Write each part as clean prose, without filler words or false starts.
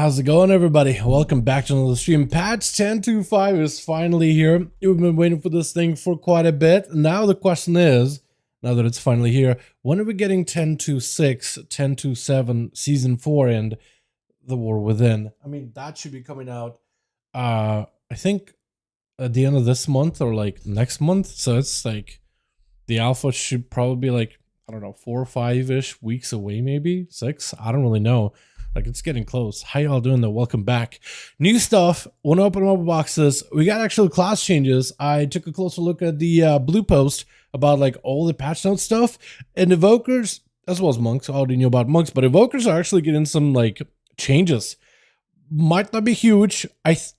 How's it going, everybody? Welcome back to another stream. Patch 10.2.5 is finally here. We've been waiting for this thing for quite a bit. Now the question is, now that it's finally here, when are we getting 10.2.6, 10.2.7, Season 4, and The War Within? I mean, that should be coming out, I think, at the end of this month or, like, next month. So it's, like, the alpha should probably be, like, I don't know, 4 or 5-ish weeks away, maybe? 6? I don't really know. Like, it's getting close. How y'all doing though? Welcome back. New stuff. Want to open up boxes. We got actual class changes. I took a closer look at the blue post about like all the patch note stuff. And evokers, as well as monks, I already knew about monks, but evokers are actually getting some like changes. Might not be huge.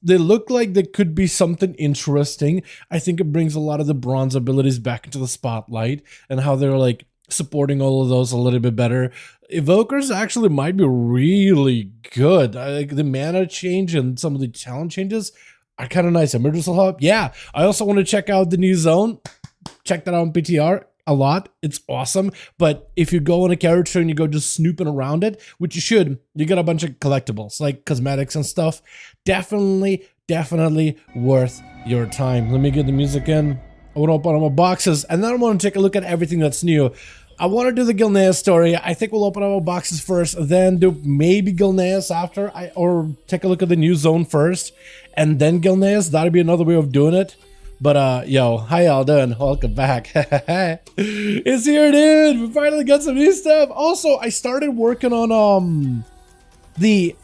They look like they could be something interesting. I think it brings a lot of the bronze abilities back into the spotlight and how they're like supporting all of those a little bit better. Evokers actually might be really good. Like the mana change and some of the talent changes are kind of nice. Emergency help, yeah. I also want to check out the new zone. Check that out on PTR a lot. It's awesome. But if you go on a character and you go just snooping around it, which you should, you get a bunch of collectibles like cosmetics and stuff. Definitely worth your time. Let me get the music in. I want to open up my boxes, and then I want to take a look at everything that's new. I want to do the Gilneas story. I think we'll open up our boxes first, then do maybe Gilneas after, or take a look at the new zone first, and then Gilneas. That'd be another way of doing it. But yo, how y'all doing? Welcome back. It's here, dude. We finally got some new stuff. Also, I started working on the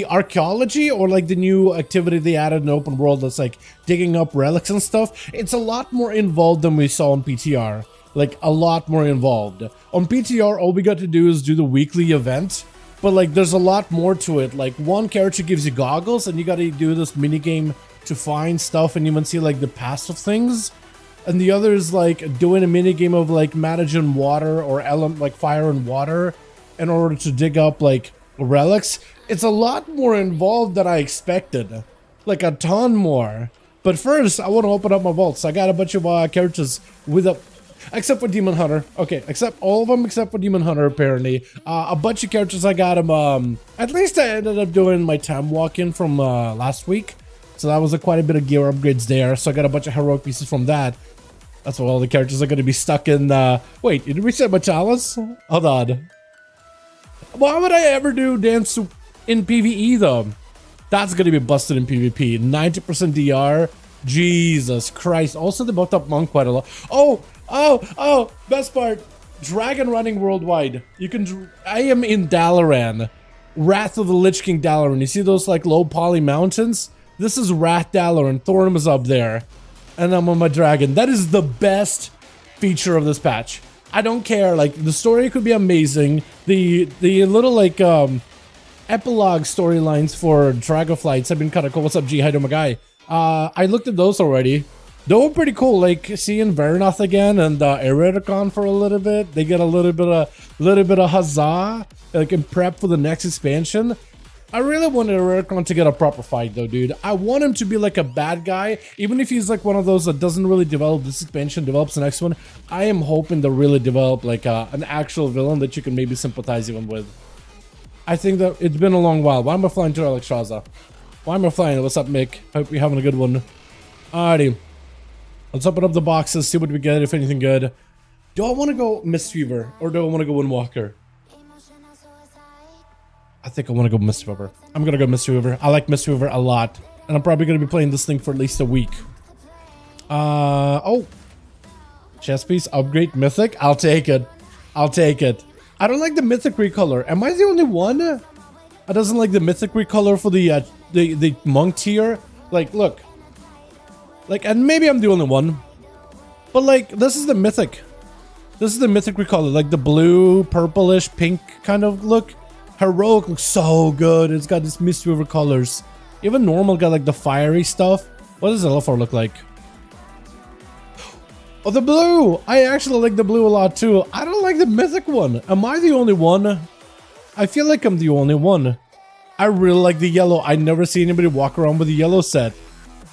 archaeology, or like the new activity they added in open world that's like digging up relics and stuff. It's a lot more involved than we saw on PTR. Like a lot more involved. On PTR, all we got to do is do the weekly event, but like there's a lot more to it. Like one character gives you goggles and you got to do this mini game to find stuff and even see like the past of things. And the other is like doing a mini game of like managing water or like fire and water in order to dig up like relics. It's a lot more involved than I expected, like a ton more. But first I want to open up my vaults. I got a bunch of characters with a except for Demon Hunter. Okay, except all of them except for Demon Hunter apparently. A bunch of characters I got them at least I ended up doing my time walk-in from last week, so that was quite a bit of gear upgrades there. So I got a bunch of heroic pieces from that. That's what all the characters are going to be stuck in. Wait, did we reset my chalice? Hold on. Why would I ever do dance in PvE though? That's gonna be busted in PvP. 90% DR. Jesus Christ. Also, they buffed up Monk quite a lot. Oh, best part. Dragonriding worldwide. You can. I am in Dalaran. Wrath of the Lich King Dalaran. You see those like low poly mountains? This is Wrath Dalaran. Thorm is up there. And I'm on my dragon. That is the best feature of this patch. I don't care, like, the story could be amazing. The little, like, epilogue storylines for Dragonflights have been kind of cool. What's up, G? Hi, my guy. I looked at those already. They were pretty cool, like, seeing Vernoth again and Eridicon for a little bit. They get a little bit of huzzah, like, in prep for the next expansion. I really wanted Eridicon to get a proper fight, though, dude. I want him to be, like, a bad guy. Even if he's, like, one of those that doesn't really develop this expansion, develops the next one, I am hoping to really develop, like, an actual villain that you can maybe sympathize even with. I think that it's been a long while. Why am I flying to Alexstrasza? Why am I flying? What's up, Mick? Hope you're having a good one. Alrighty. Let's open up the boxes, see what we get, if anything good. Do I want to go Mistweaver, or do I want to go Windwalker? I think I want to go Mistweaver. I'm going to go Mistweaver. I like Mistweaver a lot. And I'm probably going to be playing this thing for at least a week. Oh. Chest piece, upgrade, Mythic. I'll take it. I'll take it. I don't like the Mythic recolor. Am I the only one that doesn't like the Mythic recolor for the monk tier? Like, look. Like, and maybe I'm the only one. But, like, this is the Mythic. This is the Mythic recolor. Like, the blue, purplish, pink kind of look. Heroic looks so good. It's got this Mistweaver colors. Even normal got like the fiery stuff. What does the L4 look like? Oh, the blue! I actually like the blue a lot too. I don't like the Mythic one. Am I the only one? I feel like I'm the only one. I really like the yellow. I never see anybody walk around with the yellow set.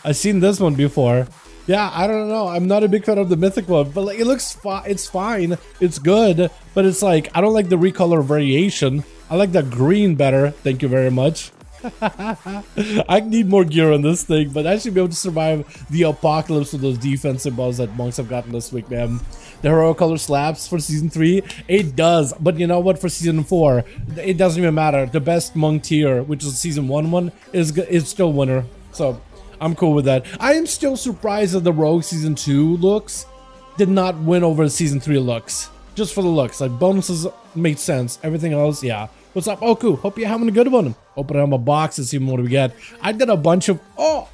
I've seen this one before. Yeah, I don't know. I'm not a big fan of the Mythic one, but like it looks it's fine. It's good, but it's like I don't like the recolor variation. I like the green better. Thank you very much. I need more gear on this thing, but I should be able to survive the apocalypse with those defensive buffs that monks have gotten this week, man. The hero color slaps for season 3, it does, but you know what, for season 4, it doesn't even matter. The best monk tier, which is season 1 is still winner, so I'm cool with that. I am still surprised that the rogue season 2 looks did not win over the season 3 looks. Just for the looks, like bonuses made sense, everything else, yeah. What's up, Oku? Hope you're having a good one. Open up a box and see what we get. I did a bunch of... Oh!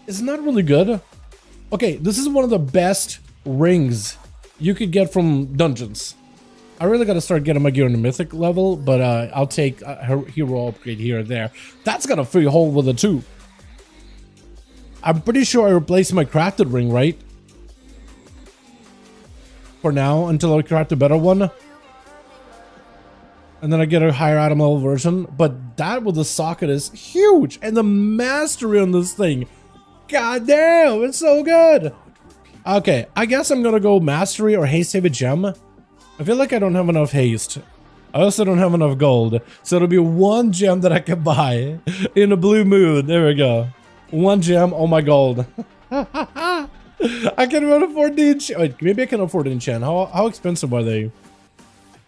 It's not really good. Okay, this is one of the best rings you could get from dungeons. I really gotta start getting my gear on the Mythic level, but I'll take a hero upgrade here and there. That's got a free hole with it too. I'm pretty sure I replaced my crafted ring, right? For now, until I craft a better one. And then I get a higher item level version. But that with the socket is huge. And the mastery on this thing. God damn, it's so good. Okay, I guess I'm gonna go mastery or haste save a gem. I feel like I don't have enough haste. I also don't have enough gold. So it'll be 1 gem that I can buy in a blue moon. There we go. 1 gem, oh my gold. I can't even afford the enchant. Wait, maybe I can afford the enchant. How expensive are they?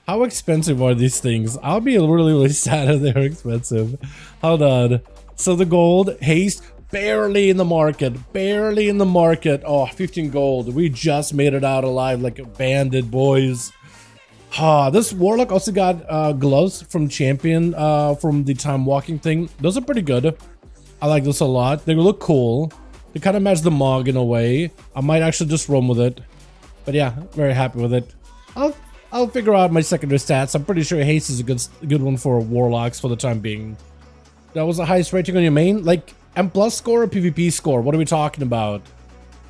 How expensive are these things? I'll be really, really sad if they're expensive. Hold on. So the gold, haste, barely in the market. Barely in the market. Oh, 15 gold. We just made it out alive like a bandit, boys. This warlock also got gloves from champion from the time walking thing. Those are pretty good. I like this a lot. They look cool. They kind of match the Mog in a way. I might actually just roam with it. But yeah, very happy with it. I'll figure out my secondary stats. I'm pretty sure haste is a good one for warlocks for the time being. That was the highest rating on your main? Like M+ score or PvP score? What are we talking about?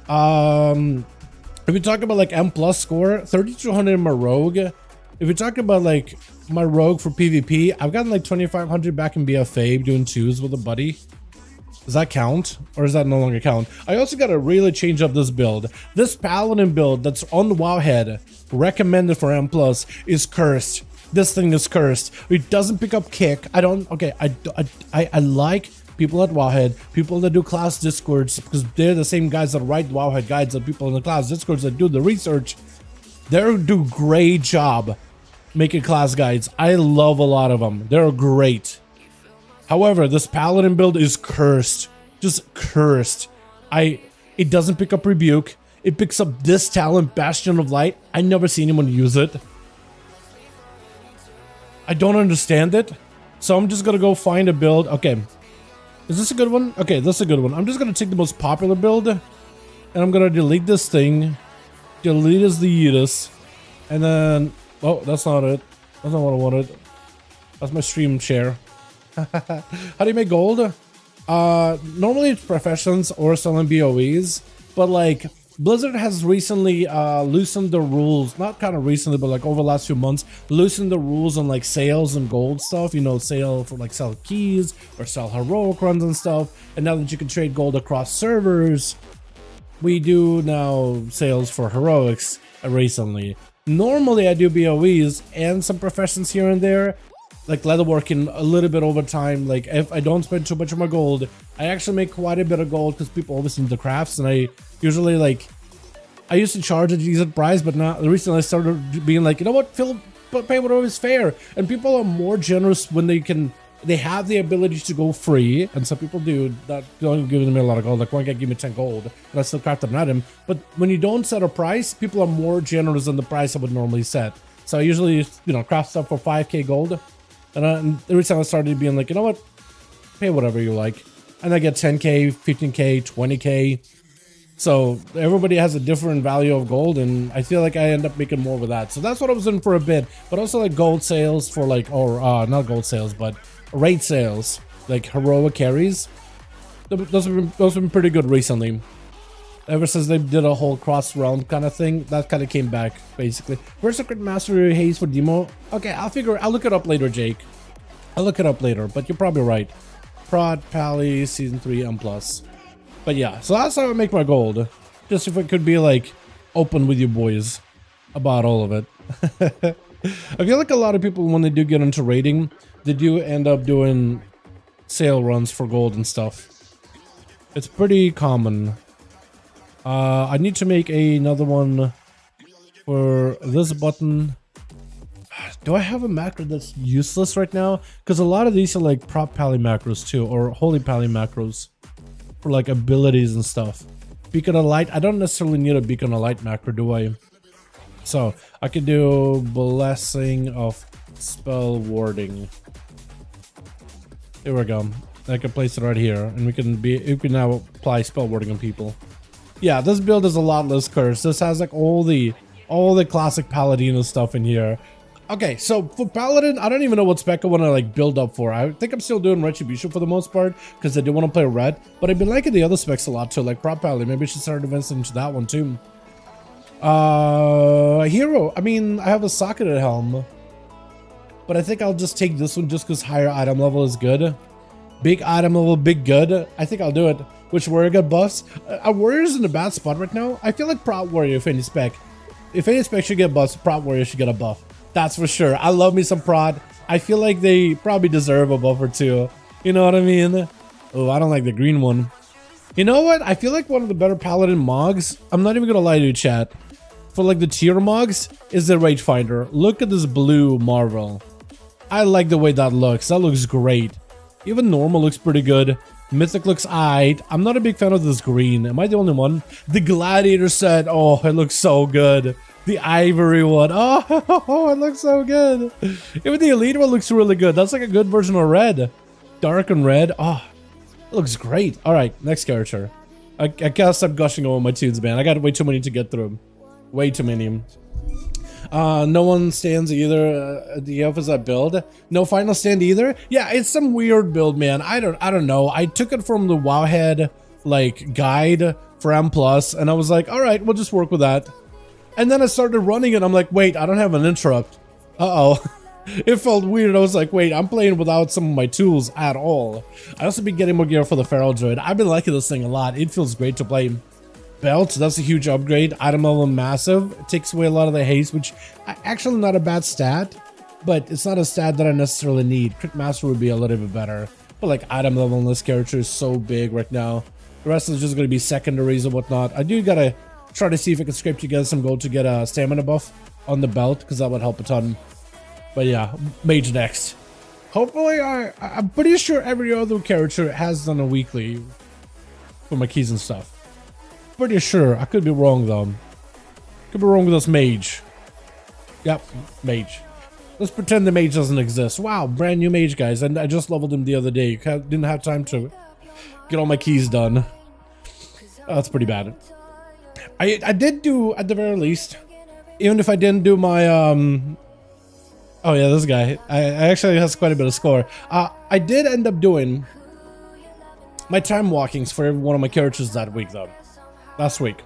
If we talk about like M+ score, 3200 in my rogue. If we're talking about like my rogue for PvP, I've gotten like 2500 back in BFA doing 2s with a buddy. Does that count? Or does that no longer count? I also gotta really change up this build. This paladin build that's on the Wowhead, recommended for M+, is cursed. This thing is cursed. It doesn't pick up kick. I like people at Wowhead, people that do class discords, because they're the same guys that write Wowhead guides and people in the class discords that do the research. They do great job making class guides. I love a lot of them. They're great. However, this paladin build is cursed. Just cursed. It doesn't pick up rebuke. It picks up this talent, Bastion of Light. I never see anyone use it. I don't understand it. So I'm just gonna go find a build. Okay. Is this a good one? Okay, this is a good one. I'm just gonna take the most popular build. And I'm gonna delete this thing. Delete as the Yeetus. And then... Oh, that's not it. That's not what I wanted. That's my stream share. How do you make gold? Normally it's professions or selling BOEs, but like Blizzard has recently loosened the rules, not kind of recently, but like over the last few months, loosened the rules on like sales and gold stuff, you know, sale for like sell keys or sell heroic runs and stuff. And now that you can trade gold across servers, we do now sales for heroics recently. Normally I do BOEs and some professions here and there, like leatherworking a little bit over time. Like if I don't spend too much of my gold, I actually make quite a bit of gold because people always need the crafts, and I usually like, I used to charge a decent price, but now recently I started being like, you know what, Phil, pay whatever is fair. And people are more generous when they have the ability to go free, and some people do that, don't give me a lot of gold. Like one guy give me 10 gold and I still craft an item. But when you don't set a price, people are more generous than the price I would normally set. So I usually, you know, craft stuff for 5k gold. And every time I started being like, you know what, pay whatever you like. And I get 10k, 15k, 20k. So everybody has a different value of gold, and I feel like I end up making more with that. So that's what I was in for a bit. But also like gold sales for like, or not gold sales, but raid sales, like heroic carries. Those have been pretty good recently. Ever since they did a whole cross-realm kind of thing, that kind of came back, basically. Where's Secret Mastery Haze for demo? Okay, I'll look it up later, Jake. I'll look it up later, but you're probably right. Prod, Pally, Season 3, M+. But yeah, so that's how I make my gold. Just if it could be, like, open with you boys about all of it. I feel like a lot of people, when they do get into raiding, they do end up doing sale runs for gold and stuff. It's pretty common. I need to make another one for this button. Do I have a macro that's useless right now? Because a lot of these are like prop pally macros too, or holy pally macros for like abilities and stuff. Beacon of light. I don't necessarily need a beacon of light macro, do I? So I could do blessing of spell warding. Here we go. I can place it right here, and we can now apply spell warding on people. Yeah, this build is a lot less cursed. This has like all the classic Paladino stuff in here. Okay, so for Paladin, I don't even know what spec I want to like build up for. I think I'm still doing Retribution for the most part because I do want to play red. But I've been liking the other specs a lot too, like Prop Paladin. Maybe I should start investing into that one too. Hero. I mean, I have a socketed helm, but I think I'll just take this one just because higher item level is good. Big item level, big good. I think I'll do it. Which warrior got buffs? A warrior's in a bad spot right now. I feel like Prop Warrior, if any spec should get buffs, Prop Warrior should get a buff. That's for sure. I love me some prod. I feel like they probably deserve a buff or two. You know what I mean? Oh, I don't like the green one. You know what? I feel like one of the better Paladin mogs, I'm not even gonna lie to you, chat, for like the tier mogs, is the Ragefinder. Look at this blue Marvel. I like the way that looks. That looks great. Even normal looks pretty good. Mythic looks aight. I'm not a big fan of this green. Am I the only one? The Gladiator set. Oh, it looks so good. The Ivory one. Oh, it looks so good. Even the Elite one looks really good. That's like a good version of red. Dark and red. Oh, it looks great. All right, next character. I guess I'm gushing over my tunes, man. I got way too many to get through. Way too many. No one stands either. The elf is that build. No final stand either. Yeah, it's some weird build, man. I don't know. I took it from the Wowhead like guide for M+, and I was like, all right, we'll just work with that. And then I started running it. I'm like, wait, I don't have an interrupt. Uh-oh. It felt weird. I was like, wait, I'm playing without some of my tools at all. I also been getting more gear for the Feral Droid. I've been liking this thing a lot. It feels great to play. Belt, that's a huge upgrade. Item level massive. It takes away a lot of the haste, which actually not a bad stat, but it's not a stat that I necessarily need. Crit Master would be a little bit better. But like item level on this character is so big right now. The rest is just going to be secondaries and whatnot. I do gotta try to see if I can scrape together some gold to get a stamina buff on the belt, because that would help a ton. But yeah, mage next. Hopefully, I'm pretty sure every other character has done a weekly for my keys and stuff. Pretty sure. I could be wrong though. Could be wrong with this mage. Yep, mage. Let's pretend the mage doesn't exist. Wow, brand new mage, guys. And I just leveled him the other day. Didn't have time to get all my keys done. Oh, that's pretty bad. I did do, at the very least, even if I didn't do my oh yeah, this guy. I actually has quite a bit of score. I did end up doing my time walkings for every one of my characters that week though. Last week,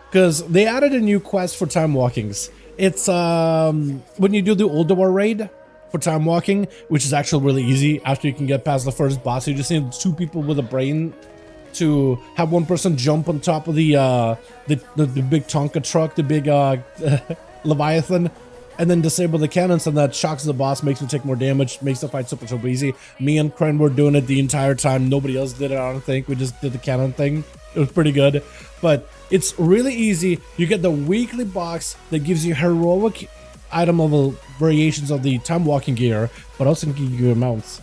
because they added a new quest for time walkings. It's when you do the Oldawar raid for time walking, which is actually really easy. After you can get past the first boss, you just need 2 people with a brain to have one person jump on top of the big Tonka truck, the big Leviathan, and then disable the cannons, and that shocks the boss, makes him take more damage, makes the fight super easy. Me and Kren were doing it the entire time. Nobody else did it, I don't think. We just did the cannon thing. It was pretty good, but it's really easy. You get the weekly box that gives you heroic item level variations of the time walking gear, but also can give you mounts.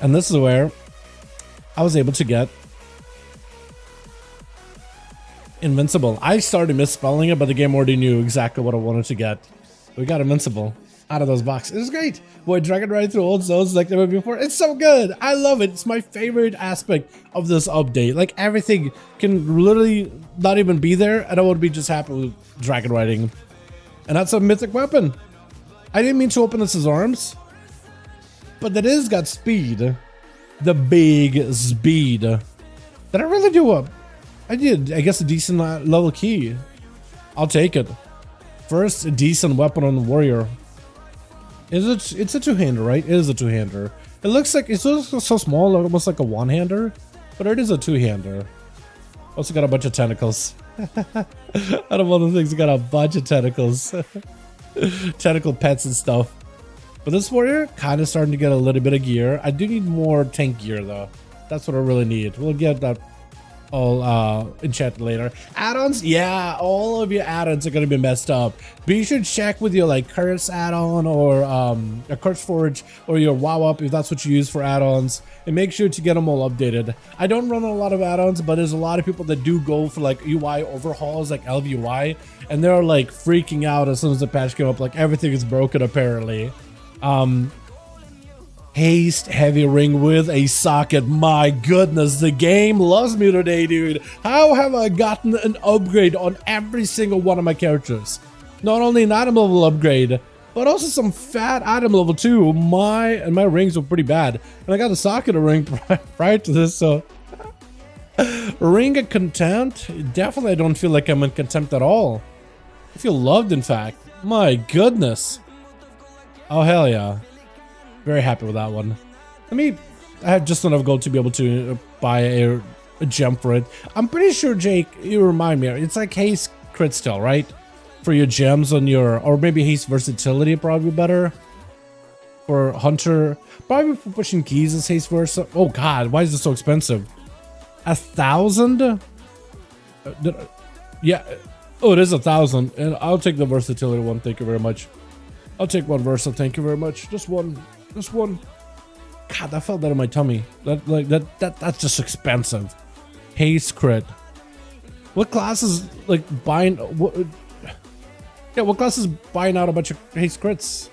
And this is where I was able to get Invincible. I started misspelling it, but the game already knew exactly what I wanted to get. We got Invincible out of those boxes. It was great. Boy, Dragonriding through old zones like never before. It's so good. I love it. It's my favorite aspect of this update. Like everything can literally not even be there, and I would be just happy with Dragonriding. And that's a mythic weapon. I didn't mean to open this as arms, but that is got speed. The big speed. Did I really do I did, I guess, a decent level key. I'll take it. First, a decent weapon on the warrior. It's a two-hander, right? It is a two-hander. It looks like it's so small, almost like a one-hander, but it is a two-hander. Also got a bunch of tentacles. Out of all the things, it got a bunch of tentacles. Tentacle pets and stuff. But this warrior kind of starting to get a little bit of gear. I do need more tank gear though. That's what I really need. We'll get that all enchanted later. Add-ons, yeah, all of your add-ons are gonna be messed up. But you should check with your like curse add-on or a curse forge or your WoW up if that's what you use for add-ons, and make sure to get them all updated. I don't run a lot of add-ons, but there's a lot of people that do go for like UI overhauls, like LVUI, and they're like freaking out as soon as the patch came up, like everything is broken apparently. Haste heavy ring with a socket. My goodness, the game loves me today, dude. How have I gotten an upgrade on every single one of my characters? Not only an item level upgrade, but also some fat item level too. My rings were pretty bad, and I got a socket ring prior to this, so ring of contempt. Definitely I don't feel like I'm in contempt at all. I feel loved, in fact. My goodness. Oh hell yeah. Very happy with that one. I have just enough gold to be able to buy a gem for it. I'm pretty sure, Jake, you remind me, it's like haste crit still, right? For your gems on your, or maybe haste versatility probably better. For hunter, probably for pushing keys is haste versa. Oh god, why is this so expensive? 1,000? Yeah, oh, it is 1,000, and I'll take the versatility one, thank you very much. I'll take one versa, thank you very much. Just one. God, that felt that in my tummy. That's just expensive. Haste crit. What class is like buying? What class is buying out a bunch of haste crits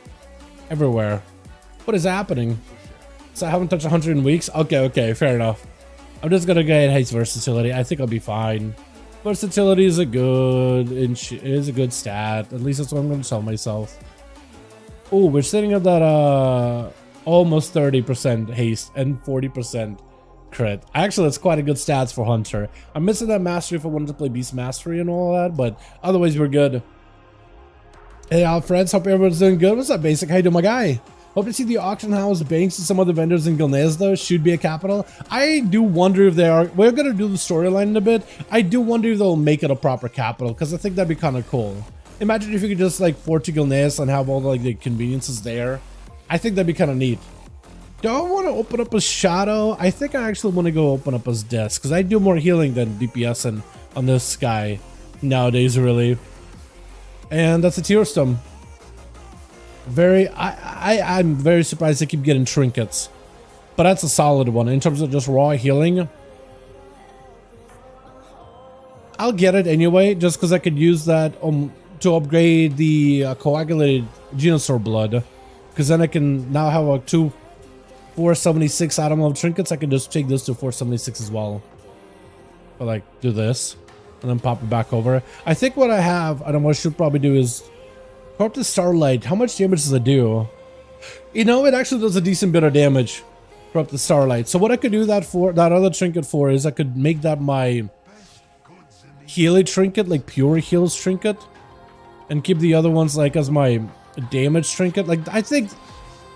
everywhere? What is happening? So I haven't touched 100 in weeks. Okay, fair enough. I'm just gonna get haste versatility. I think I'll be fine. Versatility is a good stat. At least that's what I'm gonna tell myself. Oh, we're sitting at that almost 30% haste and 40% crit. Actually, that's quite a good stats for Hunter. I'm missing that mastery if I wanted to play Beast Mastery and all that, but otherwise we're good. Hey, friends, hope everyone's doing good. What's up, Basic? How you doing, my guy? Hope to see the auction house, banks, and some other vendors in Gilneas, though. Should be a capital. I do wonder if they are. We're gonna do the storyline in a bit. I do wonder if they'll make it a proper capital, because I think that'd be kind of cool. Imagine if you could just like port to Gilneas and have all like the conveniences there. I think that'd be kind of neat. Do I want to open up a shadow? I think I actually want to go open up his desk, because I do more healing than DPS and on this guy nowadays, really. And that's a tier stone. I'm very surprised they keep getting trinkets, but that's a solid one in terms of just raw healing. I'll get it anyway, just because I could use that to upgrade the coagulated Genosaur blood, because then I can now have a 476 item level trinkets. I can just take this to 476 as well. But like do this and then pop it back over. I think what I have and what I should probably do is corrupt the Starlight. How much damage does it do? You know, it actually does a decent bit of damage. Corrupt the Starlight. So what I could do that other trinket for is I could make that my healing trinket, like pure heals trinket, and keep the other ones like as my damage trinket. Like I think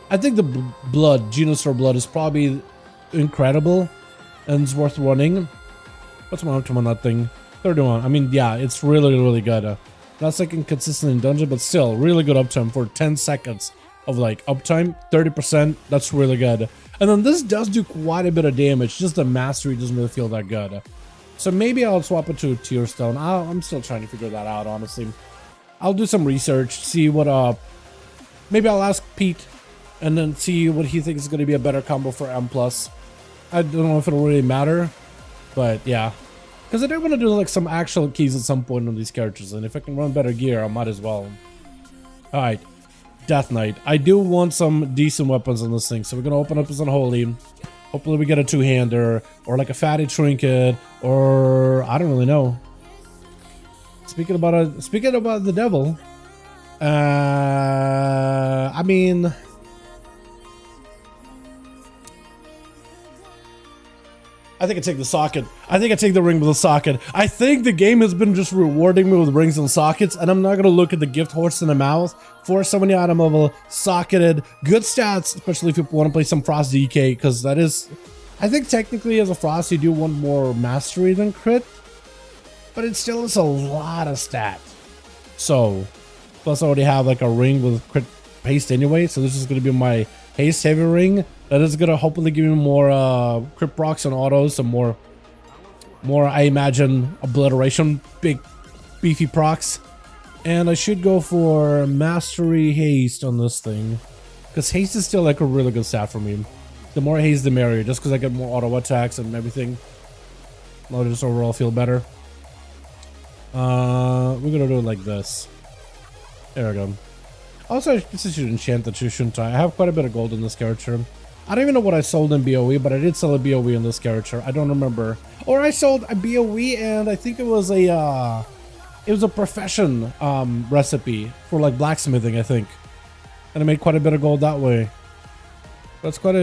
the blood, Genosaur blood, is probably incredible and it's worth running. What's my uptime on that thing? 31. I mean, yeah, it's really good. That's like inconsistent in dungeon, but still really good uptime for 10 seconds of like uptime. 30%, that's really good. And then this does do quite a bit of damage, just the mastery doesn't really feel that good. So maybe I'll swap it to a tier stone. I'm still trying to figure that out, honestly. I'll do some research, see what maybe I'll ask Pete and then see what he thinks is going to be a better combo for M+. I don't know if it'll really matter, but yeah. Because I do want to do like some actual keys at some point on these characters, and if I can run better gear, I might as well. Alright, Death Knight. I do want some decent weapons on this thing, so we're going to open up as Unholy. Hopefully we get a two-hander, or like a fatty trinket, or I don't really know. Speaking about the devil, I mean, I think I take the socket. I think I take the ring with the socket. I think the game has been just rewarding me with rings and sockets, and I'm not gonna look at the gift horse in the mouth for somebody item level, socketed, good stats, especially if you want to play some Frost DK, because that is, I think technically as a Frost you do want more mastery than crit, but it still is a lot of stat. So, plus I already have like a ring with crit haste anyway, so this is going to be my haste heavy ring. That is going to hopefully give me more crit procs and autos, some more I imagine obliteration, big beefy procs. And I should go for mastery haste on this thing, because haste is still like a really good stat for me. The more haste the merrier, just because I get more auto attacks and everything. I'll just overall feel better. We're gonna do it like this. There we go. Also, I guess I should enchant the two, shouldn't I? I have quite a bit of gold in this character. I don't even know what I sold in BOE, but I did sell a BOE in this character. I don't remember. Or I sold a BOE and I think it was a profession recipe for like blacksmithing, I think. And I made quite a bit of gold that way. That's quite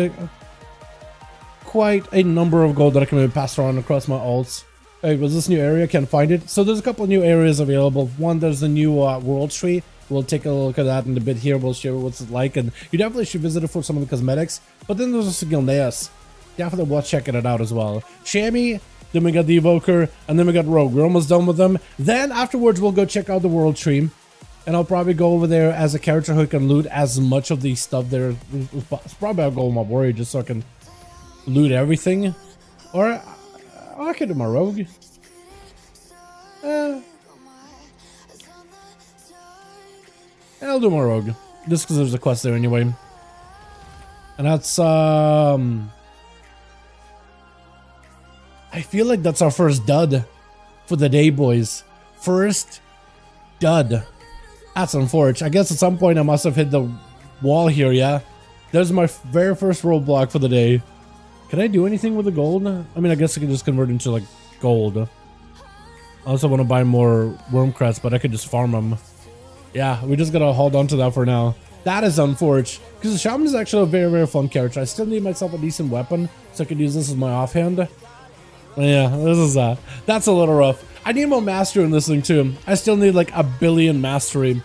a number of gold that I can maybe pass around across my alts. Hey, was this new area? Can't find it. So there's a couple of new areas available. One, there's the new world tree. We'll take a look at that in a bit here. We'll show you what's it like, and you definitely should visit it for some of the cosmetics. But then there's also Gilneas. Definitely worth checking it out as well. Shammy, then we got the Evoker, and then we got Rogue. We're almost done with them. Then afterwards, we'll go check out the world tree. And I'll probably go over there as a character who can loot as much of the stuff there. Probably I'll go with my warrior just so I can loot everything. Or I could do my rogue. I'll do my rogue. Just because there's a quest there anyway. And that's I feel like that's our first dud for the day, boys. First dud. That's unfortunate. I guess at some point I must have hit the wall here, yeah? There's my very first roadblock for the day. Can I do anything with the gold? I mean, I guess I can just convert into, like, gold. I also want to buy more worm crats, but I could just farm them. Yeah, we just gotta hold on to that for now. That is unfortunate. Because the Shaman is actually a very, very fun character. I still need myself a decent weapon, so I could use this as my offhand. But yeah, this is that's a little rough. I need more mastery in this thing too. I still need like 1 billion mastery.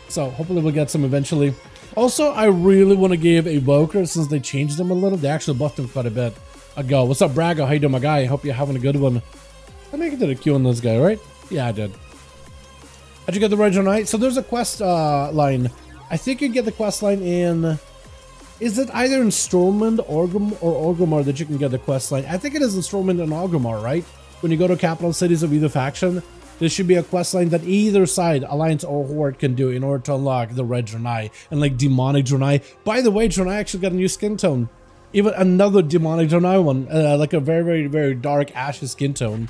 So hopefully we'll get some eventually. Also, I really want to give Evoker, since they changed them a little. They actually buffed him quite a bit ago. What's up, Braga? How you doing, my guy? Hope you're having a good one. I think I did a Q on this guy, right? Yeah, I did. How'd you get the Regional Knight? So there's a quest line. I think you get the quest line in... Is it either in Stormwind or Orgrimmar that you can get the quest line? I think it is in Stormwind and Orgrimmar, right? When you go to capital cities of either faction, there should be a quest line that either side, Alliance or Horde, can do in order to unlock the Red Draenei and like Demonic Draenei. By the way, Draenei actually got a new skin tone. Even another Demonic Draenei one, like a very, very, very dark ashy skin tone.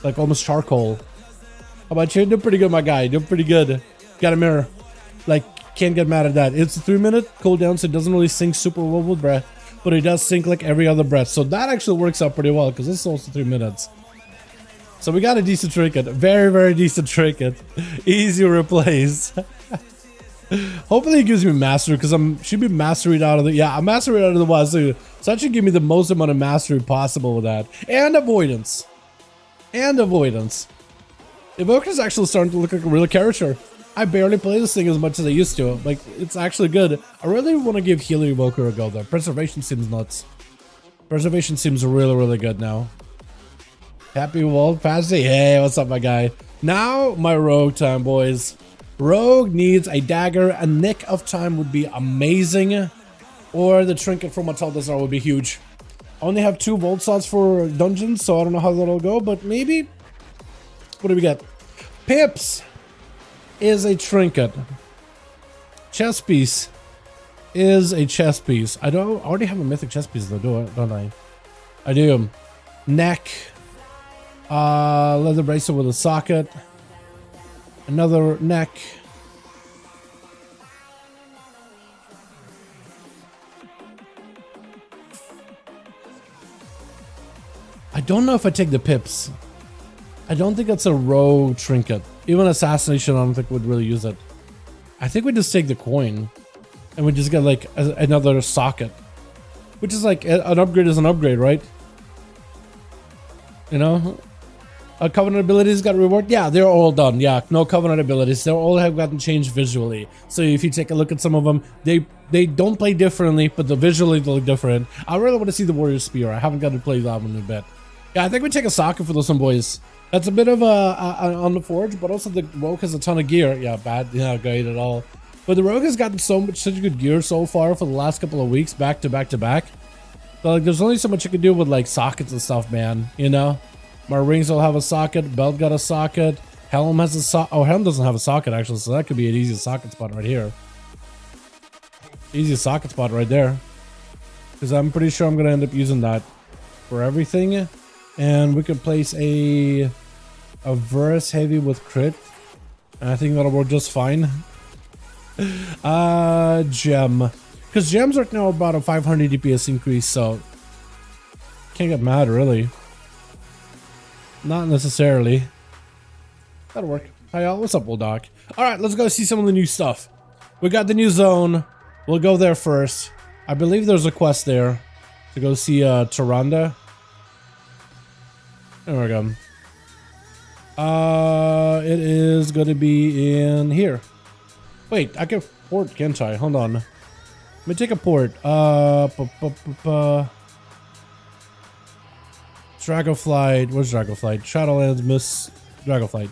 Like almost charcoal. How about you? Doing pretty good, my guy. Doing pretty good. Got a mirror. Like, can't get mad at that. It's a 3-minute cooldown, so it doesn't really sync super well with breath, but it does sync like every other breath. So that actually works out pretty well because this is also 3 minutes. So we got a decent trinket. Very, very decent trinket. Easy replace. Hopefully it gives me mastery because should be mastered out of the... Yeah, I'm mastered out of the Wazoo. So that should give me the most amount of mastery possible with that. And avoidance. And avoidance. Evoker's actually starting to look like a real character. I barely play this thing as much as I used to. Like, it's actually good. I really want to give Healer Evoker a go though. Preservation seems nuts. Preservation seems really, really good now. Happy World Passy. Hey, what's up, my guy? Now, my rogue time, boys. Rogue needs a dagger. A Nick of Time would be amazing. Or the trinket from Mataldazar would be huge. I only have 2 vault slots for dungeons, so I don't know how that'll go, but maybe. What do we get? Pips is a trinket. Chess piece is a chess piece. I already have a mythic chess piece though, don't I? I do. Neck. Leather bracelet with a socket. Another neck. I don't know if I take the pips. I don't think that's a rogue trinket. Even assassination, I don't think would really use it. I think we just take the coin, and we just get like another socket, which is like an upgrade is an upgrade, right? You know, covenant abilities got reward. Yeah, they're all done. Yeah, no covenant abilities. They all have gotten changed visually. So if you take a look at some of them, they don't play differently, but visually they look different. I really want to see the Warrior Spear. I haven't got to play that one in a bit. Yeah, I think we take a socket for those one, boys. That's a bit of a on the forge, but also the Rogue has a ton of gear. Yeah, bad, yeah, great at all. But the rogue has gotten such good gear so far for the last couple of weeks, back to back to back. So like, there's only so much you can do with like sockets and stuff, man. You know, my rings will have a socket. Belt got a socket. Helm has a socket. Oh, helm doesn't have a socket actually, so that could be an easy socket spot right here. Easy socket spot right there. Because I'm pretty sure I'm gonna end up using that for everything. And we could place a verse heavy with crit. And I think that'll work just fine. Gem. Because gems right now are about a 500 DPS increase, so can't get mad really. Not necessarily. That'll work. Hi y'all, what's up, Bulldog? Alright, let's go see some of the new stuff. We got the new zone. We'll go there first. I believe there's a quest there to go see Tyrande. There we go. It is going to be in here. Wait, I can port, can't I? Hold on. Let me take a port. Dragonflight. Where's Dragonflight? Shadowlands, Miss Dragonflight.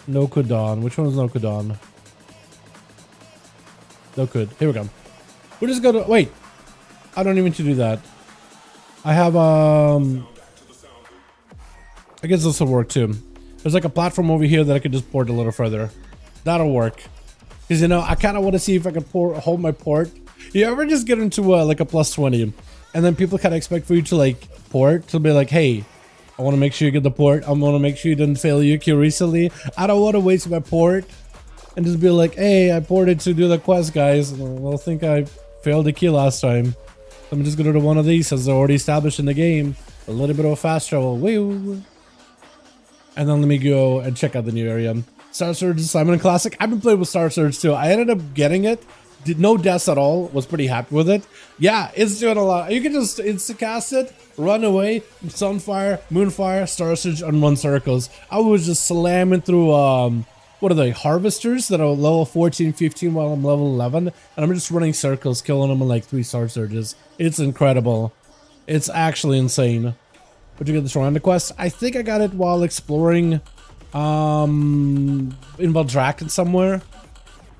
No Kudan. Which one is No Kudan? No Kud. Here we go. We're just gonna wait. I don't even need to do that. I have I guess this will work too. There's like a platform over here that I could just port a little further. That'll work. Because you know, I kind of want to see if I can hold my port. You ever just get into like a +20, and then people kind of expect for you to like port to be like, hey, I want to make sure you get the port. I want to make sure you didn't fail your queue recently. I don't want to waste my port and just be like, hey, I ported to do the quest, guys. Well, I think I failed the queue last time. I'm just gonna do one of these as they're already established in the game. A little bit of a fast travel. Woo. And then let me go and check out the new area. Star Surge Simon Classic. I've been playing with Star Surge too. I ended up getting it. Did no deaths at all. Was pretty happy with it. Yeah, it's doing a lot. You can just insta-cast it, run away, Sunfire, Moonfire, Star Surge, and run circles. I was just slamming through, what are they, Harvesters that are level 14, 15 while I'm level 11. And I'm just running circles, killing them in like 3 Star Surges. It's incredible. It's actually insane. Where'd you get the Tyrande quest? I think I got it while exploring in Valdraken somewhere.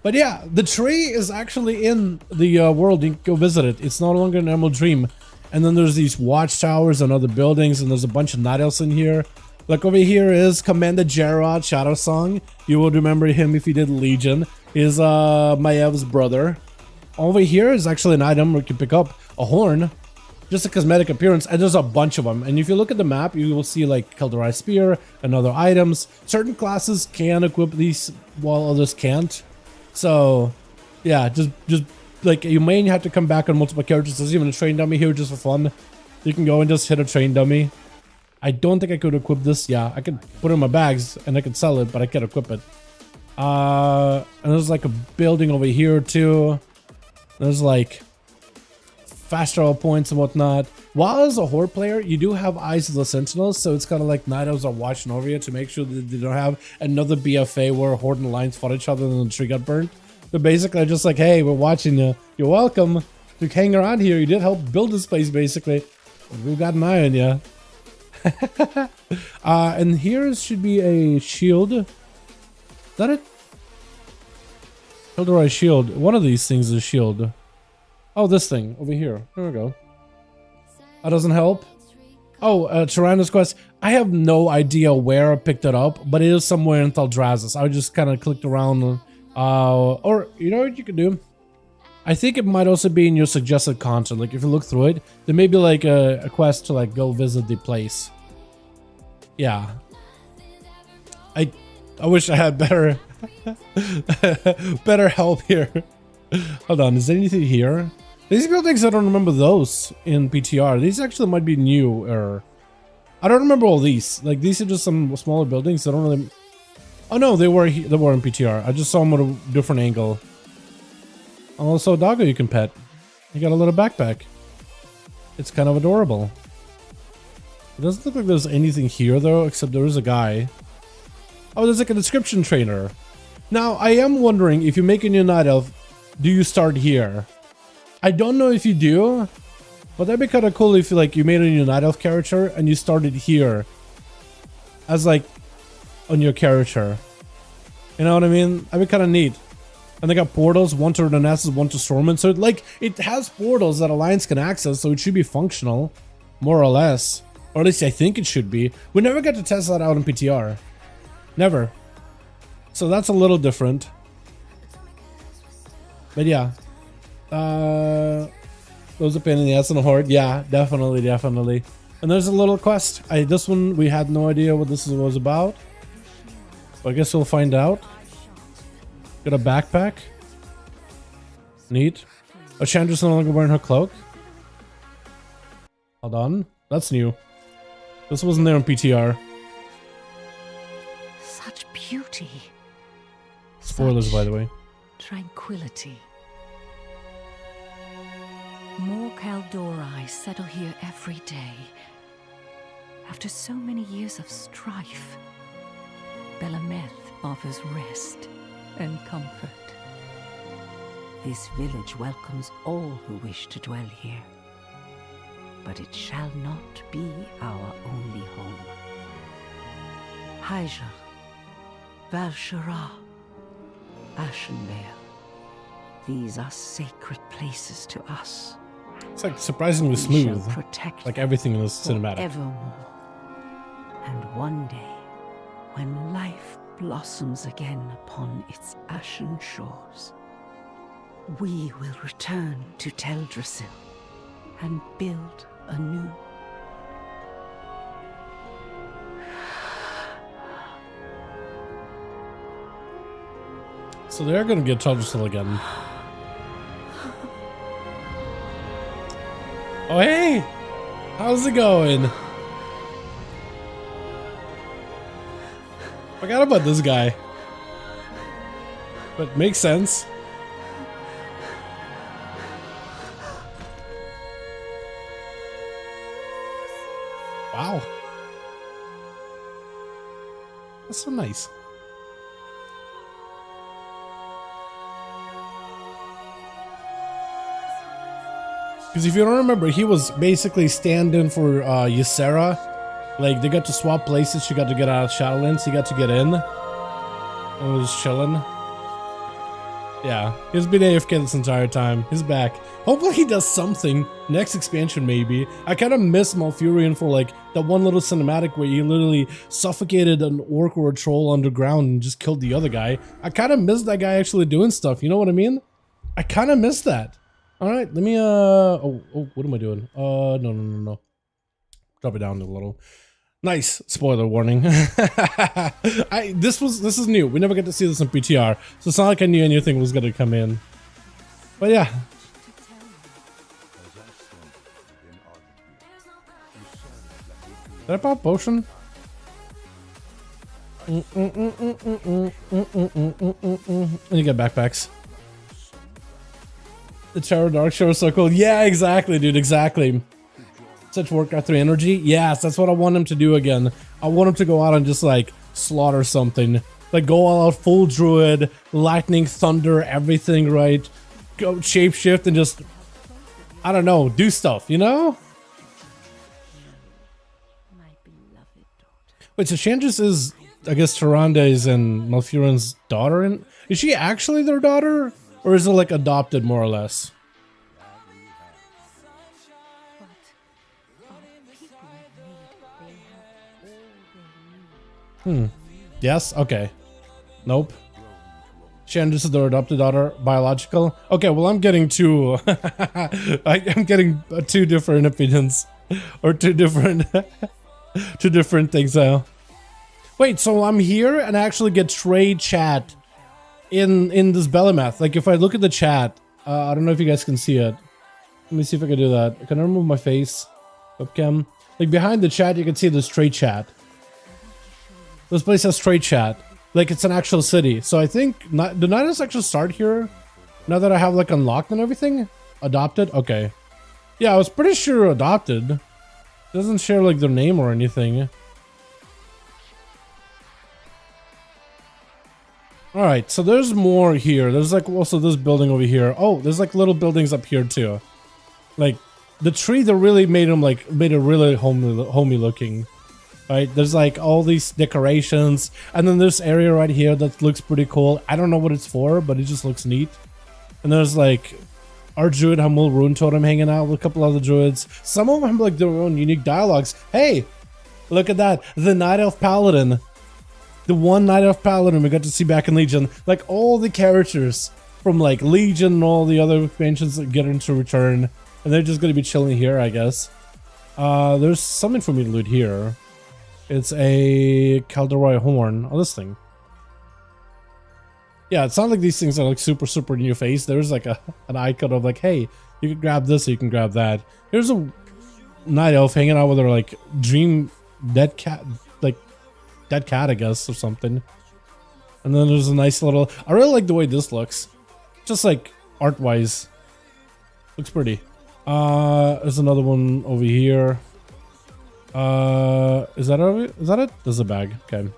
But yeah, the tree is actually in the world. You can go visit it. It's no longer an Emerald Dream. And then there's these watchtowers and other buildings, and there's a bunch of night elves in here. Like over here is Commander Gerard Shadow Song. You will remember him if you did Legion. Is Maev's brother. Over here is actually an item we can pick up. A horn. Just a cosmetic appearance, and there's a bunch of them. And if you look at the map, you will see like Kelderai Spear and other items. Certain classes can equip these while others can't. So yeah, just like you may have to come back on multiple characters. There's even a train dummy here just for fun. You can go and just hit a train dummy. I don't think I could equip this. Yeah, I could put it in my bags and I could sell it, but I can't equip it. And there's like a building over here too. There's like fast travel points and whatnot. While as a horde player, you do have eyes of the sentinels, so it's kind of like night elves are watching over you to make sure that they don't have another BFA where horde and alliance fought each other and the tree got burnt. They're basically just like, hey, we're watching you. You're welcome to hang around here. You did help build this place, basically. We've got an eye on you. And here should be a shield. Is that it? Kelderai shield. One of these things is a shield. Oh, this thing over here. There we go. That doesn't help. Oh, Tyranno's quest. I have no idea where I picked it up, but it is somewhere in Thaldraszus. I just kind of clicked around. Or, you know what you can do? I think it might also be in your suggested content. Like, if you look through it, there may be like a quest to like go visit the place. Yeah. I wish I had better better help here. Hold on, is there anything here? These buildings, I don't remember those in PTR. These actually might be new, or I don't remember all these. Like, these are just some smaller buildings. I don't really. Oh no, they were in PTR. I just saw them with a different angle. Also, a doggo you can pet. You got a little backpack. It's kind of adorable. It doesn't look like there's anything here though, except there is a guy. Oh, there's like a description trainer. Now, I am wondering if you make a new night elf, do you start here? I don't know if you do, but that'd be kind of cool if you made a new night elf character and you started here as like on your character. You know what I mean? That'd be kind of neat. And they got portals, one to Renaissance, one to Stormwind. So like it has portals that Alliance can access, so it should be functional, more or less. Or at least I think it should be. We never get to test that out in PTR. Never. So that's a little different. But yeah. Those a pain in the ass and a horde. Yeah, definitely, definitely. And there's a little quest. This one, we had no idea what this was about. So I guess we'll find out. Got a backpack. Neat. Oh, Chandra's no longer wearing her cloak. Hold on. That's new. This wasn't there in PTR. Such beauty. Spoilers, Such by the way. tranquility. More Kaldori settle here every day. After so many years of strife, Belameth offers rest and comfort. This village welcomes all who wish to dwell here. But it shall not be our only home. Hyjal, Val'Shara, Ashenvale. These are sacred places to us. It's like surprisingly smooth. Like everything in this cinematic. Evermore. And one day, when life blossoms again upon its ashen shores, we will return to Teldrassil and build anew. So they're gonna get Teldrassil again. Oh hey! How's it going? Forgot about this guy. But makes sense. Wow. That's so nice. Because if you don't remember, he was basically stand-in for Ysera. Like, they got to swap places. She got to get out of Shadowlands. He got to get in. And was chilling. Yeah, he's been AFK this entire time. He's back. Hopefully he does something. Next expansion, maybe. I kind of miss Malfurion for, like, that one little cinematic where he literally suffocated an orc or a troll underground and just killed the other guy. I kind of miss that guy actually doing stuff. You know what I mean? I kind of miss that. All right, let me, oh, what am I doing? No. Drop it down a little. Nice. Spoiler warning. This is new. We never get to see this in PTR. So it's not like I knew anything was going to come in. But yeah. Did I pop potion? And you get backpacks. The Tower Dark Show is so cool. Yeah, exactly, dude. Exactly. Such Warcraft 3 energy. Yes, that's what I want him to do again. I want him to go out and just like slaughter something. Like go all out full druid, lightning, thunder, everything, right? Go shapeshift and just, I don't know, do stuff, you know? Wait, so Shandris is, I guess, Tyrande's and Malfurion's daughter? Is she actually their daughter? Or is it like adopted more or less? Yes? Okay. Nope. Shandris is their adopted daughter, biological. Okay, well I'm getting two I'm getting two different opinions. Or two different things now. Wait, so I'm here and I actually get trade chat in this Belameth. Like if I look at the chat, I don't know if you guys can see it. Let me see if I can do that. Can I remove my face? Webcam. Like behind the chat, you can see this trade chat. This place has trade chat. Like it's an actual city. So I think, did Nidus actually start here? Now that I have like unlocked and everything? Adopted? Okay. Yeah, I was pretty sure adopted. It doesn't share like their name or anything. Alright, so there's more here. There's like also this building over here. Oh, there's like little buildings up here too. Like the tree that really made them like, made it really homey looking. right? There's like all these decorations, and then this area right here that looks pretty cool. I don't know what it's for, but it just looks neat. And there's like our druid Humble Rune Totem hanging out with a couple other druids. Some of them have like their own unique dialogues. Hey, look at that. The Night Elf Paladin. The one Night Elf Paladin we got to see back in Legion. Like all the characters from like Legion and all the other expansions that get into return. And they're just going to be chilling here, I guess. There's something for me to loot here. It's a Calderoy horn. Oh, this thing. Yeah, it's not like these things are like super in your face. There's like an icon of like, hey, you can grab this or you can grab that. Here's a night elf hanging out with her like dream dead cat, like dead cat, I guess, or something. And then there's a nice little, I really like the way this looks. Just like art wise. Looks pretty. There's another one over here. Is that it? There's a bag. Okay.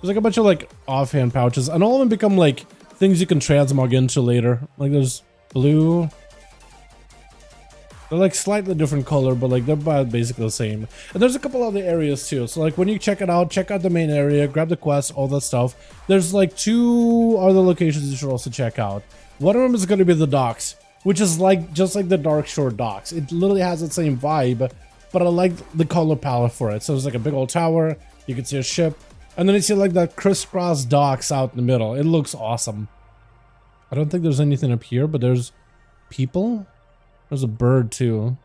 There's like a bunch of like offhand pouches, and all of them become like things you can transmog into later. Like there's blue. They're like slightly different color, but like they're basically the same. And there's a couple other areas too. So like when you check it out, check out the main area, grab the quest, all that stuff. There's like 2 other locations you should also check out. One of them is going to be the docks, which is like just like the Dark Shore docks. It literally has the same vibe, but I like the color palette for it. So there's like a big old tower. You can see a ship. And then you see like that crisscross docks out in the middle. It looks awesome. I don't think there's anything up here, but there's people. There's a bird too.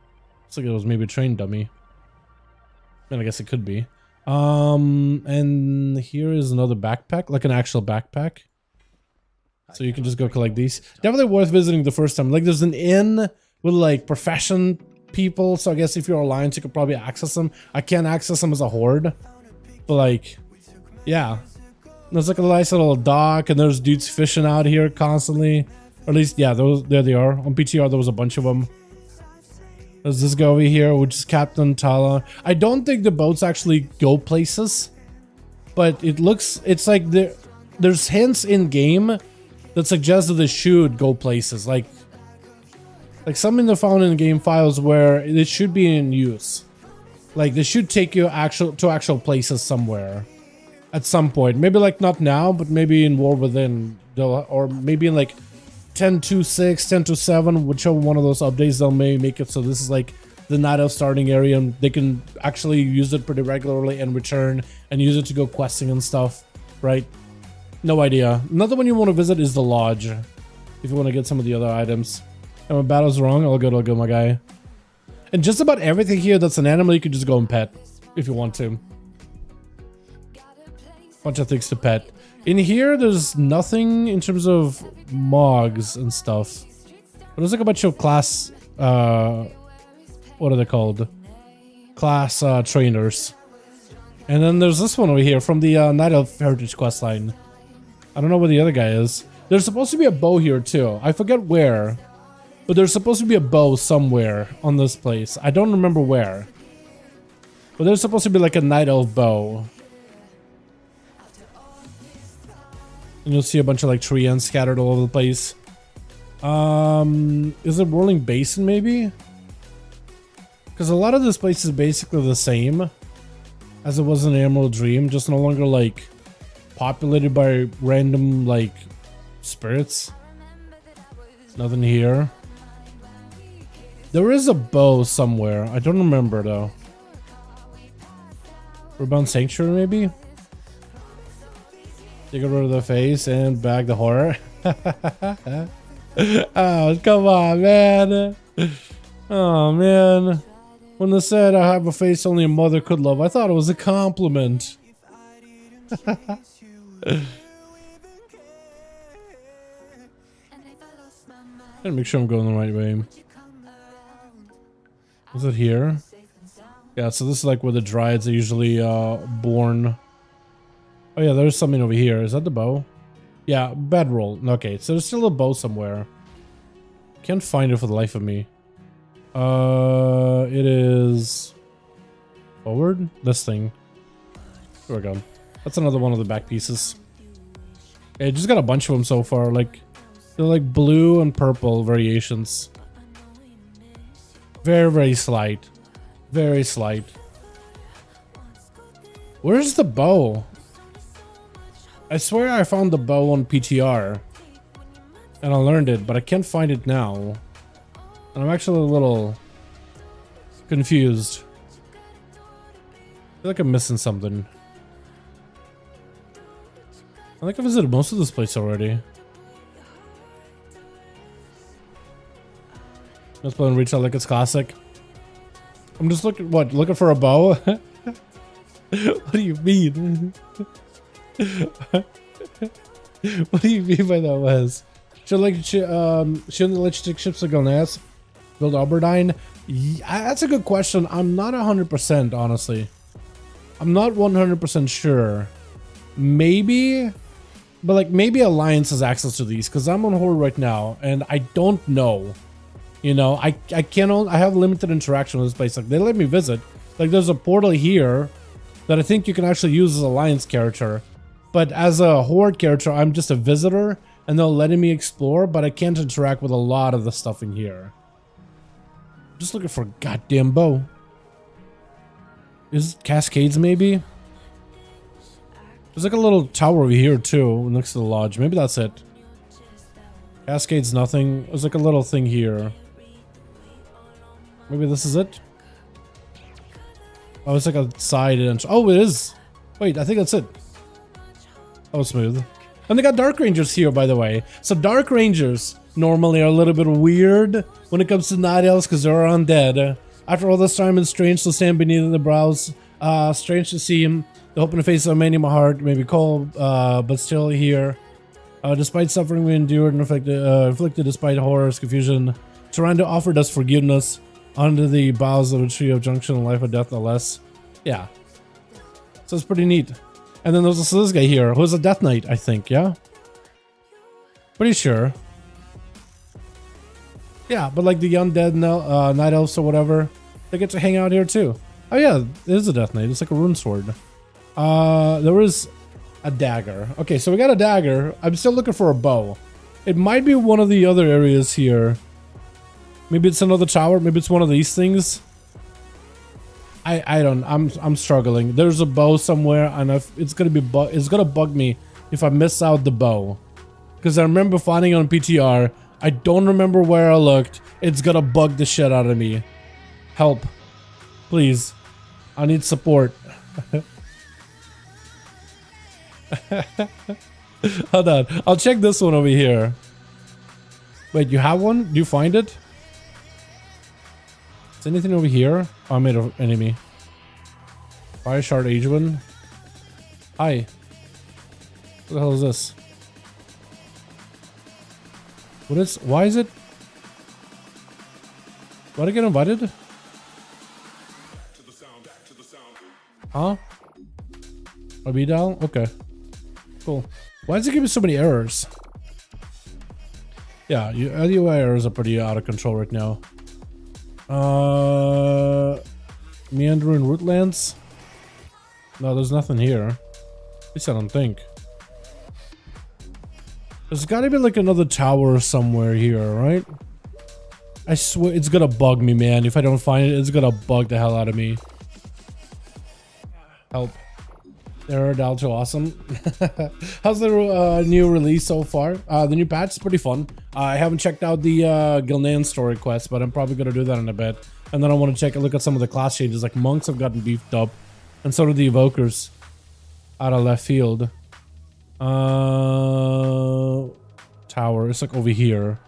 Looks like it was maybe a train dummy. And I guess it could be. And here is another backpack, like an actual backpack. So you can just go collect these. Definitely worth visiting the first time. Like there's an inn with like profession people. So I guess if you're Alliance, you could probably access them. I can't access them as a horde. But like, yeah. There's like a nice little dock, and there's dudes fishing out here constantly. Or at least, yeah, there they are. On PTR, there was a bunch of them. There's this guy over here, which is Captain Tala. I don't think the boats actually go places. But it's like there's hints in game that suggest that they should go places. Like something they found in game files where it should be in use. Like they should take you to actual places somewhere at some point. Maybe like not now, but maybe in War Within, or maybe in like 10.2.6, 10.2.7, whichever one of those updates they'll make it so this is like the Night Elf starting area, and they can actually use it pretty regularly and return and use it to go questing and stuff, right? No idea. Another one you want to visit is the Lodge, if you want to get some of the other items. And when battle's wrong, I'll go, my guy. And just about everything here that's an animal, you can just go and pet if you want to. Bunch of things to pet. In here, there's nothing in terms of mogs and stuff. But there's like a bunch of class, what are they called? Class trainers. And then there's this one over here from the Night Elf Heritage questline. I don't know where the other guy is. There's supposed to be a bow here too. I forget where. But there's supposed to be a bow somewhere on this place. I don't remember where. But there's supposed to be like a Night Elf bow. And you'll see a bunch of like tree ends scattered all over the place. Is it Whirling Basin maybe? Because a lot of this place is basically the same as it was in Emerald Dream, just no longer like populated by random like spirits. Nothing here. There is a bow somewhere. I don't remember though. Rebound Sanctuary maybe? Take rid of the face and bag the horror. Oh, come on, man. Oh, man. When they said I have a face only a mother could love, I thought it was a compliment. Gotta make sure I'm going the right way. Is it here? Yeah, so this is like where the Dryads are usually born. Oh yeah, there's something over here. Is that the bow? Yeah, bedroll. Okay, so there's still a bow somewhere. Can't find it for the life of me. It is forward. This thing. There we go. That's another one of the back pieces. Okay, just got a bunch of them so far. Like they're like blue and purple variations. Very, very slight. Very slight. Where's the bow? I swear I found the bow on PTR. And I learned it, but I can't find it now. And I'm actually a little confused. I feel like I'm missing something. I think I visited most of this place already. Let's play and reach out like it's classic. I'm just looking, what, looking for a bow? What do you mean? What do you mean by that, Wes? Shouldn't let you take ships to Gilneas? Build Aberdeen? Yeah, that's a good question. I'm not 100%, honestly. I'm not 100% sure. Maybe, but like maybe Alliance has access to these because I'm on Horde right now and I don't know. You know, I have limited interaction with this place. Like they let me visit. Like there's a portal here that I think you can actually use as Alliance character. But as a Horde character, I'm just a visitor and they're letting me explore, but I can't interact with a lot of the stuff in here. Just looking for a goddamn bow. Is it Cascades maybe? There's like a little tower over here too, next to the lodge. Maybe that's it. Cascades, nothing. There's like a little thing here. Maybe this is it? Oh, it's like a side entrance. Oh, it is. Wait, I think that's it. Oh, smooth. And they got Dark Rangers here, by the way. So Dark Rangers normally are a little bit weird when it comes to Night Elves because they're undead. After all this time, it's strange to stand beneath the brows. Strange to see him. The hope in the face of many in my heart may be cold, but still here. Despite suffering we endured and inflicted despite horrors, confusion, Tyrande offered us forgiveness under the boughs of a tree of junction and life or death, no less. Yeah. So it's pretty neat. And then there's also this guy here, who's a Death Knight, I think, yeah? Pretty sure. Yeah, but like the undead Night Elves or whatever, they get to hang out here too. Oh yeah, it is a Death Knight. It's like a rune sword. There is a dagger. Okay, so we got a dagger. I'm still looking for a bow. It might be one of the other areas here. Maybe it's another tower. Maybe it's one of these things. I'm struggling. There's a bow somewhere, and it's gonna bug me if I miss out the bow, because I remember finding it on PTR. I don't remember where I looked. It's gonna bug the shit out of me. Help, please. I need support. Hold on. I'll check this one over here. Wait, you have one? Do you find it? Is anything over here? Oh, I made an enemy. Fire Shard Ageman. Hi. What the hell is this? Why is it? Why did I get invited? Huh? A B-Dal? Okay. Cool. Why does it give me so many errors? Yeah, your errors are pretty out of control right now. Meandering Rootlands? No, there's nothing here. At least I don't think. There's gotta be like another tower somewhere here, right? I swear it's gonna bug me, man. If I don't find it, it's gonna bug the hell out of me. Help. They're Dalto awesome. How's the new release so far? The new patch is pretty fun. I haven't checked out the Gilneas story quest, but I'm probably gonna do that in a bit. And then I want to take a look at some of the class changes. Like monks have gotten beefed up, and so do the evokers. Out of left field. Tower. It's like over here.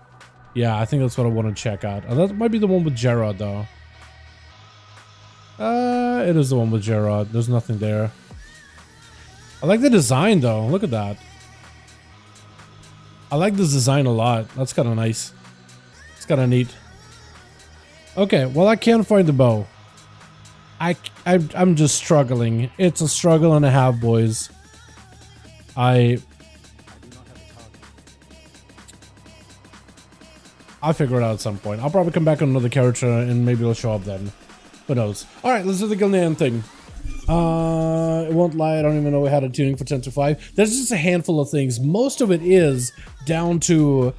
Yeah, I think that's what I want to check out. That might be the one with Gerard, though. It is the one with Gerard. There's nothing there. I like the design, though. Look at that. I like this design a lot. That's kind of nice. It's kind of neat. Okay, well, I can't find the bow. I'm just struggling. It's a struggle and a half, boys. I'll figure it out at some point. I'll probably come back on another character and maybe it'll show up then. Who knows? Alright, let's do the Gilneas thing. It won't lie, I don't even know how to tuning for 10-5. There's just a handful of things. Most of it is down to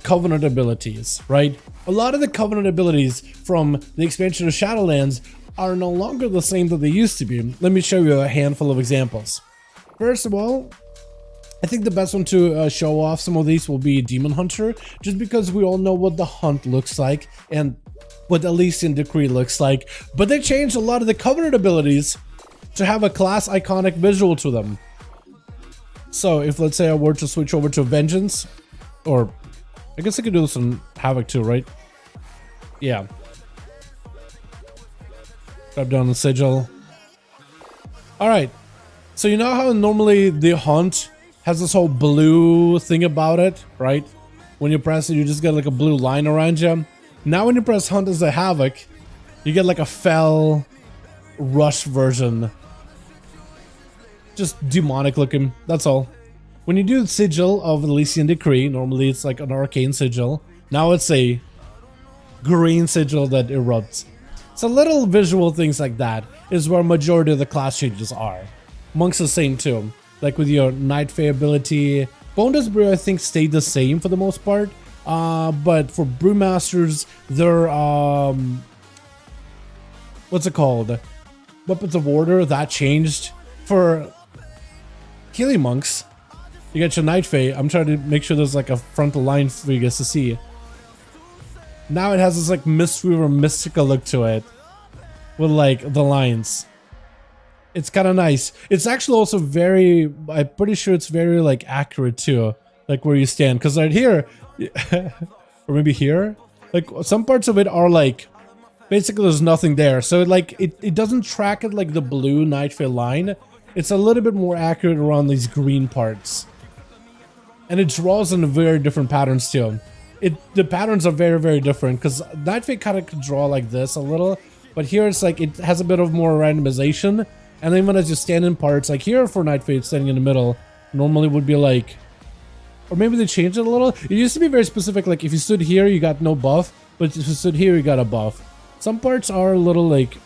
Covenant abilities, right? A lot of the Covenant abilities from the expansion of Shadowlands are no longer the same that they used to be. Let me show you a handful of examples. First of all, I think the best one to show off some of these will be Demon Hunter, just because we all know what the hunt looks like and what Elysian Decree looks like, but they changed a lot of the Covenant abilities to have a class iconic visual to them. So if, let's say, I were to switch over to Vengeance, or I guess I could do this on Havoc too, right? Yeah. Drop down the Sigil. Alright, so you know how normally the hunt has this whole blue thing about it, right? When you press it, you just get like a blue line around you. Now when you press Hunt as a Havoc, you get like a fell rush version. Just demonic looking, that's all. When you do the Sigil of Elysian Decree, normally it's like an arcane sigil. Now it's a green sigil that erupts. So little visual things like that is where majority of the class changes are. Monks the same too. Like with your Night Fae ability, Bonus Brew I think stayed the same for the most part. But for Brewmasters, their what's it called? Weapons of Order, that changed. For Healing Monks, you get your Night Fae. I'm trying to make sure there's like a frontal line for you guys to see. Now it has this like Mistweaver mystical look to it, with like the lines. It's kind of nice. It's actually also very, I'm pretty sure it's very like accurate too, like where you stand. Because right here, or maybe here, like some parts of it are like, basically there's nothing there. So like it doesn't track it like the blue Night Fae line. It's a little bit more accurate around these green parts. And it draws in very different patterns too. The patterns are very, very different because Night Fae kind of could draw like this a little. But here it's like, it has a bit of more randomization. And then when as you stand in parts, like here for Night Fae standing in the middle, normally would be like, or maybe they changed it a little. It used to be very specific, like if you stood here, you got no buff, but if you stood here, you got a buff. Some parts are a little like,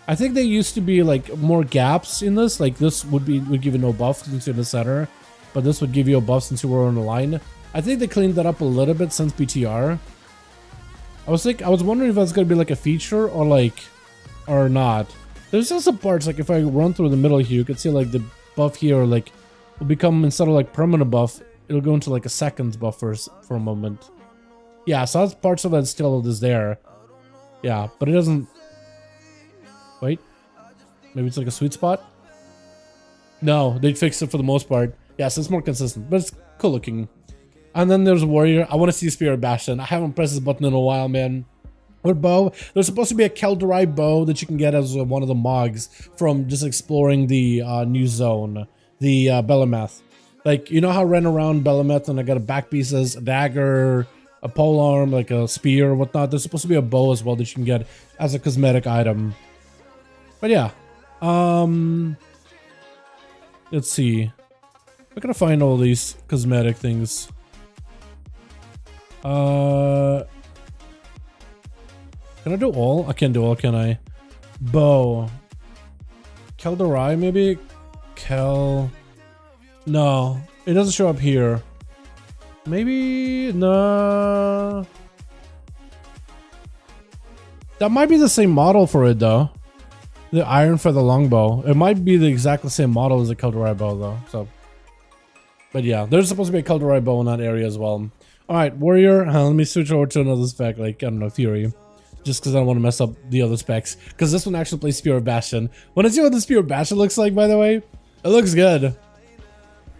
I think they used to be like more gaps in this. Like this would give you no buff since you're in the center, but this would give you a buff since you were on the line. I think they cleaned that up a little bit since BTR. I was wondering if that's gonna be like a feature or like, or not. There's still some parts, like if I run through the middle here, you can see like the buff here, like will become, instead of like permanent buff, it'll go into like a seconds buff for a moment. Yeah, so that's parts of that still is there. Yeah, but it doesn't, wait, maybe it's like a sweet spot? No, they fixed it for the most part. Yeah, so it's more consistent, but it's cool looking. And then there's Warrior. I want to see Spirit Bastion. I haven't pressed this button in a while, man. With bow, there's supposed to be a Kel'Dorai bow that you can get as one of the mogs from just exploring the new zone, the Belemeth. Like, you know how I ran around Belemeth and I got a back pieces, a dagger, a polearm, like a spear or whatnot. There's supposed to be a bow as well that you can get as a cosmetic item. But yeah, let's see. We're gonna find all these cosmetic things. Can I do all? I can't do all, can I? Bow. Kel'Dorai, maybe? No, it doesn't show up here. Maybe? No. That might be the same model for it, though. The Iron Feather Longbow. It might be the exactly same model as the Kel'Dorai bow, though. So, but yeah, there's supposed to be a Kel'Dorai bow in that area as well. Alright, Warrior. Let me switch over to another spec, like, I don't know, Fury. Just because I don't want to mess up the other specs. Because this one actually plays Spirit Bastion. Want to see what the Spirit Bastion looks like, by the way? It looks good. Let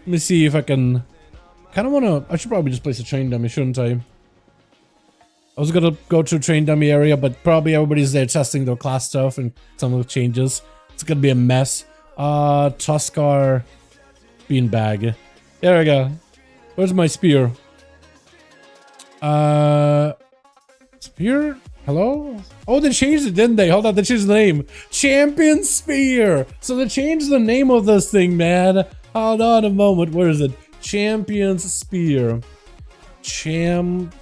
me see if I can... Kind of want to... I should probably just place a train dummy, shouldn't I? I was going to go to a train dummy area, but probably everybody's there testing their class stuff and some of the changes. It's going to be a mess. Tuskar... Beanbag. There we go. Where's my spear? Spear? Hello? Oh, they changed it, didn't they? Hold on, they changed the name. Champion Spear! So they changed the name of this thing, man. Hold on a moment. Where is it? Champion's Spear. Champion's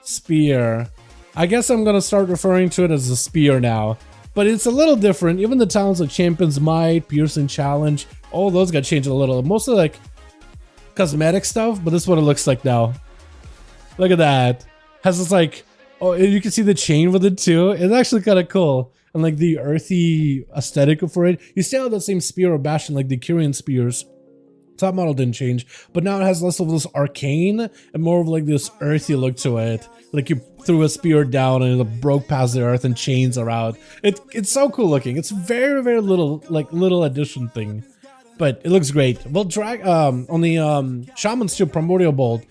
Spear. I guess I'm gonna start referring to it as a spear now. But it's a little different. Even the towns like Champion's Might, Pearson Challenge, all those got changed a little. Mostly like cosmetic stuff, but this is what it looks like now. Look at that. Has this like... Oh, you can see the chain with it too. It's actually kind of cool. and like the earthy aesthetic for it. You still have the same spear or bastion like the Kyrian spears. Top model didn't change, but now it has less of this arcane and more of like this earthy look to it. Like you threw a spear down and it broke past the earth and chains are out. It's so cool looking. It's very, very little, like little addition thing, but it looks great. Well, on the Shaman's too, Primordial Bolt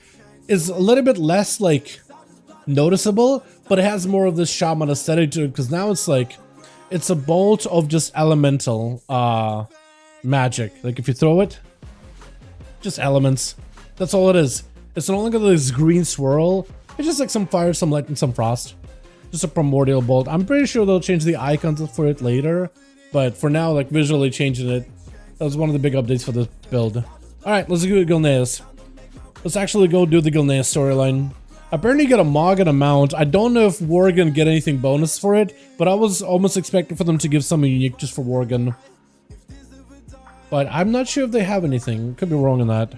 is a little bit less like noticeable, but it has more of this Shaman aesthetic to it because now it's like, it's a bolt of just elemental magic. Like if you throw it, just elements. That's all it is. It's no longer this green swirl. It's just like some fire, some light, and some frost. Just a primordial bolt. I'm pretty sure they'll change the icons for it later, but for now, like visually changing it, that was one of the big updates for this build. All right, let's do Gilneas. Let's actually go do the Gilneas storyline. Apparently, you get a Mog and a Mount. I don't know if Worgen get anything bonus for it, but I was almost expecting for them to give something unique just for Worgen. But I'm not sure if they have anything. Could be wrong on that.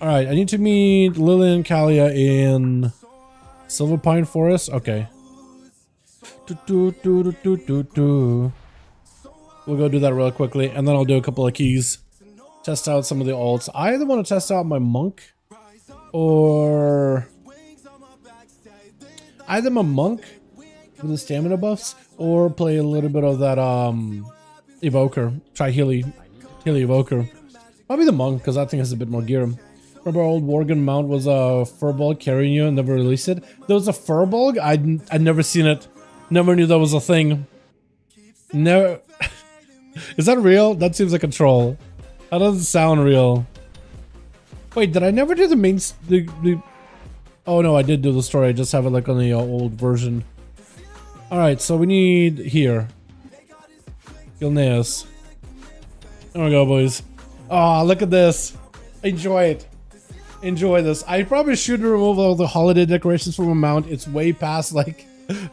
Alright, I need to meet Lillian Kalia in Silver Pine Forest. Okay. We'll go do that real quickly, and then I'll do a couple of keys. Test out some of the alts. I either want to test out my Monk, or... either my Monk with the stamina buffs, or play a little bit of that, Evoker. Try Healy Evoker. Probably the Monk, because I think has a bit more gear. Remember old Worgen mount was a Furbolg carrying you and never released it? There was a Furbolg? I'd never seen it. Never knew that was a thing. Never. Is that real? That seems like a troll. That doesn't sound real. Wait, did I never do the main... Oh no, I did do the story. I just have it like on the old version. Alright, so we need here. Gilneas. There we go, boys. Oh, look at this. Enjoy it. Enjoy this. I probably should remove all the holiday decorations from a mount. It's way past like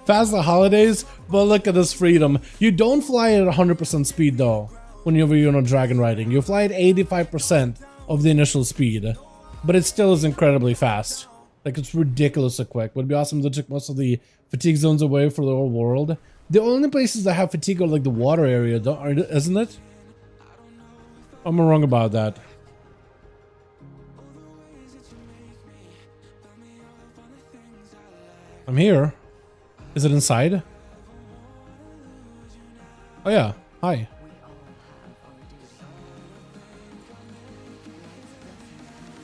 past the holidays, but look at this freedom. You don't fly at 100% speed though when you're on Dragonriding. You fly at 85% of the initial speed, but it still is incredibly fast. Like it's ridiculously quick. Would be awesome if they took most of the fatigue zones away for the whole world. The only places that have fatigue are like the water area, isn't it? I'm wrong about that. I'm here. Is it inside? Oh yeah, hi.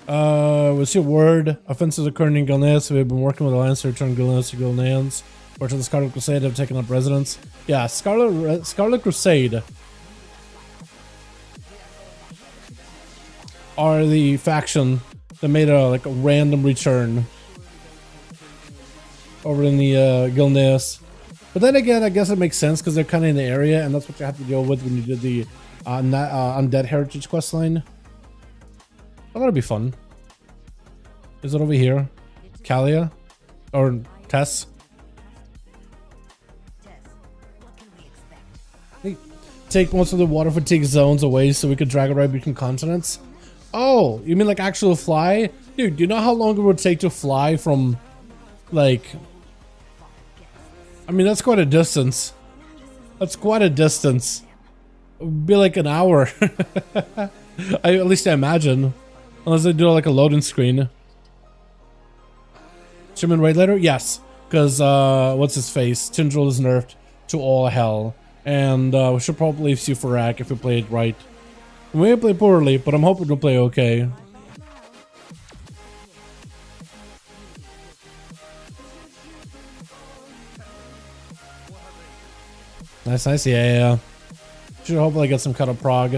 What's your word? Offenses occurring in Gilneas. We've been working with Alliance to return Gilneas to Gilneans. Or to the Scarlet Crusade have taken up residence. Yeah, Scarlet Crusade are the faction that made a random return over in the Gilneas. But then again, I guess it makes sense because they're kind of in the area, and that's what you have to deal with when you did the Undead Heritage questline. Oh, that'll be fun. Is it over here? Kalia? Or Tess? Take most of the water fatigue zones away so we could drag it right between continents. Oh, you mean like actual fly? Dude, do you know how long it would take to fly from, like... I mean, that's quite a distance. That's quite a distance. It would be like an hour. At least I imagine. Unless they do like a loading screen. Shimon raid later? Yes. Because, what's his face? Tindril is nerfed to all hell. And we should probably see for Rack if we play it right. We may play poorly, but I'm hoping to play okay. Nice, nice, yeah. Should hopefully get some cut of prog.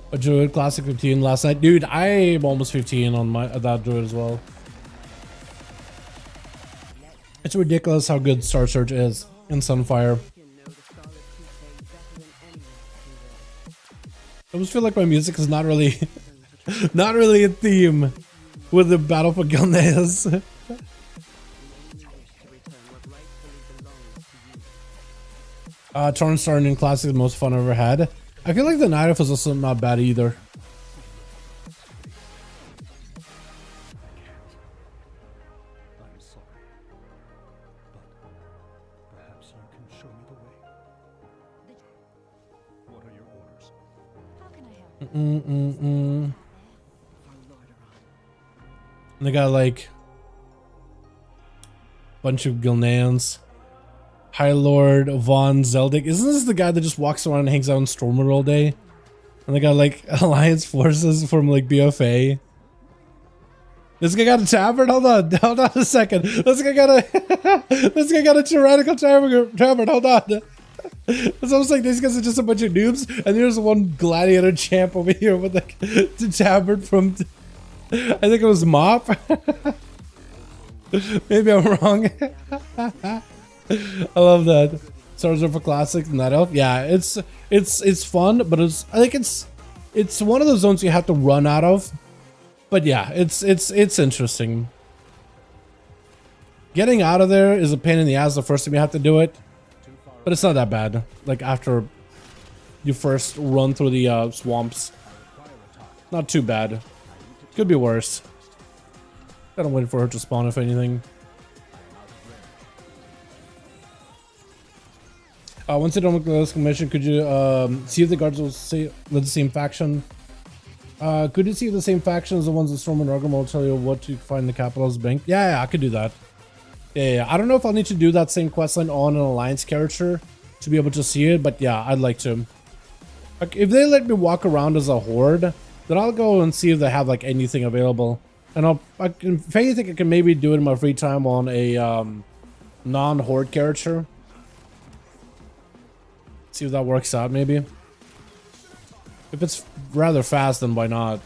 A Druid Classic 15 last night. Dude, I'm almost 15 on that Druid as well. It's ridiculous how good Star Search is in Sunfire. I almost feel like my music is not really not really in theme with the Battle for Torrent Star in Classic is the most fun I've ever had. I feel like the Night Elf is also not bad either. I'm sorry, but perhaps you can show me the way. What are your orders? How can I help? And they got like a bunch of Gilneans. High Lord Von Zeldik. Isn't this the guy that just walks around and hangs out in Stormwood all day? And they got like Alliance forces from like BFA. This guy got a tavern? Hold on a second. This guy got a tyrannical tavern. Hold on. It's almost like these guys are just a bunch of noobs, and there's one gladiator champ over here with like the tavern from, I think it was Mop. Maybe I'm wrong. I love that. Stars for Classic, Night Elf. Yeah, it's fun, but I think it's one of those zones you have to run out of. But yeah, it's interesting. Getting out of there is a pain in the ass the first time you have to do it, but it's not that bad. Like after you first run through the swamps, not too bad. Could be worse. Gotta wait for her to spawn if anything. Once you don't make the commission, could you see if the guards will say with the same faction? Could you see if the same faction as the ones that Storm and Rugam will tell you what to find in the capital's bank? Yeah, I could do that. Yeah, I don't know if I'll need to do that same questline on an Alliance character to be able to see it, but yeah, I'd like to. Like, if they let me walk around as a horde, then I'll go and see if they have like anything available. And if anything, I can maybe do it in my free time on a non-horde character. See if that works out, maybe. If it's rather fast, then why not?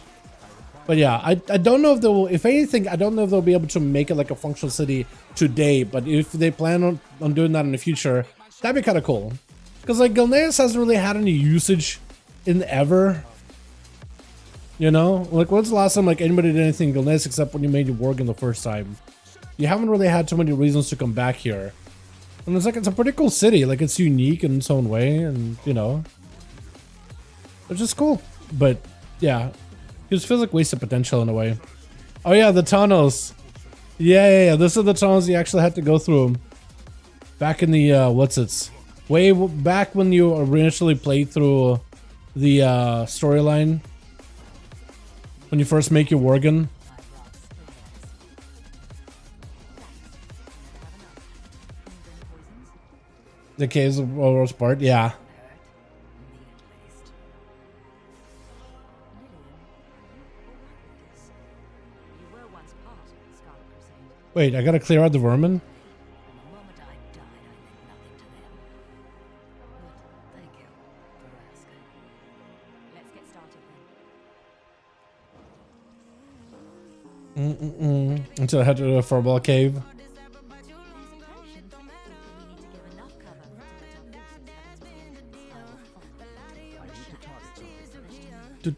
But yeah, I don't know if they'll, if anything, I don't know if they'll be able to make it like a functional city today, but if they plan on doing that in the future, that'd be kind of cool. Because like Gilneas hasn't really had any usage in ever. You know? Like when's the last time like anybody did anything in Gilneas except when you made your Worgen the first time? You haven't really had too many reasons to come back here. And it's like, it's a pretty cool city. Like it's unique in its own way, and you know, it's just cool. But yeah, it just feels like wasted potential in a way. Oh yeah, the tunnels. Yeah. This are the tunnels you actually had to go through. Back in the way back when you initially played through the storyline. When you first make your Worgen. The caves of Rose part, yeah. Wait, I gotta clear out the vermin? Until I head to the Furball Cave.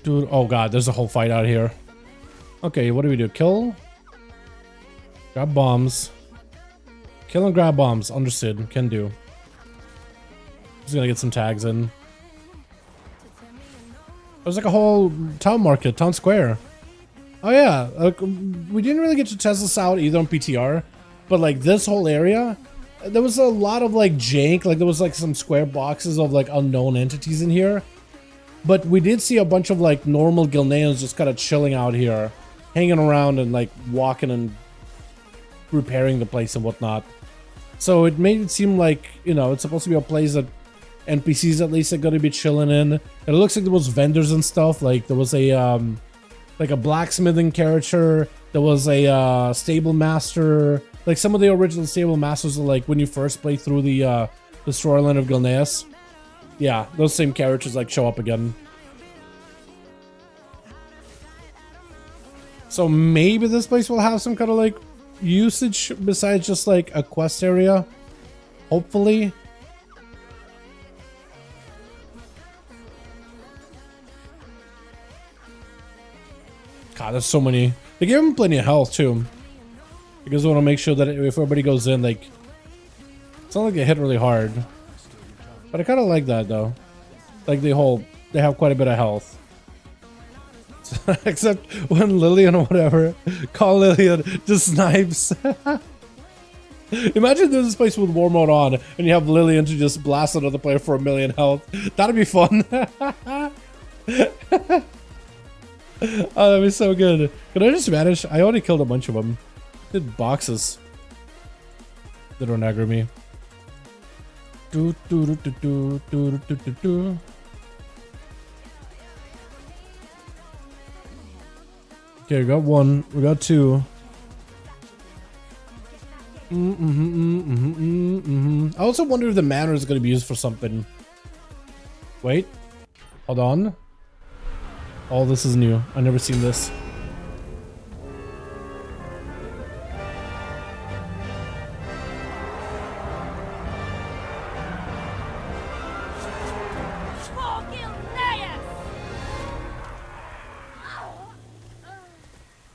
Oh god, there's a whole fight out here. Okay, what do we do? Kill? Grab bombs. Kill and grab bombs. Understood. Can do. Just gonna get some tags in. There's like a whole town market, town square. Oh yeah, we didn't really get to test this out either on PTR, but like this whole area, there was a lot of like jank, like there was like some square boxes of like unknown entities in here. But we did see a bunch of like normal Gilneans just kind of chilling out here, hanging around and like walking and repairing the place and whatnot. So it made it seem like, you know, it's supposed to be a place that NPCs at least are going to be chilling in. And it looks like there was vendors and stuff. Like there was a like a blacksmithing character. There was a stable master. Like some of the original stable masters are like when you first play through the storyline of Gilneas. Yeah, those same characters like show up again. So maybe this place will have some kind of like usage besides just like a quest area. Hopefully. God, there's so many. They gave him plenty of health too. Because they want to make sure that if everybody goes in, like, it's not like they hit really hard. But I kind of like that though. Like they have quite a bit of health. Except when Lillian or whatever, call Lillian, just snipes. Imagine there's this place with war mode on and you have Lillian to just blast another player for 1,000,000 health. That'd be fun. Oh, that'd be so good. Can I just vanish? I already killed a bunch of them. Did boxes. They don't aggro me. Okay, we got one. We got two. I also wonder if the manor is going to be used for something. Wait. Hold on. All this is new. I've never seen this.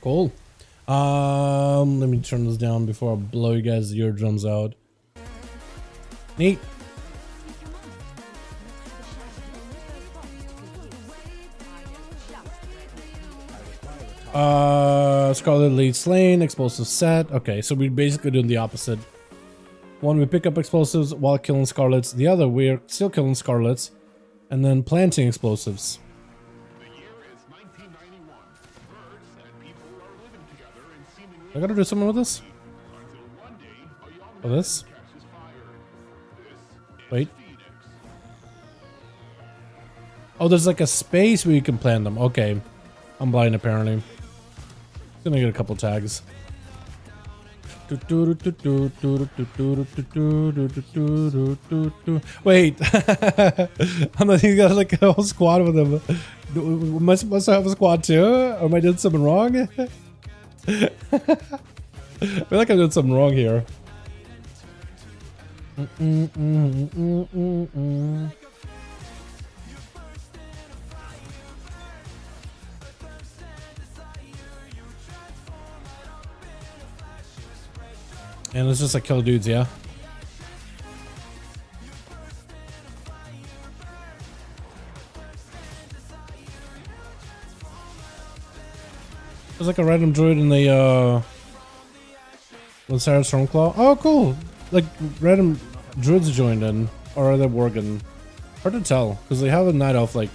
Cool. Let me turn this down before I blow you guys' eardrums out. Neat. Scarlet lead slain, explosive set. Okay, so we're basically doing the opposite. One, we pick up explosives while killing Scarlets. The other, we're still killing Scarlets and then planting explosives. I gotta do something with this? Oh, this? Wait. Oh, there's like a space where you can plant them. Okay. I'm blind apparently. Gonna get a couple tags. Wait. I'm not even got like a whole squad with them. Must I have a squad too? Or am I doing something wrong? I feel like I'm doing something wrong here. And it's just like kill dudes, yeah? There's like a random druid in the with Sarah Stormclaw. Oh, cool! Like random druids joined in, or are they Worgen? Hard to tell because they have a night elf like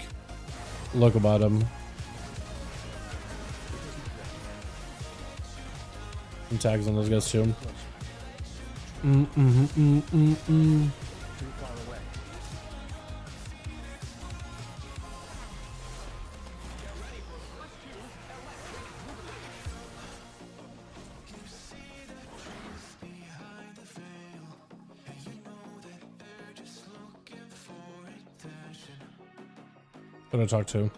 look about them. Some tags on those guys too. What do I talk to?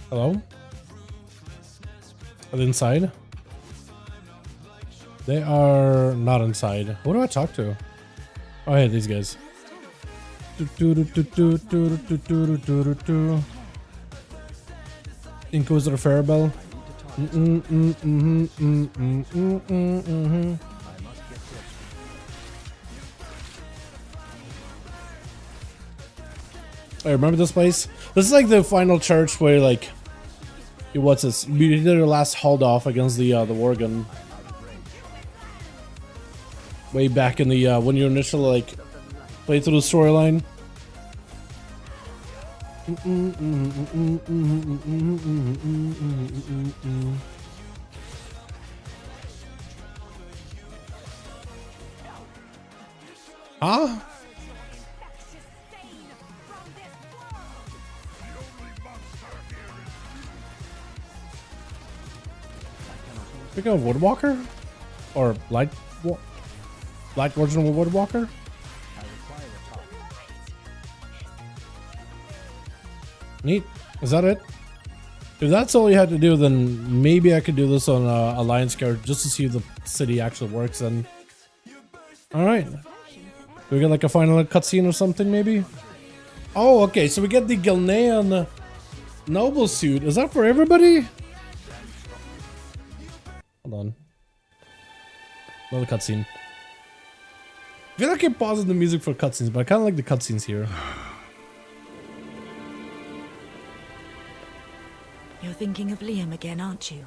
Hello? Are they inside? They are not inside. Who do I talk to? Oh, hey, these guys. Inquisitor Farabelle. I remember this place. This is like the final church where like, what's this? You did your last hold off against the Worgen. Way back in the when you initially like played through the storyline. Huh? Pick up Woodwalker? Or light version of Woodwalker? Neat. Is that it? If that's all you had to do, then maybe I could do this on Alliance card just to see if the city actually works. And all right, do we get like a final cutscene or something? Maybe. Oh, okay. So we get the Gilnean noble suit. Is that for everybody? Hold on. Another cutscene. feel like I'm pausing the music for cutscenes, but I kind of like the cutscenes here. You're thinking of Liam again, aren't you?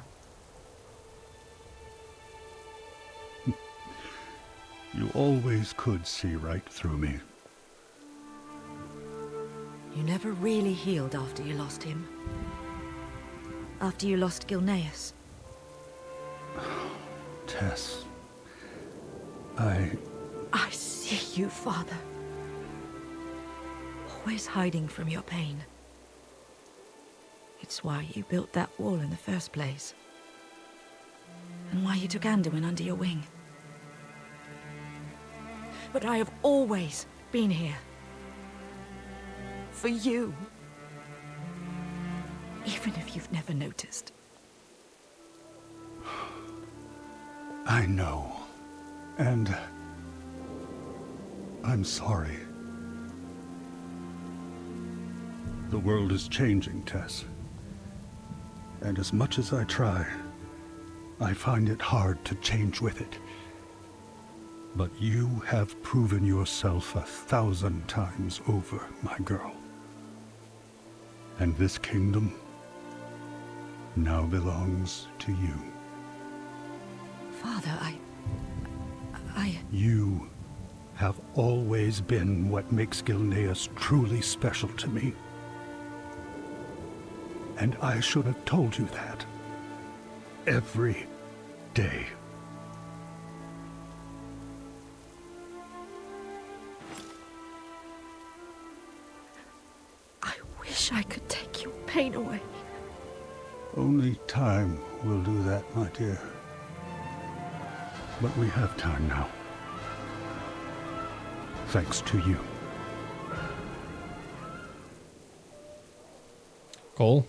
You always could see right through me. You never really healed after you lost him. After you lost Gilneas. Tess, I see you, Father. Always hiding from your pain. It's why you built that wall in the first place. And why you took Anduin under your wing. But I have always been here. For you. Even if you've never noticed. I know. And I'm sorry. The world is changing, Tess. And as much as I try, I find it hard to change with it. But you have proven yourself 1,000 times over, my girl. And this kingdom now belongs to you. Father, I... You have always been what makes Gilneas truly special to me. And I should have told you that. Every day. I wish I could take your pain away. Only time will do that, my dear. But we have time now. Thanks to you. Cool.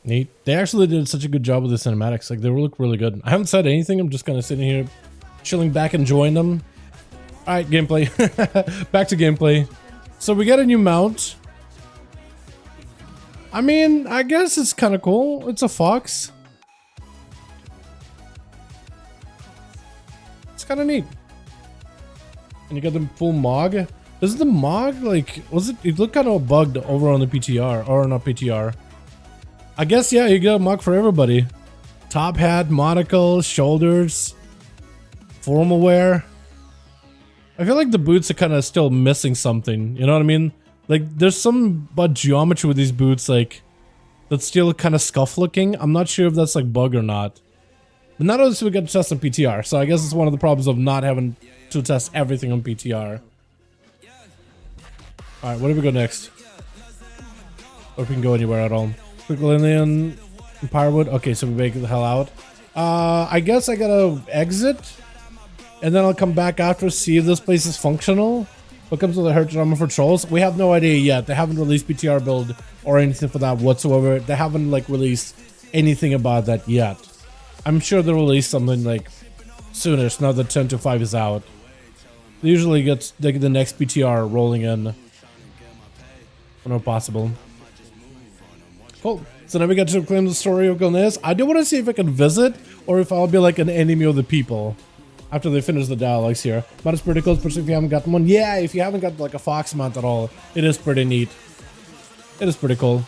Neat. They actually did such a good job with the cinematics. Like, they look really good. I haven't said anything. I'm just kind of sitting here, chilling back, enjoying them. All right, gameplay. Back to gameplay. So we got a new mount. I mean, I guess it's kind of cool. It's a fox. It's kind of neat. And you got the full Mog. Does the Mog, like, was it? It looked kind of bugged over on the PTR, or not PTR. I guess, yeah, you got a Mog for everybody. Top hat, monocle, shoulders, formal wear. I feel like the boots are kind of still missing something. You know what I mean? Like, there's some about geometry with these boots, like, that's still kind of scuff looking. I'm not sure if that's like bug or not. But not only do we get to test on PTR, so I guess it's one of the problems of not having to test everything on PTR. Alright, where do we go next? Or if we can go anywhere at all. Quick Lillian, Empirewood. Okay, so we make the hell out. I guess I gotta exit. And then I'll come back after, see if this place is functional. What comes with the Hurt Armor for Trolls? We have no idea yet. They haven't released PTR build or anything for that whatsoever. They haven't like released anything about that yet. I'm sure they'll release something like soonish now that 10.2.5 is out. They usually get like the next PTR rolling in whenever possible. Cool. So now we get to claim the story of Gilneas. I do want to see if I can visit or if I'll be like an enemy of the people after they finish the dialogues here. But it's pretty cool, especially if you haven't gotten one. Yeah, if you haven't got like a fox mount at all, it is pretty neat. It is pretty cool.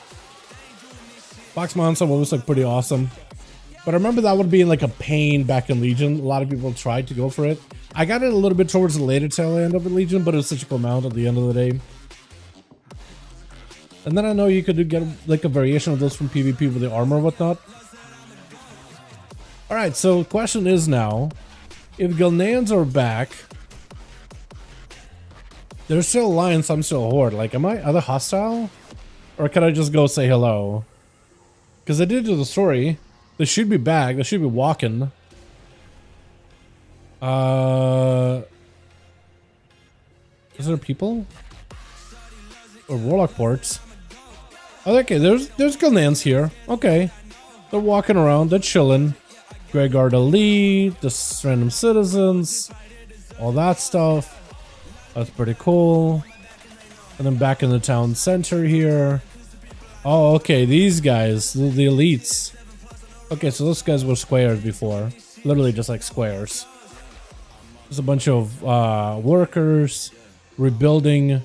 Fox mounts are always like pretty awesome. But I remember that would be like a pain back in Legion. A lot of people tried to go for it. I got it a little bit towards the later tail end of the Legion, but it was such a cool mount at the end of the day. And then I know you could get like a variation of those from PvP with the armor and whatnot. Alright, so the question is now, if Gilneans are back, they're still Alliance, I'm still Horde. Like, are they hostile? Or can I just go say hello? Because I did do the story. They should be back. They should be walking. Is there people? Or Warlock ports? Oh, okay, there's Gilneans here. Okay. They're walking around. They're chilling. Greyguard Elite. Just random citizens. All that stuff. That's pretty cool. And then back in the town center here. Oh, okay. These guys. The elites. Okay, so those guys were squares before. Literally just like squares. There's a bunch of workers rebuilding.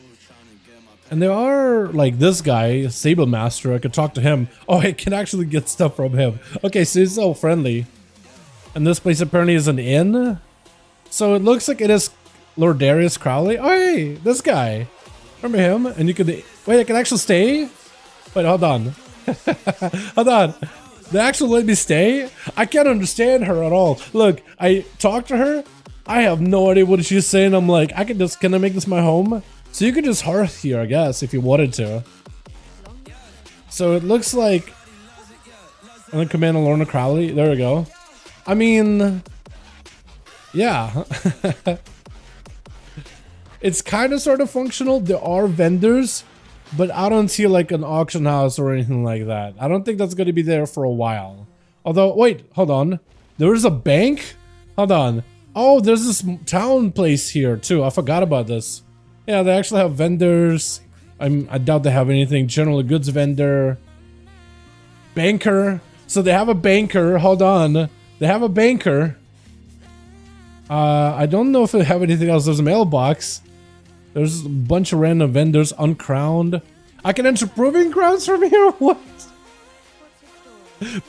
And there are, like, this guy, Sable Master. I could talk to him. Oh, I can actually get stuff from him. Okay, so he's so friendly. And this place apparently is an inn. So it looks like it is Lord Darius Crowley. Oh, hey, this guy. Remember him? And you could... Wait, I can actually stay? Wait, hold on. Hold on. They actually let me stay? I can't understand her at all. Look, I talked to her. I have no idea what she's saying. I'm like, can I make this my home? So you could just hearth here, I guess, if you wanted to. So it looks like... And then Commander Lorna Crowley. There we go. I mean... Yeah. It's kind of sort of functional. There are vendors. But I don't see like an auction house or anything like that. I don't think that's going to be there for a while. Although, wait, hold on. There is a bank? Hold on. Oh, there's this town place here too. I forgot about this. Yeah, they actually have vendors. I doubt they have anything. General goods vendor. Banker. So they have a banker. Hold on. They have a banker. I don't know if they have anything else. There's a mailbox. There's a bunch of random vendors. Uncrowned. I can enter proving grounds from here? What?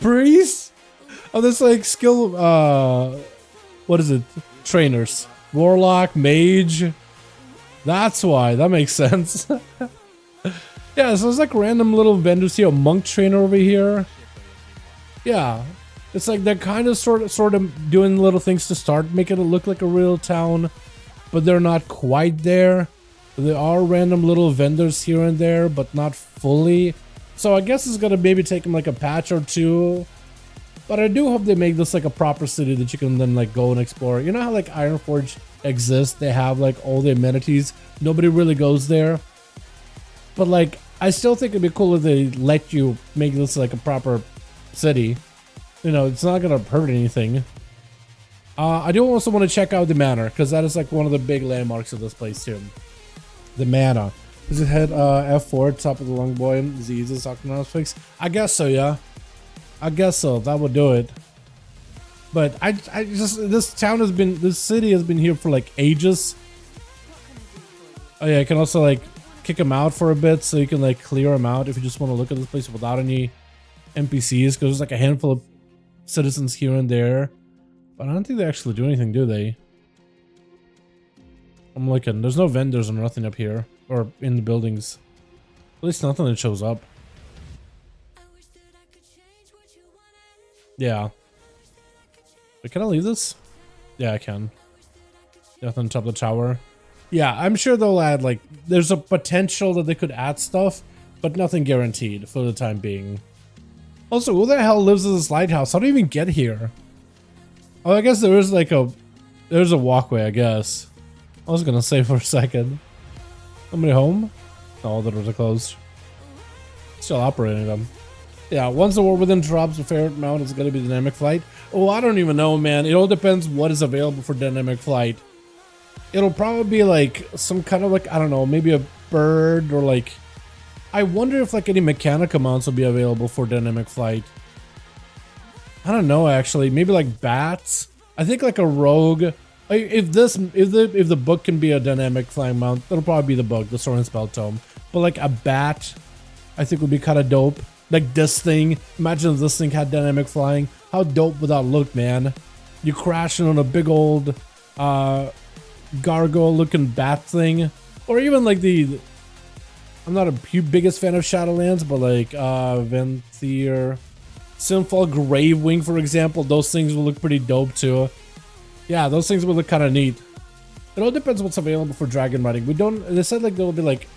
Priest? Oh, there's like skill... what is it? Trainers. Warlock, mage. That's why. That makes sense. Yeah, so there's like random little vendors here. A monk trainer over here. Yeah. It's like they're kind of sort of doing little things to start making it look like a real town. But they're not quite there. There are random little vendors here and there, but not fully. So I guess it's gonna maybe take them like a patch or two. But I do hope they make this like a proper city that you can then like go and explore. You know how like Ironforge exists? They have like all the amenities. Nobody really goes there. But like, I still think it'd be cool if they let you make this like a proper city. You know, it's not gonna hurt anything. I do also want to check out the manor, because that is like one of the big landmarks of this place too. The manor. Does it hit F4 top of the long boy? Is the easiest Octonauts fix? I guess so, yeah. I guess so. That would do it. But I just, this city has been here for like ages. Oh yeah, I can also like kick them out for a bit, so you can like clear them out if you just want to look at this place without any NPCs, because there's like a handful of citizens here and there. But I don't think they actually do anything, do they? I'm looking. There's no vendors or nothing up here. Or in the buildings. At least nothing that shows up. Yeah. Wait, can I leave this? Yeah, I can. Nothing on top of the tower. Yeah, I'm sure they'll add, like... There's a potential that they could add stuff, but nothing guaranteed for the time being. Also, who the hell lives in this lighthouse? How do you even get here? Oh, I guess there is like a... There's a walkway, I guess. I was gonna say for a second. Somebody home? No, the doors are closed. Still operating them. Yeah, once the War Within drops, the favorite mount is gonna be Dynamic Flight. Oh, I don't even know, man. It all depends what is available for Dynamic Flight. It'll probably be like some kind of like, I don't know, maybe a bird or like... I wonder if like any mechanical mounts will be available for Dynamic Flight. I don't know, actually. Maybe like bats. I think like a rogue. If the book can be a dynamic flying mount, that'll probably be the book, the Sword and Spell Tome. But like a bat, I think would be kind of dope. Like this thing. Imagine if this thing had dynamic flying. How dope would that look, man? You crashing on a big old gargoyle-looking bat thing, or even like the. I'm not a biggest fan of Shadowlands, but like Venthyr, Sinfall Gravewing, for example, those things will look pretty dope too. Yeah, those things will look kind of neat. It all depends what's available for Dragonriding. We don't. They said like there will be like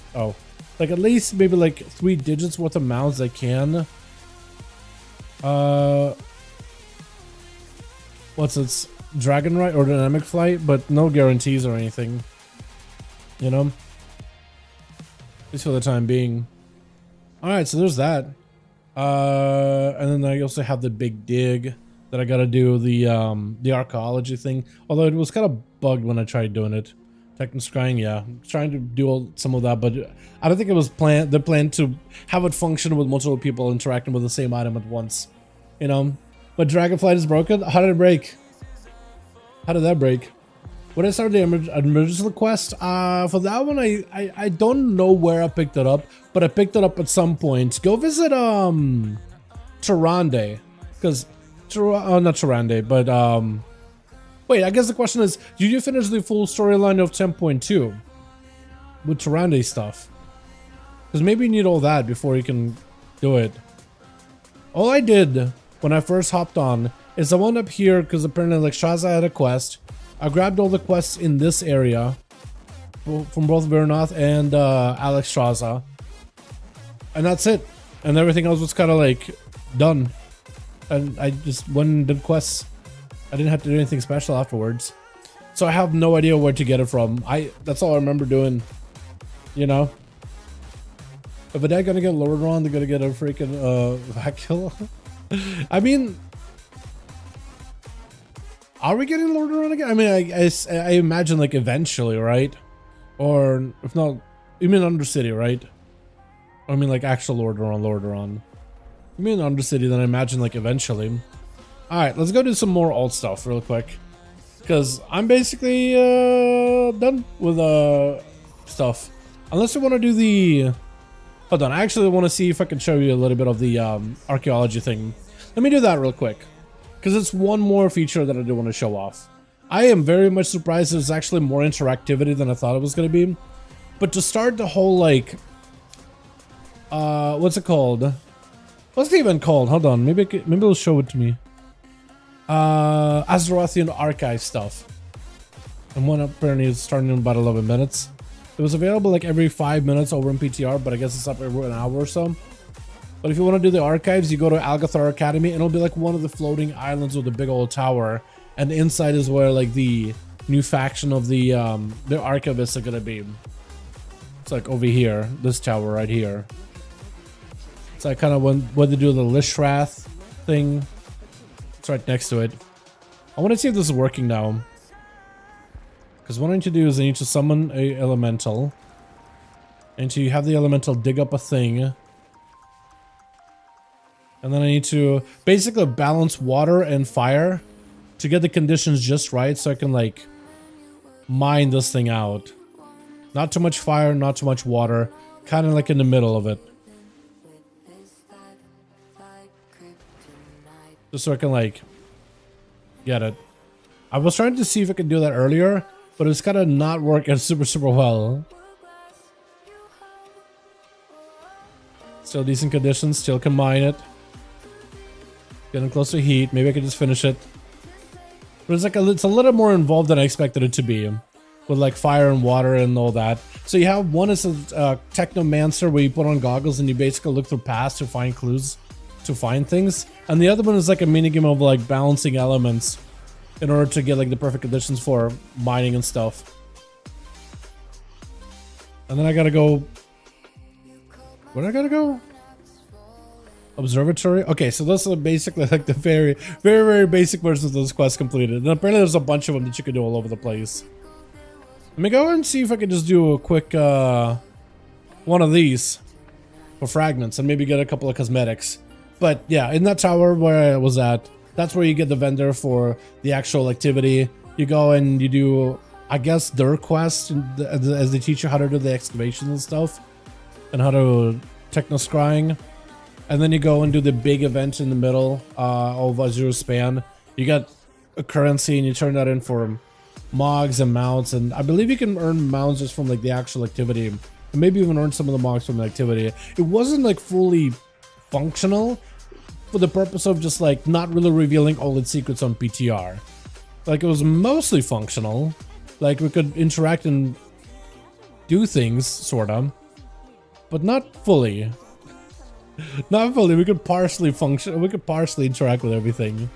like at least maybe like 3 digits worth of mounts they can. What's its Dragonride or Dynamic Flight, but no guarantees or anything. You know. At least for the time being. Alright, so there's that. And then I also have the big dig that I gotta do, the archaeology thing. Although it was kind of bugged when I tried doing it. Techno scrying, yeah. Trying to do some of that, but I don't think it was the plan to have it function with multiple people interacting with the same item at once. You know? But Dragonflight is broken? How did it break? How did that break? when I started the emergency quest, for that one, I don't know where I picked it up, but I picked it up at some point. Go visit Tyrande, because not Tyrande, but wait, I guess the question is, did you finish the full storyline of 10.2 with Tyrande stuff? Because maybe you need all that before you can do it. All I did when I first hopped on is I wound up here because apparently like Shaza had a quest. I grabbed all the quests in this area from both Vernoth and Alex Shaza, and that's it. And everything else was kind of like done. And I just went and did quests. I didn't have to do anything special afterwards. So I have no idea where to get it from. That's all I remember doing. You know? If they're gonna get Lordron, they're gonna get a freaking Vakil. I mean, are we getting Lordron again? I mean, I imagine like eventually, right? Or if not, you mean Undercity, right? I mean like actual Lordron. You mean Undercity, then I imagine like eventually. Alright, let's go do some more alt stuff real quick. Because I'm basically done with stuff. Unless you want to do the... Hold on, I actually want to see if I can show you a little bit of the archaeology thing. Let me do that real quick. Because it's one more feature that I do want to show off. I am very much surprised there's actually more interactivity than I thought it was going to be. But to start the whole like... what's it called? What's it even called? Hold on, maybe it'll show it to me. Azerothian Archives stuff. And one apparently is starting in about 11 minutes. It was available like every 5 minutes over in PTR, but I guess it's up every an hour or so. But if you want to do the archives, you go to Algathar Academy, and it'll be like one of the floating islands with a big old tower. And the inside is where like the new faction of the archivists are gonna be. It's like over here, this tower right here. So I kind of went to do the Lishrath thing. It's right next to it. I want to see if this is working now. Because what I need to do is I need to summon a elemental. And to have the elemental dig up a thing. And then I need to basically balance water and fire to get the conditions just right so I can like mine this thing out. Not too much fire, not too much water. Kind of like in the middle of it. Just so I can like get it. I was trying to see if I could do that earlier, but it's kind of not working super well. Still decent conditions, still can mine it. Getting close to heat, maybe I could just finish it. But it's like it's a little more involved than I expected it to be. With like fire and water and all that. So you have one is a technomancer where you put on goggles and you basically look through past to find clues. To find things, and the other one is like a minigame of like balancing elements in order to get like the perfect conditions for mining and stuff. And then I gotta go. Where I gotta go? Observatory. Okay, so those are basically like the very basic versions of those quests completed. And apparently there's a bunch of them that you can do all over the place. Let me go and see if I can just do a quick one of these for fragments and maybe get a couple of cosmetics. But yeah, in that tower where I was at, that's where you get the vendor for the actual activity. You go and you do, I guess, their quest as they teach you how to do the excavations and stuff. And how to techno-scrying. And then you go and do the big event in the middle of Azure Span. You get a currency and you turn that in for mogs and mounts. And I believe you can earn mounts just from like the actual activity. And maybe even earn some of the mogs from the activity. It wasn't like fully functional for the purpose of just like not really revealing all its secrets on PTR. Like it was mostly functional. Like we could interact and do things, sorta. But not fully. Not fully. We could partially function. We could partially interact with everything.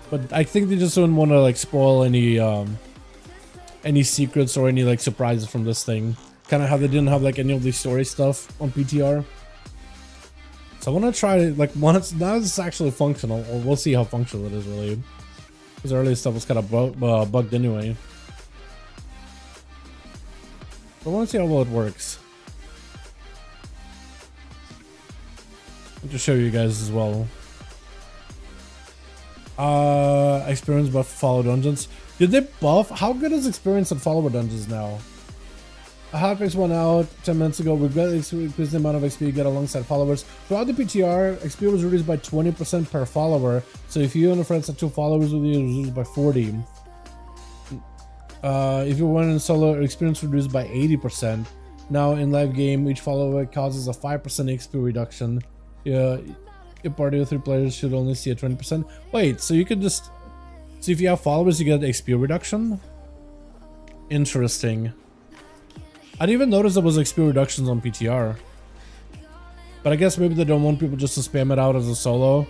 But I think they just don't want to like spoil any secrets or any like surprises from this thing. Kind of how they didn't have like any of the story stuff on PTR. So I want to try like once now it's actually functional. Or we'll see how functional it is really. Because earlier stuff was kind of bugged anyway. But I want to see how well it works. To show you guys as well. Experience buff follow dungeons. Did they buff? How good is experience on follower dungeons now? A hotfix went out 10 minutes ago. We've got increased the amount of XP you get alongside followers. Throughout the PTR, XP was reduced by 20% per follower. So if you and a friend had 2 followers with you, it was reduced by 40. If you went in solo, experience reduced by 80%. Now in live game, each follower causes a 5% XP reduction. A party of 3 players should only see a 20%. Wait, so you could just... So if you have followers, you get XP reduction? Interesting. I didn't even notice there was XP reductions on PTR. But I guess maybe they don't want people just to spam it out as a solo.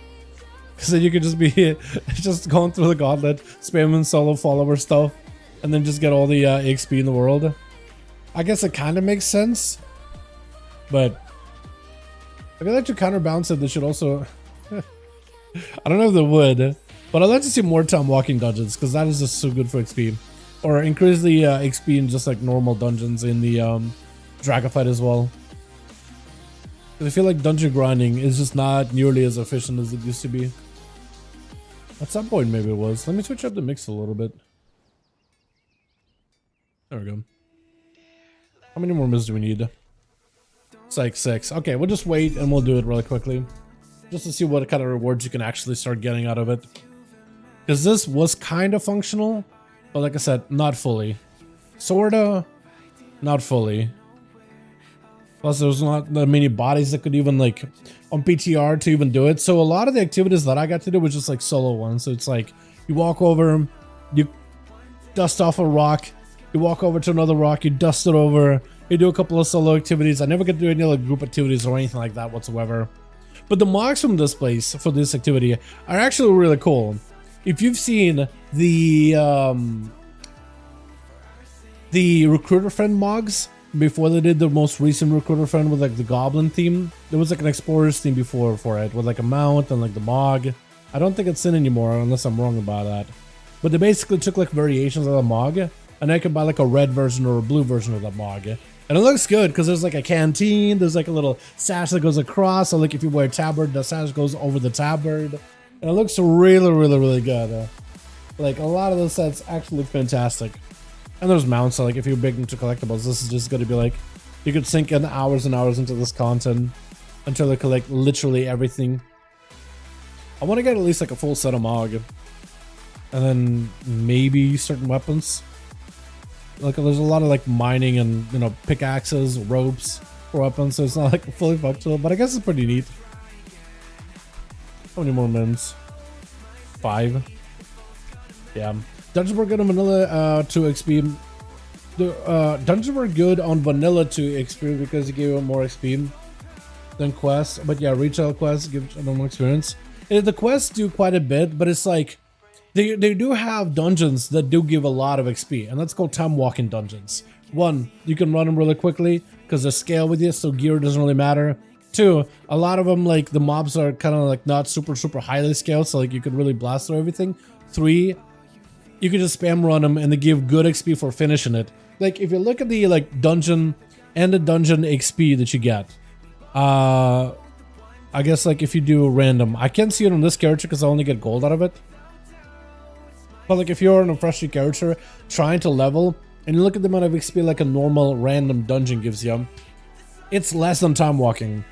Because then you could just be just going through the gauntlet, spamming solo follower stuff, and then just get all the XP in the world. I guess it kind of makes sense. But I feel like to counterbalance it, they should also... I don't know if they would, but I'd like to see more time walking dungeons, because that is just so good for XP. Or increase the XP in just like normal dungeons in the Dragonflight as well. I feel like dungeon grinding is just not nearly as efficient as it used to be. At some point maybe it was. Let me switch up the mix a little bit. There we go. How many more minutes do we need? It's like 6. Okay, we'll just wait and we'll do it really quickly. Just to see what kind of rewards you can actually start getting out of it. Because this was kind of functional. But like I said, not fully. Sorta, not fully. Plus there's not that many bodies that could even like on PTR to even do it. So a lot of the activities that I got to do was just like solo ones. So it's like you walk over, you dust off a rock, you walk over to another rock, you dust it over, you do a couple of solo activities. I never get to do any like group activities or anything like that whatsoever. But the mocks from this place for this activity are actually really cool. If you've seen the recruiter friend mods before they did the most recent recruiter friend with like the goblin theme, there was like an explorer's theme before for it with like a mount and like the mog. I don't think it's in anymore unless I'm wrong about that. But they basically took like variations of the mog, and I could buy like a red version or a blue version of the mog. And it looks good because there's like a canteen, there's like a little sash that goes across. So like if you wear a tabard, the sash goes over the tabard. And it looks really, really, really good. Like, a lot of the sets actually look fantastic. And there's mounts, so like, if you're big into collectibles, this is just going to be like, you could sink in hours and hours into this content until you collect literally everything. I want to get at least like a full set of Mog. And then maybe certain weapons. Like, there's a lot of like mining and, you know, pickaxes, ropes for weapons, so it's not like fully functional, but I guess it's pretty neat. How many more minutes? 5. Yeah. Dungeons were good on vanilla to XP. The dungeons were good on vanilla to XP because it gave you more XP than quests. But yeah, retail quests give a normal experience. The quests do quite a bit, but it's like they do have dungeons that do give a lot of XP, and that's called time walking dungeons. 1, you can run them really quickly because they scale with you, so gear doesn't really matter. 2, a lot of them, like the mobs are kind of like not super highly scaled, so like you could really blast through everything. 3, you can just spam run them and they give good XP for finishing it. Like if you look at the like dungeon and the dungeon XP that you get, I guess like if you do random, I can't see it on this character because I only get gold out of it. But like if you're on a freshly character trying to level and you look at the amount of XP like a normal random dungeon gives you, it's less than time walking.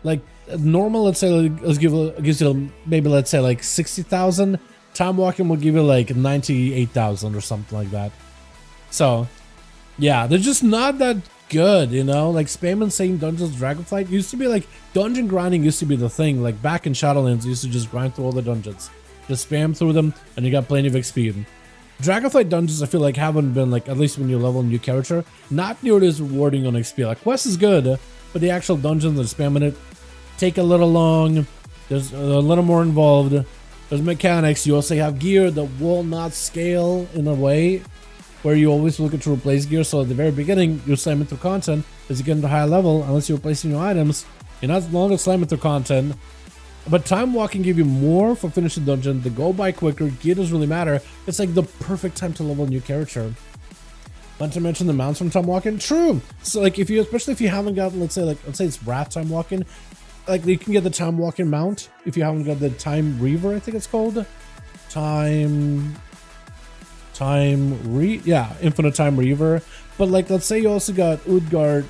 Like normal, let's say, gives you maybe let's say like 60,000. Time walking will give you like 98,000 or something like that. So yeah, they're just not that good, you know. Like spamming saying dungeons Dragonflight used to be like dungeon grinding used to be the thing. Like back in Shadowlands, you used to just grind through all the dungeons, just spam through them, and you got plenty of XP. Dragonflight dungeons, I feel like haven't been like, at least when you level a new character, not nearly as rewarding on XP. Like quest is good, but the actual dungeons that are spamming it take a little long. There's a little more involved. There's mechanics. You also have gear that will not scale in a way where you always looking to replace gear. So at the very beginning, you're slamming through content. As you get into higher level, unless you're replacing your items, you're not longer slamming through content. But time walking give you more for finishing dungeon. They go by quicker. Gear doesn't really matter. It's like the perfect time to level a new character. Not to mention the mounts from time walking. True. So like if you, especially if you haven't got, let's say it's Wrath time walking, like you can get the time walking mount if you haven't got the time reaver, I think it's called. Time Infinite Time Reaver. But like, let's say you also got Utgard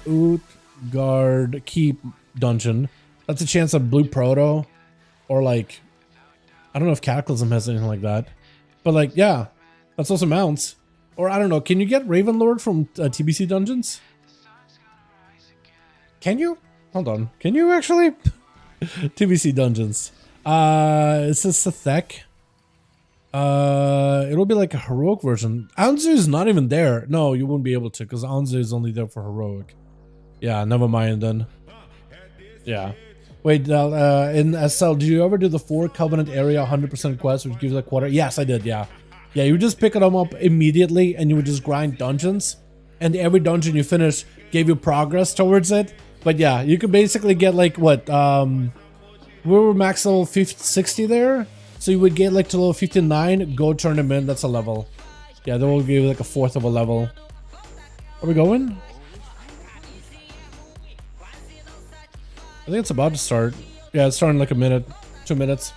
Keep dungeon. That's a chance of Blue Proto, or like, I don't know if Cataclysm has anything like that. But like, yeah, that's also mounts. Or I don't know, can you get Ravenlord from TBC dungeons? Can you? Hold on, can you actually? TBC dungeons. It's a Sethek. It'll be like a heroic version. Anzu is not even there. No, you won't be able to, because Anzu is only there for heroic. Yeah, never mind then. Yeah. Wait, in SL, did you ever do the 4 Covenant area 100% quest, which gives a quarter? Yes, I did, yeah. Yeah, you would just pick them up immediately, and you would just grind dungeons. And every dungeon you finish gave you progress towards it. But yeah, you could basically get like, what, we were max level 60 there. So you would get like to level 59, go turn them in, that's a level. Yeah, they will give you like a 4th of a level. Are we going? I think it's about to start. Yeah, it's starting in like a minute, 2 minutes.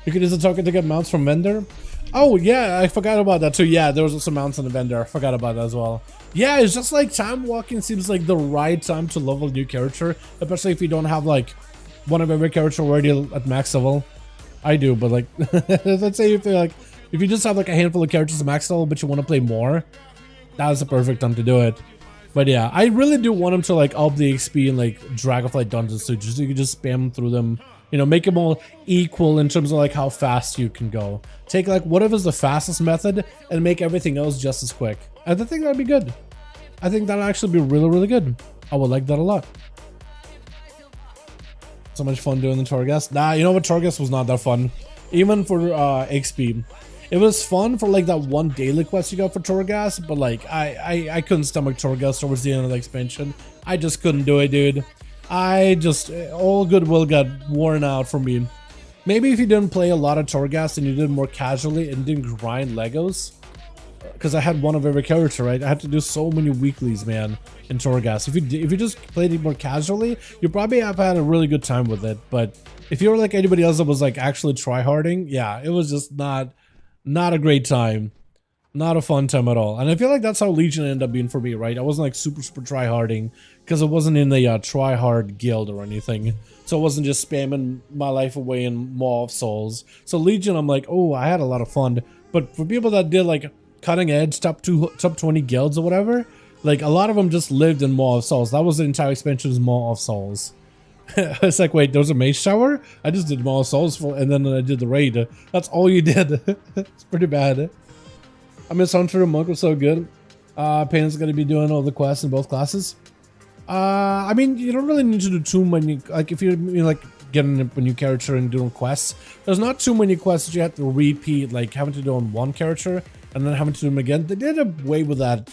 You could use the token to get mounts from vendor. Oh yeah, I forgot about that too. Yeah, there was some mounts on the vendor. I forgot about that as well. Yeah, it's just like time walking seems like the right time to level a new character, especially if you don't have like one of every character already at max level. I do, but like, let's say if you just have like a handful of characters at max level, but you want to play more, that's the perfect time to do it. But yeah, I really do want them to like up the XP in like Dragonflight dungeons, so you can just spam through them. You know, make them all equal in terms of like how fast you can go. Take like whatever's the fastest method and make everything else just as quick. I think that'd be good. I think that'd actually be really, really good. I would like that a lot. So much fun doing the Torghast. Nah, you know what? Torghast was not that fun. Even for XP. It was fun for like that one daily quest you got for Torghast, but like I couldn't stomach Torghast towards the end of the expansion. I just couldn't do it, dude. All goodwill got worn out for me. Maybe if you didn't play a lot of Torghast and you did more casually and didn't grind Legos, because I had one of every character, right? I had to do so many weeklies, man, in Torghast. If you just played it more casually, you probably have had a really good time with it. But if you were like anybody else that was like actually tryharding, yeah, it was just not a great time. Not a fun time at all. And I feel like that's how Legion ended up being for me, right? I wasn't like super tryharding because it wasn't in the tryhard guild or anything. So I wasn't just spamming my life away in Maw of Souls. So Legion, I'm like, oh, I had a lot of fun. But for people that did like cutting edge top 20 guilds or whatever, like a lot of them just lived in Maw of Souls. That was the entire expansion's Maw of Souls. It's like, wait, there was a mage tower? I just did Maw of Souls and then I did the raid. That's all you did. It's pretty bad. I miss Hunter and Monk was so good. Pain's gonna be doing all the quests in both classes. I mean, you don't really need to do too many. Like, if you're like getting a new character and doing quests, there's not too many quests that you have to repeat, like having to do on one character and then having to do them again. They did away with that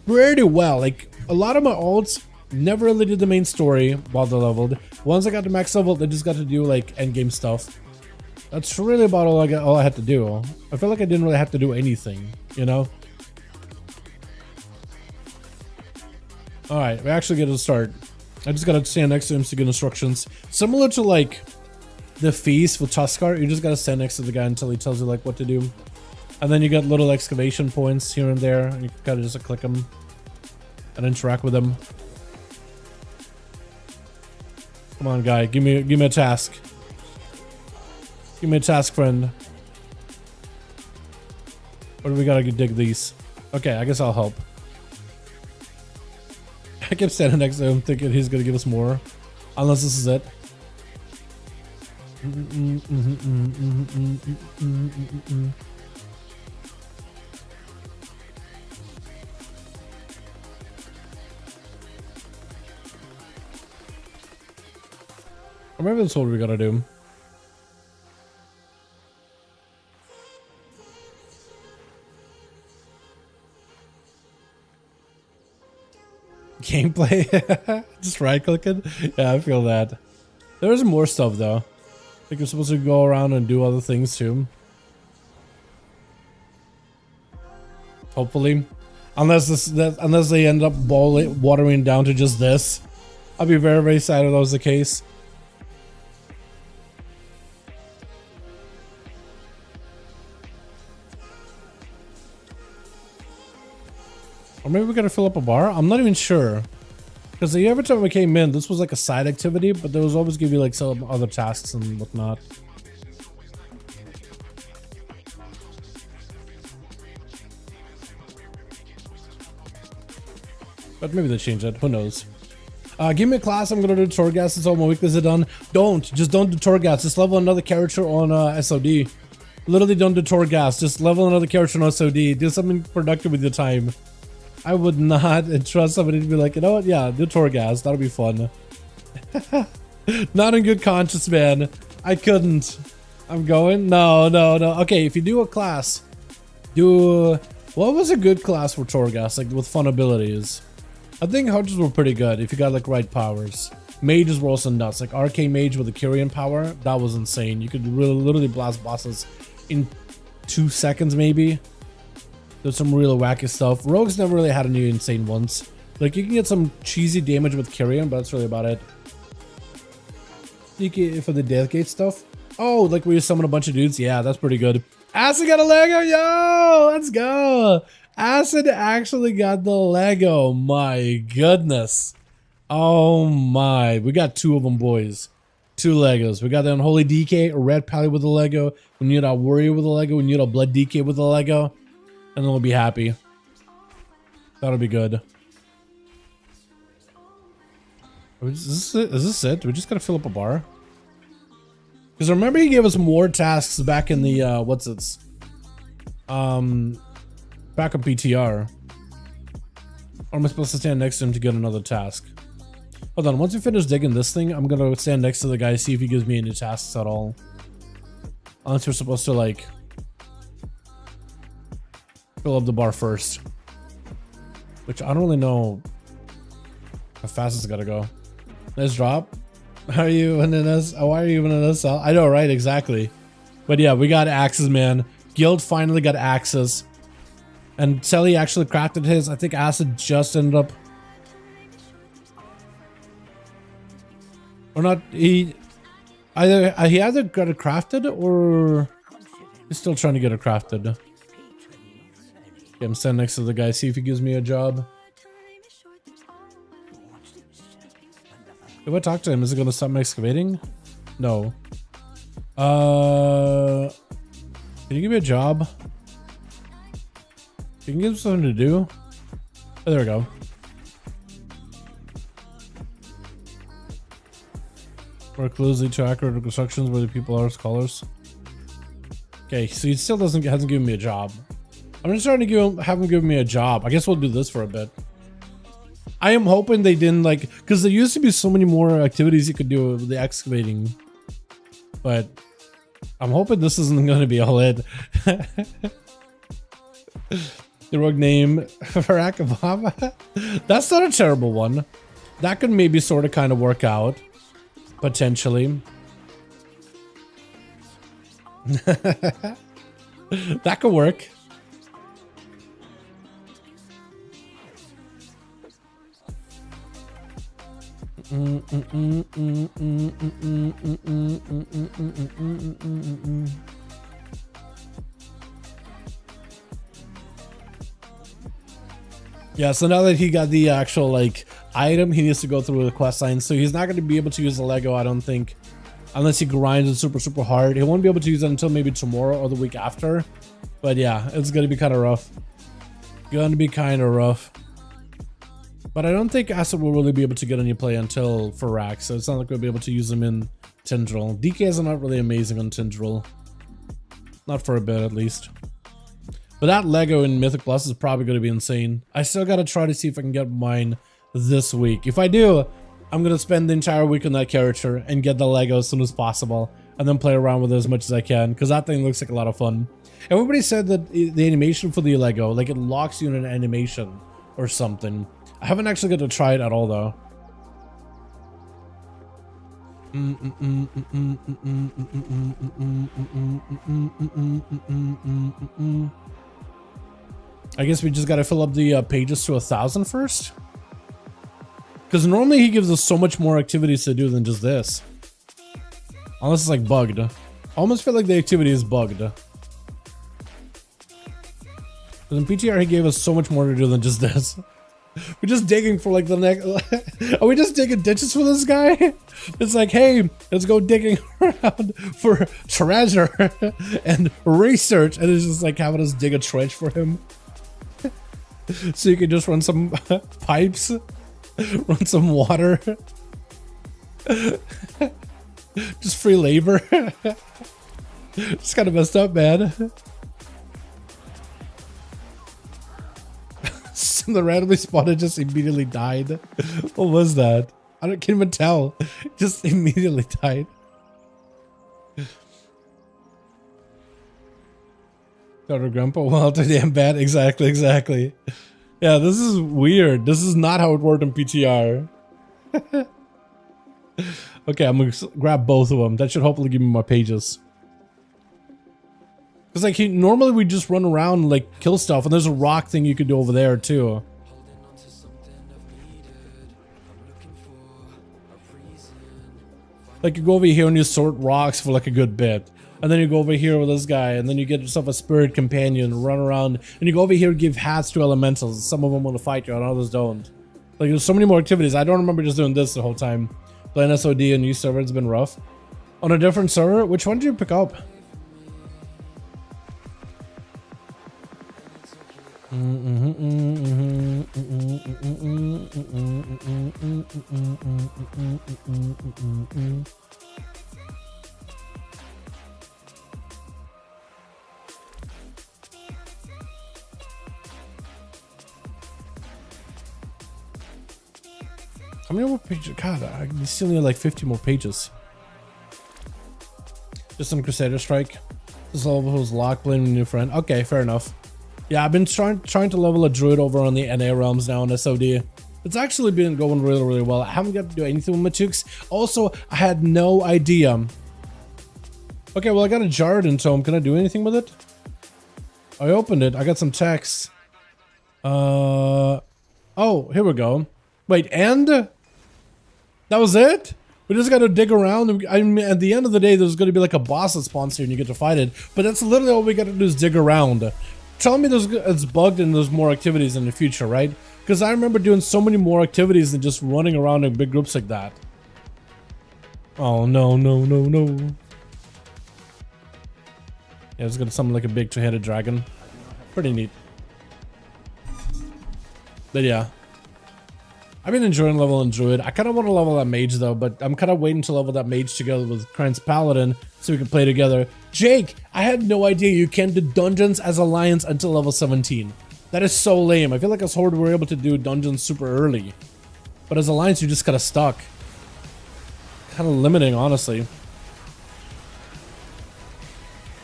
pretty well. Like, a lot of my alts never really did the main story while they're leveled. Once I got to max level, they just got to do like endgame stuff. That's really about all I had to do. I feel like I didn't really have to do anything, you know? Alright, we actually get to start. I just gotta stand next to him to get instructions. Similar to like the feast with Tuskar, you just gotta stand next to the guy until he tells you like what to do. And then you get little excavation points here and there, and you gotta just click them and interact with them. Come on, guy, give me a task. Give me a task, friend. Or do we gotta dig these? Okay, I guess I'll help. I kept standing next to him thinking he's gonna give us more. Unless this is it. Or maybe that's what we gotta do. Gameplay. Just right clicking. Yeah, I feel that. There's more stuff though. I think you're supposed to go around and do other things too. Hopefully. Unless they end up watering down to just this. I'd be very, very sad if that was the case. maybe we gotta fill up a bar? I'm not even sure. Because every time we came in, this was like a side activity, but there was always give you like some other tasks and whatnot. But maybe they changed it, who knows. Give me a class, I'm gonna do Torghast until my weeklies are done. Just don't do Torghast, just level another character on SOD. Literally don't do Torghast, just level another character on SOD. Do something productive with your time. I would not trust somebody to be like, you know what, yeah, do Torghast, that'll be fun. Not in good conscience, man. I couldn't. I'm going, no. Okay, if you do a class, what was a good class for Torghast, like with fun abilities? I think hunters were pretty good if you got like right powers. Mages were also nuts, like arcane mage with a Kyrian power, that was insane. You could literally blast bosses in 2 seconds maybe. There's some real wacky stuff. Rogues never really had any insane ones. Like you can get some cheesy damage with Kyrian, but that's really about it. You can, for the Deathgate stuff. Oh, like where you summon a bunch of dudes? Yeah, that's pretty good. Acid got a Lego, yo! Let's go! Acid actually got the Lego, my goodness. Oh my, we got 2 of them, boys. 2 Legos. We got the Unholy DK, a Red Pally with a Lego. We need a Warrior with a Lego. We need a Blood DK with a Lego. And then we'll be happy. That'll be good. Is this it? Do we just gotta fill up a bar? Because remember he gave us more tasks back in the, back on PTR. Or am I supposed to stand next to him to get another task? Hold on, once we finish digging this thing, I'm gonna stand next to the guy, see if he gives me any tasks at all. Unless we're supposed to, like, fill up the bar first. Which I don't really know how fast it's gotta go. Nice drop. How are you in this? Oh, why are you even in this? I know, right? Exactly. But yeah, we got axes, man. Guild finally got axes. And Selly actually crafted his. I think Acid just ended up... Or not, he either got it crafted or he's still trying to get it crafted. Okay, I'm standing next to the guy, see if he gives me a job. If I talk to him, is it gonna stop me excavating? No. Can you give me a job? You can give him something to do. Oh, there we go. Work closely to accurate constructions where the people are scholars. Okay, so he still hasn't given me a job. I'm just trying to have him give me a job. I guess we'll do this for a bit. I am hoping they didn't like, because there used to be so many more activities you could do with the excavating. But I'm hoping this isn't going to be all it. The rogue name, Farakababa. That's not a terrible one. That could maybe sort of kind of work out. Potentially. That could work. Yeah, so now that he got the actual like item, he needs to go through the quest line, so he's not going to be able to use the Lego, I don't think, unless he grinds it super hard. He won't be able to use it until maybe tomorrow or the week after. But yeah, it's going to be kind of rough. But I don't think Acid will really be able to get any play until Farak, so it's not like we'll be able to use him in Tindril. DKs are not really amazing on Tindril. Not for a bit, at least. But that Lego in Mythic Plus is probably going to be insane. I still got to try to see if I can get mine this week. If I do, I'm going to spend the entire week on that character and get the Lego as soon as possible. And then play around with it as much as I can, because that thing looks like a lot of fun. Everybody said that the animation for the Lego, like it locks you in an animation or something. I haven't actually got to try it at all, though. I guess we just gotta fill up the pages to 1,000 first. Because normally he gives us so much more activities to do than just this. Unless it's like bugged. I almost feel like the activity is bugged. in PTR, he gave us so much more to do than just this. We're just digging for like the next. Are we just digging ditches for this guy? It's like, hey, let's go digging around for treasure and research, and it's just like having us dig a trench for him, so you can just run some pipes, run some water, just free labor. It's kind of messed up, man. Something randomly spotted just immediately died. What was that? I can't even tell. Just immediately died. Daughter Grandpa, well, damn bad. Exactly. Yeah, this is weird. This is not how it worked in PTR. Okay, I'm gonna grab both of them. That should hopefully give me more pages. Because like normally we just run around and like kill stuff, and there's a rock thing you could do over there too. Like you go over here and you sort rocks for like a good bit. And then you go over here with this guy, and then you get yourself a spirit companion, run around, and you go over here and give hats to elementals. Some of them want to fight you and others don't. Like there's so many more activities. I don't remember just doing this the whole time. Playing SOD and new server has been rough. On a different server, which one did you pick up? How many more pages? God, I still need like 50 more pages. Just some Crusader Strike. This level was locked, playing with a new friend. Okay, fair enough. Yeah, I've been trying to level a druid over on the NA realms now in SOD. It's actually been going really well. I haven't got to do anything with my chooks. Also, I had no idea. Okay, well I got a Jarden tome. Can I do anything with it? I opened it. I got some text. Oh, here we go. Wait, and that was it? We just got to dig around. I mean, at the end of the day, there's going to be like a boss that spawns here and you get to fight it. But that's literally all we got to do is dig around. Tell me it's bugged and there's more activities in the future, right? Because I remember doing so many more activities than just running around in big groups like that. Oh, no. Yeah, it's gonna summon like a big two-headed dragon. Pretty neat. But yeah. I've been enjoying leveling Druid. I kind of want to level that mage though, but I'm kind of waiting to level that mage together with Krant's Paladin so we can play together. Jake, I had no idea you can do dungeons as Alliance until level 17. That is so lame. I feel like as Horde we're able to do dungeons super early. But as Alliance, you just kind of stuck. Kind of limiting, honestly.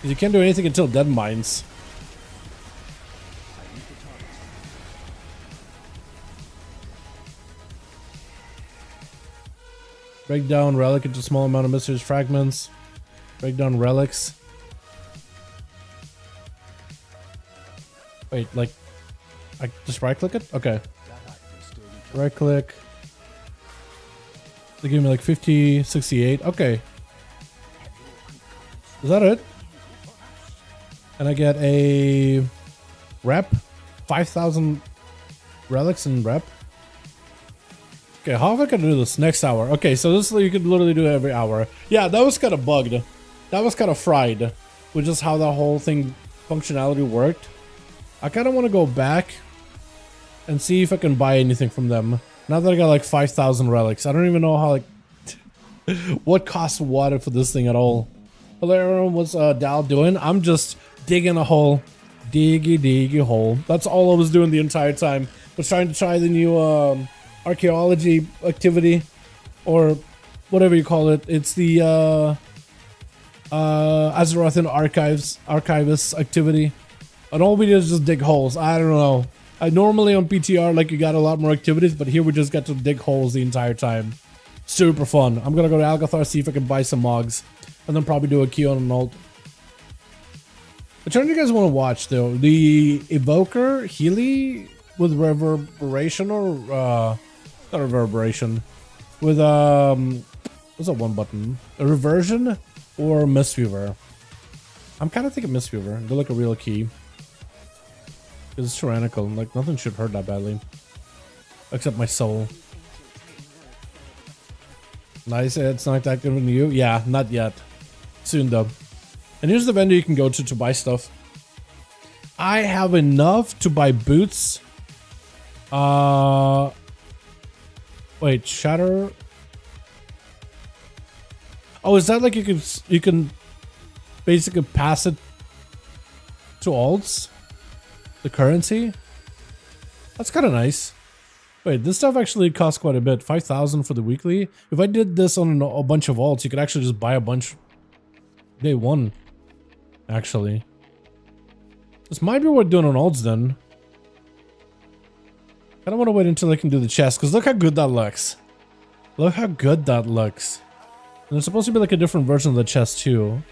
You can't do anything until Dead Mines. Break down relic into a small amount of mysterious fragments. Break down relics. Wait, like, I just right click it? Okay. Right click. They give me like 50, 68. Okay. Is that it? And I get a rep. 5,000 relics in rep. Okay, how am I gonna do this next hour? Okay, so this you could literally do every hour. Yeah, that was kind of bugged. That was kind of fried, with just how that whole thing functionality worked. I kind of want to go back and see if I can buy anything from them. Now that I got like 5,000 relics, I don't even know how like what costs what for this thing at all. Hello everyone, what's Dal doing? I'm just digging a hole, diggy hole. That's all I was doing the entire time. Was trying to try the new archaeology activity, or whatever you call it. It's the Azerothian Archives activity, and all we did is just dig holes. I don't know. I normally on PTR like you got a lot more activities, but here we just got to dig holes the entire time. Super fun. I'm gonna go to Algathar, see if I can buy some mogs, and then probably do a key on an ult. Which one do you guys want to watch though? The Evoker Healy with reverberation, or not reverberation, with what's that one button? A reversion or Mistweaver? I'm kind of thinking Mistweaver. They're like a real key. It's tyrannical. Like, nothing should hurt that badly. Except my soul. Nice, it's not that good with you? Yeah, not yet. Soon, though. And here's the vendor you can go to buy stuff. I have enough to buy boots. Wait, shatter. Oh, is that like you can basically pass it to alts? The currency? That's kind of nice. Wait, this stuff actually costs quite a bit. 5,000 for the weekly. If I did this on a bunch of alts, you could actually just buy a bunch day one. Actually. This might be worth doing on alts then. I don't want to wait until I can do the chest, because look how good that looks. Look how good that looks. And there's supposed to be like a different version of the chest too.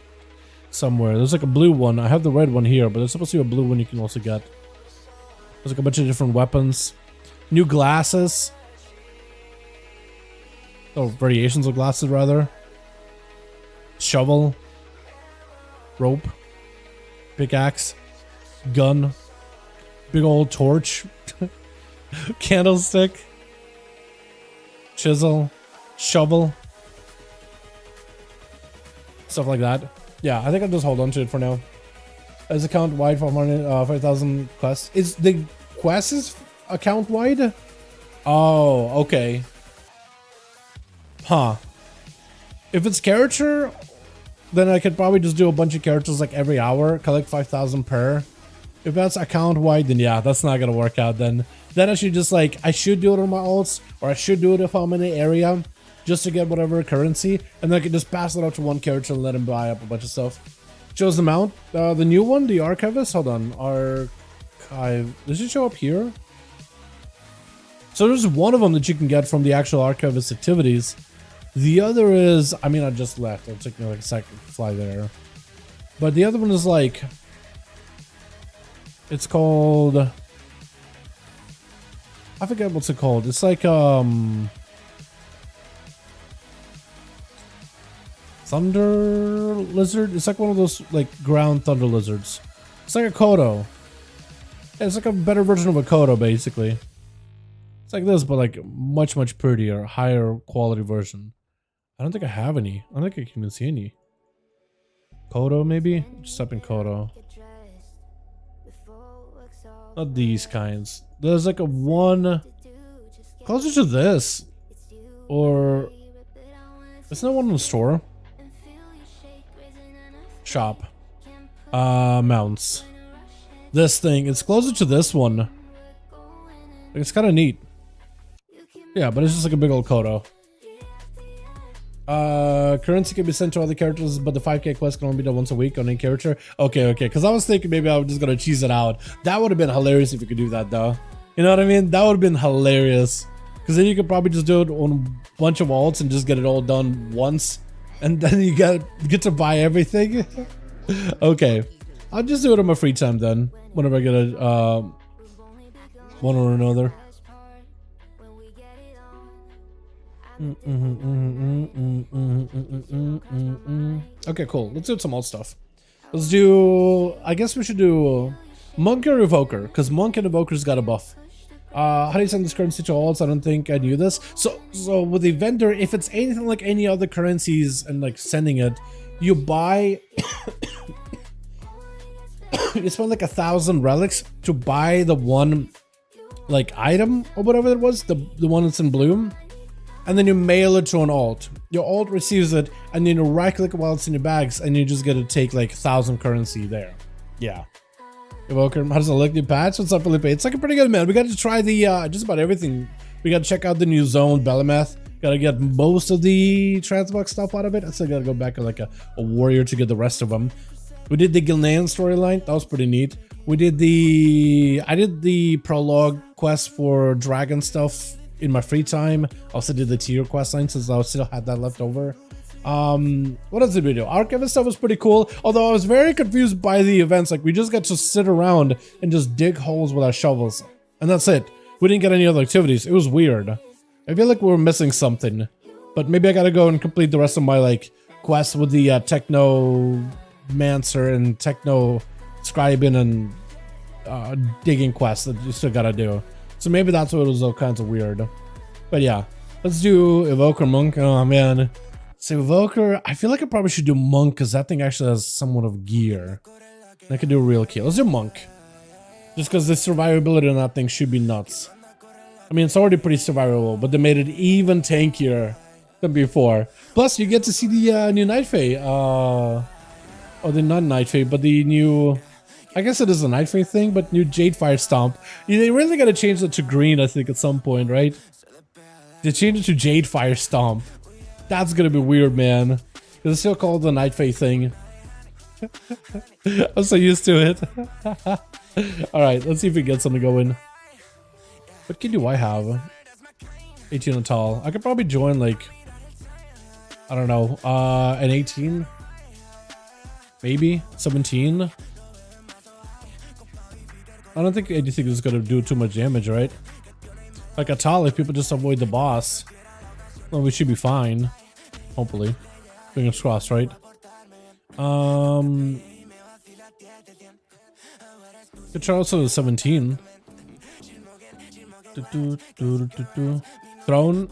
Somewhere. There's like a blue one. I have the red one here, but there's supposed to be a blue one you can also get. There's like a bunch of different weapons. New glasses. Oh, variations of glasses rather. Shovel. Rope. Pickaxe. Gun. Big old torch. Candlestick. Chisel. Shovel. Stuff like that. Yeah, I think I'll just hold on to it for now. Is account wide for 5,000 quests? Is the quests account wide? Oh, okay. Huh. If it's character, then I could probably just do a bunch of characters like every hour, collect 5,000 per. If that's account wide, then yeah, that's not gonna work out then. Then I should just like, I should do it on my alts, or I should do it if I'm in the area, just to get whatever currency, and then I can just pass it out to one character and let him buy up a bunch of stuff. Shows the mount. The new one, the archivist. Hold on, archive. Does it show up here? So there's one of them that you can get from the actual archivist activities. The other is, I mean, I just left. It took me like a second to fly there. But the other one is like, it's called, I forget what's it called. It's like thunder lizard. It's like one of those like ground thunder lizards. It's like a Kodo. Yeah, it's like a better version of a Kodo basically. It's like this, but like much prettier, higher quality version. I don't think I have any. I don't think I can even see any. Kodo maybe? Just type in Kodo. Not these kinds. There's like a one closer to this. Or isn't there one in the store? Shop. Mounts. This thing, it's closer to this one. It's kind of neat. Yeah, but it's just like a big old Kodo. Currency can be sent to other characters, but the 5k quest can only be done once a week on any character. Okay, because I was thinking maybe I was just gonna cheese it out. That would have been hilarious if you could do that though. You know what I mean? That would have been hilarious. Because then you could probably just do it on a bunch of alts and just get it all done once. And then you get to buy everything. Okay. I'll just do it on my free time then. Whenever I get a one or another. Okay, cool. Let's do some alt stuff. Let's do, I guess we should do Monk or Evoker, because Monk and Evoker's got a buff. How do you send this currency to alts? I don't think I knew this. So with the vendor, if it's anything like any other currencies and like sending it, you buy you spend like 1,000 relics to buy the one like item or whatever it was, the one that's in bloom. And then you mail it to an alt. Your alt receives it, and then you right click while it's in your bags, and you just get to take like 1,000 currency there. Yeah. Evoker, how does it look? New patch? What's up, Felipe? It's looking pretty good, man. We got to try the just about everything. We got to check out the new zone, Belemeth. Got to get most of the transmog stuff out of it. I still got to go back to like a warrior to get the rest of them. We did the Gilneas storyline. That was pretty neat. We did I did the prologue quest for dragon stuff in my free time. I also did the tier quest line since I still had that left over. What else did we do? Archivist stuff was pretty cool, although I was very confused by the events. Like, we just got to sit around and just dig holes with our shovels, and that's it. We didn't get any other activities. It was weird. I feel like we were missing something, but maybe I gotta go and complete the rest of my like quests with the technomancer and techno scribing and digging quests that you still gotta do. So maybe that's what was all kinds of weird. But yeah, let's do Evoker Monk. Oh man. So Evoker, I feel like I probably should do Monk because that thing actually has somewhat of gear. I could do a real kill. Let's do Monk. Just because the survivability on that thing should be nuts. I mean, it's already pretty survivable, but they made it even tankier than before. Plus, you get to see the new Night Fae. Or the not Night Fae, but the new... I guess it is a Night Fae thing, but new Jadefire Stomp. Yeah, they really gotta change that to green, I think, at some point, right? They changed it to Jadefire Stomp. That's gonna be weird, man. Because it's still called the Night Fae thing. I'm so used to it. Alright, let's see if we get something going. What kid do I have? 18 and tall. I could probably join, like... I don't know. An 18? Maybe? 17? I don't think anything is gonna do too much damage, right? Like a tall, if people just avoid the boss, well, we should be fine. Hopefully. Fingers crossed, right? Could try also the 17. Throne. Throne.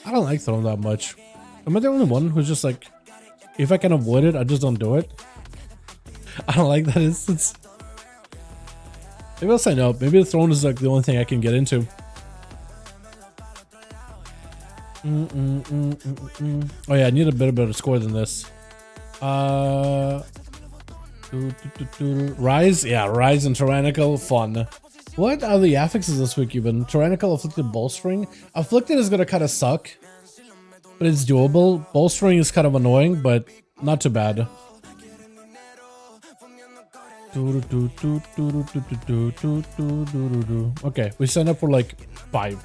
I don't like Throne that much. Am I the only one who's just like, if I can avoid it, I just don't do it? I don't like that instance. Maybe I'll sign up. Maybe the Throne is like the only thing I can get into. Oh yeah, I need a bit better score than this. Rise? Yeah, Rise and Tyrannical, fun. What are the affixes this week even? Tyrannical, Afflicted, Bolstering. Afflicted is gonna kind of suck, but it's doable. Bolstering is kind of annoying, but not too bad. Okay, we signed up for like 5.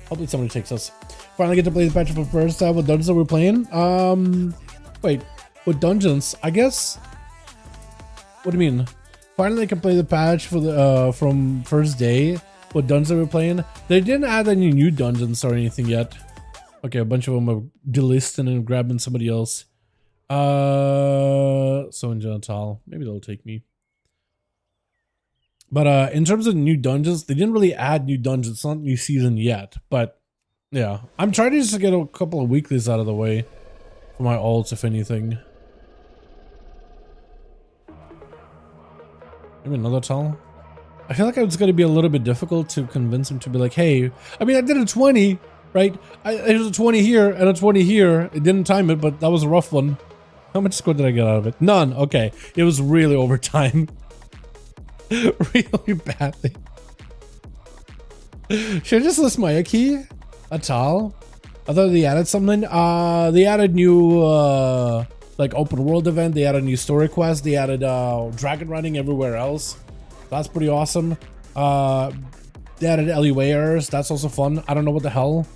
Hopefully somebody takes us. Finally get to play the patch for the first time. What dungeons are we playing? Wait, what dungeons? I guess. What do you mean? Finally I can play the patch for the from first day. What dungeons are we playing? They didn't add any new dungeons or anything yet. Okay, a bunch of them are delisting and grabbing somebody else. So in Genital, maybe they'll take me. But in terms of new dungeons, they didn't really add new dungeons. It's not new season yet, but yeah, I'm trying to just get a couple of weeklies out of the way for my ults, if anything. Maybe another tell. I feel like it's going to be a little bit difficult to convince him to be like, hey, I mean, I did a 20, right? It was a 20 here and a 20 here. It didn't time it, but that was a rough one. How much score did I get out of it? None. Okay. It was really overtime. Really badly. Should I just list my key? A towel? I thought they added something. They added new like open world event. They added new story quest. They added Dragonriding everywhere else. That's pretty awesome. They added LUA errors. That's also fun. I don't know what the hell.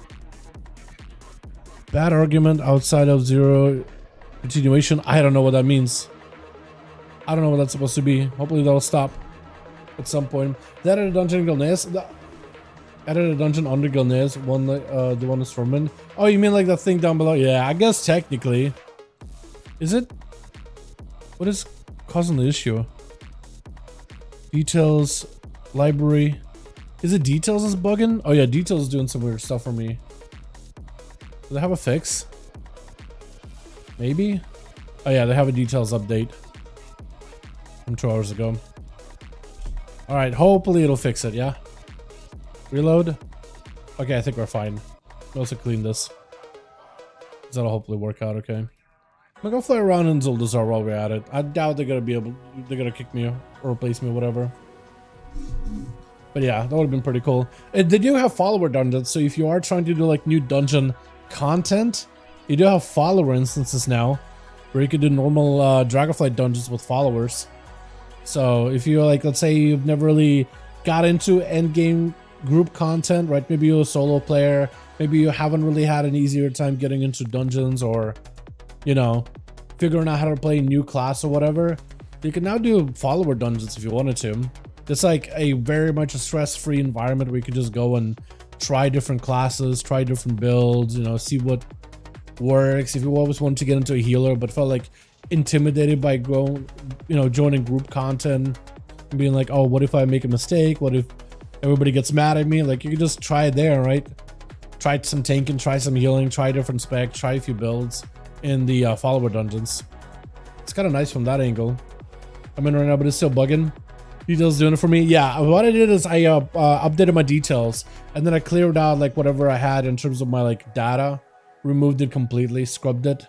Bad argument outside of zero continuation. I don't know what that means. I don't know what that's supposed to be. Hopefully that'll stop at some point. They added a dungeon in Gilneas. Added a dungeon under Gilneas. One, the one is Stormwind. Oh, you mean like that thing down below? Yeah, I guess technically. Is it? What is causing the issue? Details, library. Is it details is bugging? Oh yeah, details is doing some weird stuff for me. Do they have a fix? Maybe? Oh yeah, they have a details update from 2 hours ago. Alright, hopefully it'll fix it, yeah? Reload? Okay, I think we're fine. Let's also clean this. That'll hopefully work out okay. I'm gonna go fly around in Zuldazar while we're at it. I doubt they're gonna be able, they're gonna kick me or replace me or whatever. But yeah, that would have been pretty cool. They do have follower dungeons, so if you are trying to do like new dungeon content, you do have follower instances now, where you could do normal Dragonflight dungeons with followers. So if you're like, let's say you've never really got into endgame group content, right? Maybe you're a solo player, maybe you haven't really had an easier time getting into dungeons, or you know, figuring out how to play a new class or whatever. You can now do follower dungeons if you wanted to. It's like a very much a stress-free environment where you can just go and try different classes, try different builds, you know, see what works, if you always want to get into a healer but felt like intimidated by joining group content and being like, oh, what if I make a mistake? What if everybody gets mad at me? Like, you can just try it there, right? Try some tanking, try some healing, try different spec, try a few builds in the follower dungeons. It's kind of nice from that angle. I'm in right now, but it's still bugging. Details doing it for me. Yeah, what I did is I updated my details, and then I cleared out like whatever I had in terms of my like data, removed it completely, scrubbed it.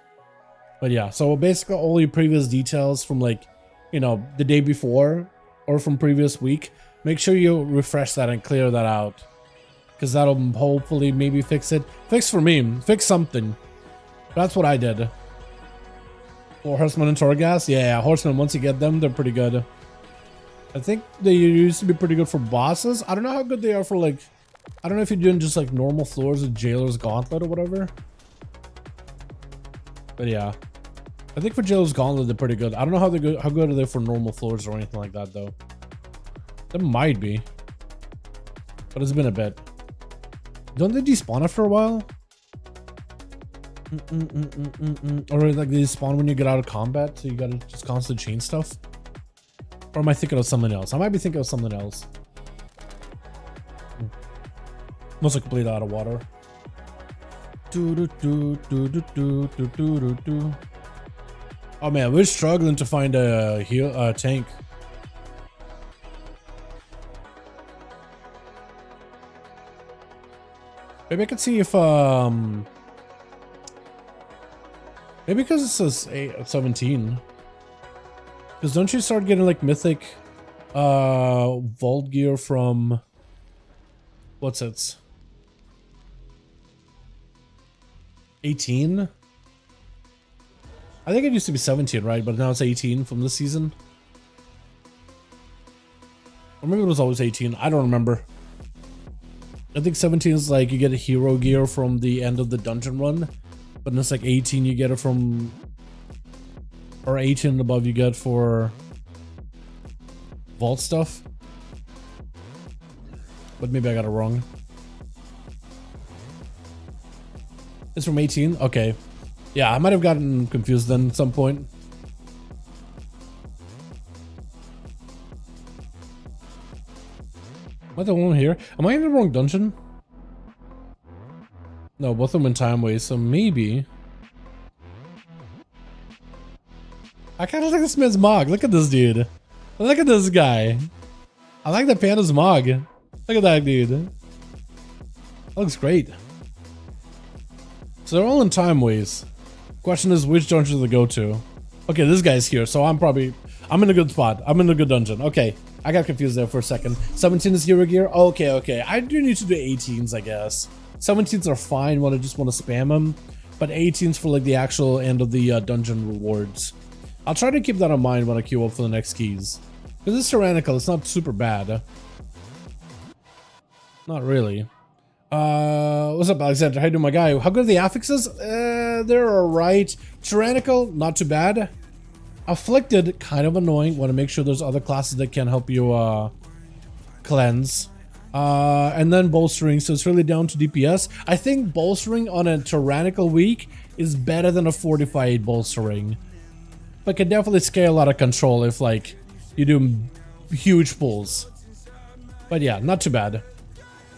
But yeah, so basically all your previous details from like, you know, the day before or from previous week, make sure you refresh that and clear that out, because that'll hopefully maybe fix it. Fix for me, fix something. That's what I did. Or Horseman and Torghast? Yeah, Horseman, once you get them, they're pretty good. I think they used to be pretty good for bosses. I don't know how good they are for like, I don't know if you're doing just like normal floors with Jailer's Gauntlet or whatever. But yeah, I think for Jailer's Gauntlet they're pretty good. I don't know how good are they for normal floors or anything like that though. There might be, but it's been a bit. Don't they despawn after a while? Or like they spawn when you get out of combat, so you gotta just constantly chain stuff? Or am I thinking of something else? I might be thinking of something else. Must have completely out of water. Oh man, we're struggling to find a tank. Maybe I could see if maybe because it says 17. Because don't you start getting like mythic vault gear from what's it? 18? I think it used to be 17, right? But now it's 18 from this season. Or maybe it was always 18. I don't remember. I think 17 is like you get a hero gear from the end of the dungeon run. But it's like 18 you get it from, or 18 and above you get for vault stuff. But maybe I got it wrong. It's from 18? Okay. Yeah, I might have gotten confused then at some point. Am I the one here? Am I in the wrong dungeon? No, both of them in time waste, so maybe. I kind of like this man's mog. Look at this dude. Look at this guy. I like the panda's mog. Look at that dude. That looks great. So they're all in time waste. Question is, which dungeon do they go to? Okay, this guy's here, so I'm in a good spot. I'm in a good dungeon. Okay, I got confused there for a second. 17 is hero gear. Okay. I do need to do 18s, I guess. 17s are fine when I just want to spam them, but 18s for like the actual end of the dungeon rewards. I'll try to keep that in mind when I queue up for the next keys. Because this tyrannical, it's not super bad. Not really. What's up, Alexander? How you doing, my guy? How good are the affixes? They're alright. Tyrannical, not too bad. Afflicted, kind of annoying. Want to make sure there's other classes that can help you cleanse. And then bolstering, so it's really down to DPS. I think bolstering on a tyrannical week is better than a fortified bolstering, but can definitely scale out of control if like you do huge pulls. But yeah, not too bad.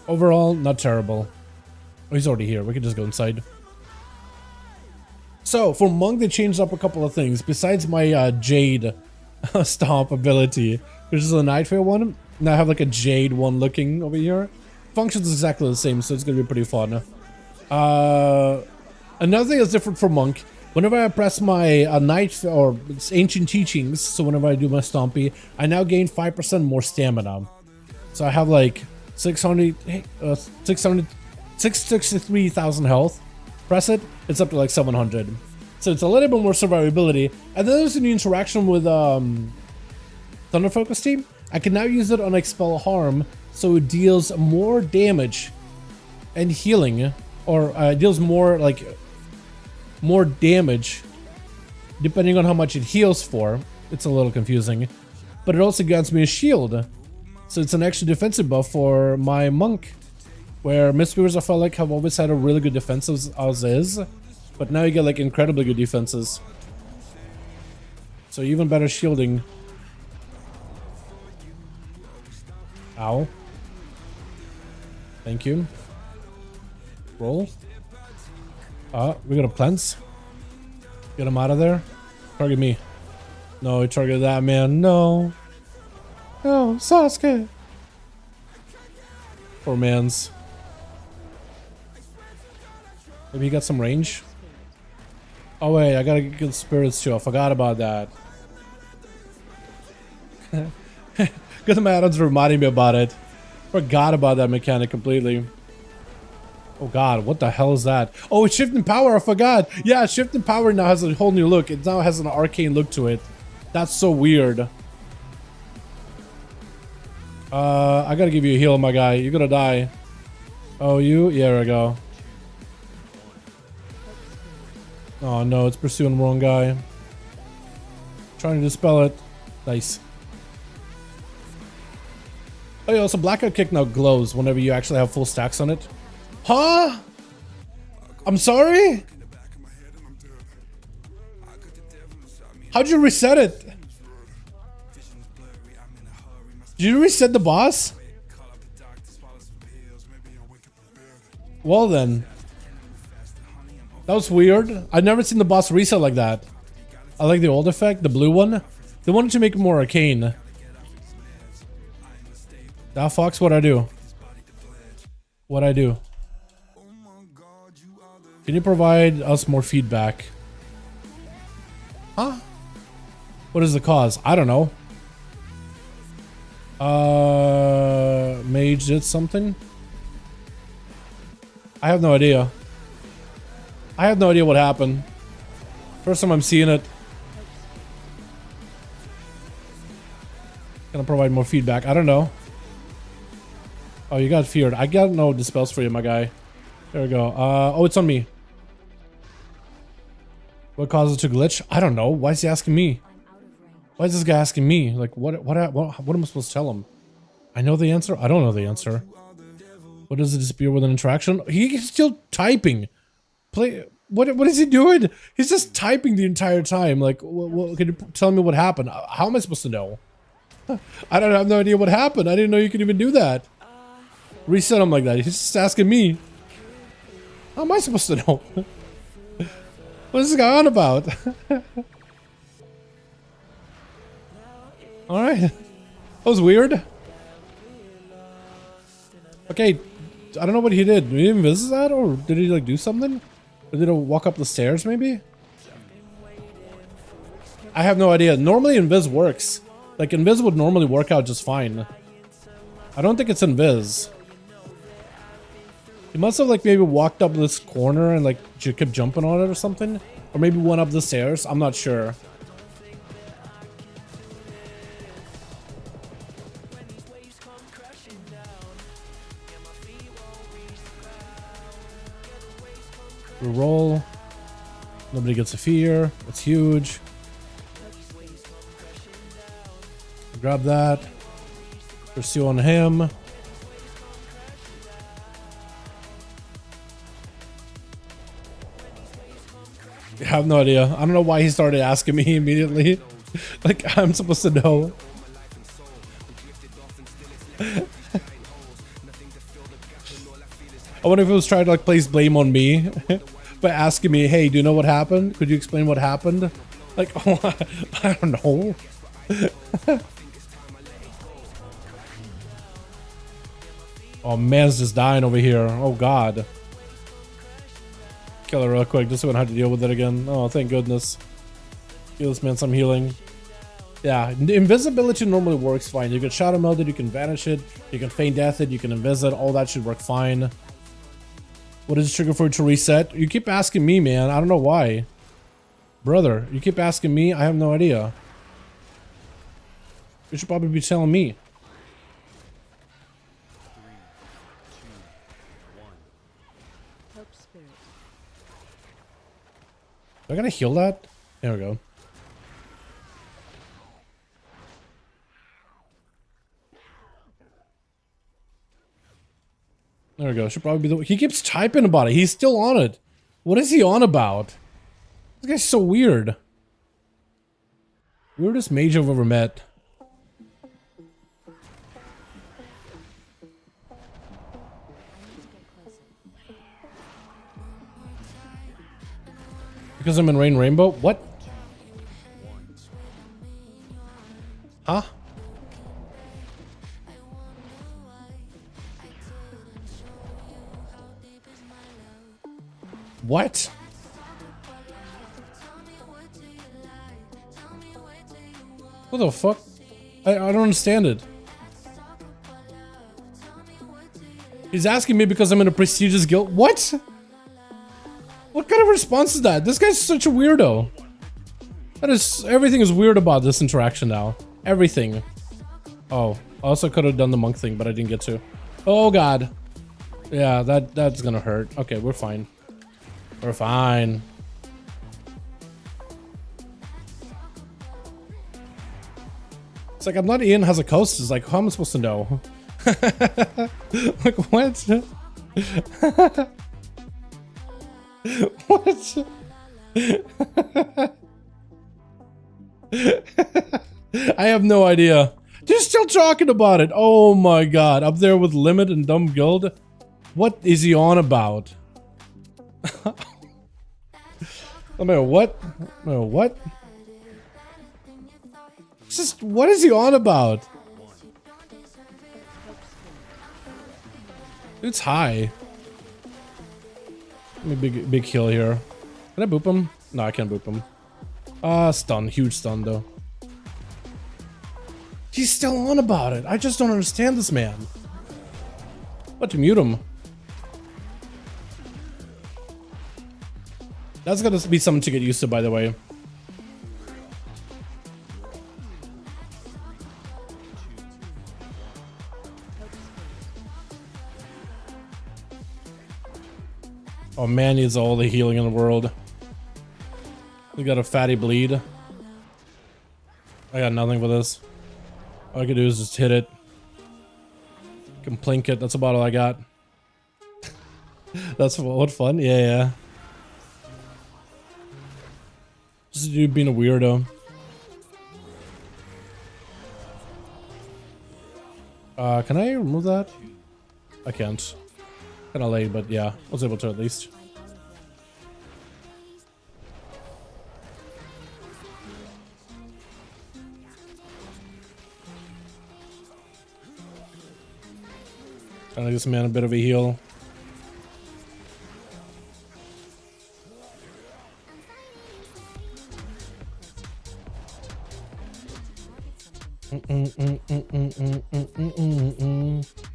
Overall, not terrible. Oh, he's already here. We can just go inside. So for Monk, they changed up a couple of things besides my Jade stomp ability, which is a Nightfare one. Now I have like a Jade one looking over here. Functions exactly the same, so it's gonna be pretty fun. Another thing that's different for Monk, whenever I press my Night or Ancient Teachings, so whenever I do my Stompy, I now gain 5% more stamina. So I have like 663,000 health. Press it, it's up to like 700. So it's a little bit more survivability. And then there's a new interaction with Thunder Focus Team. I can now use it on Expel Harm, so it deals more damage and healing, or deals more damage depending on how much it heals for. It's a little confusing, but it also grants me a shield, so it's an extra defensive buff for my Monk, where Mistweavers I felt like have always had a really good defense as is, But now you get like incredibly good defenses. So even better shielding. Ow. Thank you. Roll. We got a cleanse. Get him out of there. Target me. No, he targeted that man. No. No, Sasuke. Poor man's. Maybe he got some range. Oh wait, I gotta get good spirits too. I forgot about that. Good my add-ons reminding me about it. Forgot about that mechanic completely. Oh god, what the hell is that? Oh, it's shifting power, I forgot. Yeah, shifting power now has a whole new look. It now has an arcane look to it. That's so weird. I gotta give you a heal, my guy. You're gonna die. Oh, you? Yeah, there we go. Oh no, it's pursuing the wrong guy. Trying to dispel it. Nice. Oh yeah, also Blackout Kick now glows whenever you actually have full stacks on it. Huh? I'm sorry? How'd you reset it? Did you reset the boss? Well then. That was weird. I've never seen the boss reset like that. I like the old effect, the blue one. They wanted to make it more arcane. That Fox, what'd I do? What'd I do? Can you provide us more feedback? Huh? What is the cause? I don't know. Mage did something? I have no idea. I have no idea what happened. First time I'm seeing it. Gonna provide more feedback. I don't know. Oh, you got feared. I got no dispels for you, my guy. There we go. Oh, it's on me. What caused it to glitch? I don't know. Why is he asking me? Why is this guy asking me? Like, what am I supposed to tell him? I know the answer. I don't know the answer. What does it disappear with an interaction? He's still typing. What is he doing? He's just typing the entire time. Like, can you tell me what happened? How am I supposed to know? I have no idea what happened. I didn't know you could even do that. Reset him like that. He's just asking me. How am I supposed to know? What is this guy on about? Alright. That was weird. Okay. I don't know what he did. Did he even visit that? Or did he like do something? Or did he walk up the stairs maybe? I have no idea. Normally Invis works. Like Invis would normally work out just fine. I don't think it's Invis. He must have like maybe walked up this corner and like kept jumping on it or something. Or maybe went up the stairs. I'm not sure. We roll. Nobody gets a fear. It's huge. Grab that. Pursue on him. I have no idea. I don't know why he started asking me immediately. Like, I'm supposed to know. I wonder if he was trying to like place blame on me by asking me, hey, do you know what happened? Could you explain what happened? Like, oh, I don't know. Oh, man's just dying over here. Oh, God. Kill her real quick just so we don't have to deal with it again. Oh, thank goodness. Give this man some healing. Yeah, invisibility normally works fine. You can shadow meld it, you can vanish it, you can feign death it, you can invis it. All that should work fine. What is the trigger for it to reset? You keep asking me, man. I don't know why. Brother, you keep asking me. I have no idea. You should probably be telling me. 3, 2, 1. Help spirit. Do I gotta heal that? There we go. There we go. Should probably be the. He keeps typing about it. He's still on it. What is he on about? This guy's so weird. Weirdest mage I've ever met. Because I'm in Rain Rainbow? What? Huh? What? What the fuck? I don't understand it. He's asking me because I'm in a prestigious guild. What? What kind of response is that? This guy's such a weirdo. That is, everything is weird about this interaction now. Everything. Oh, I also could have done the monk thing, but I didn't get to. Oh god. Yeah, that's gonna hurt. Okay, we're fine. We're fine. It's like, I'm not Ian has a coast. It's like, how am I supposed to know? Like, what? What? I have no idea. They're still talking about it. Oh my god. Up there with Limit and Dumb Guild. What is he on about? I mean, what? What? Just, what is he on about? It's high. Let me big heal here. Can I boop him? No, I can't boop him. Stun. Huge stun, though. He's still on about it. I just don't understand this man. What, to mute him? That's gonna be something to get used to, by the way. Oh, man needs all the healing in the world. We got a fatty bleed. I got nothing for this. All I can do is just hit it. Can plink it. That's about all I got. That's what fun. Yeah. Just a dude being a weirdo. Can I remove that? I can't. Kinda late, but yeah, I was able to at least. Trying to give this man a bit of a heal.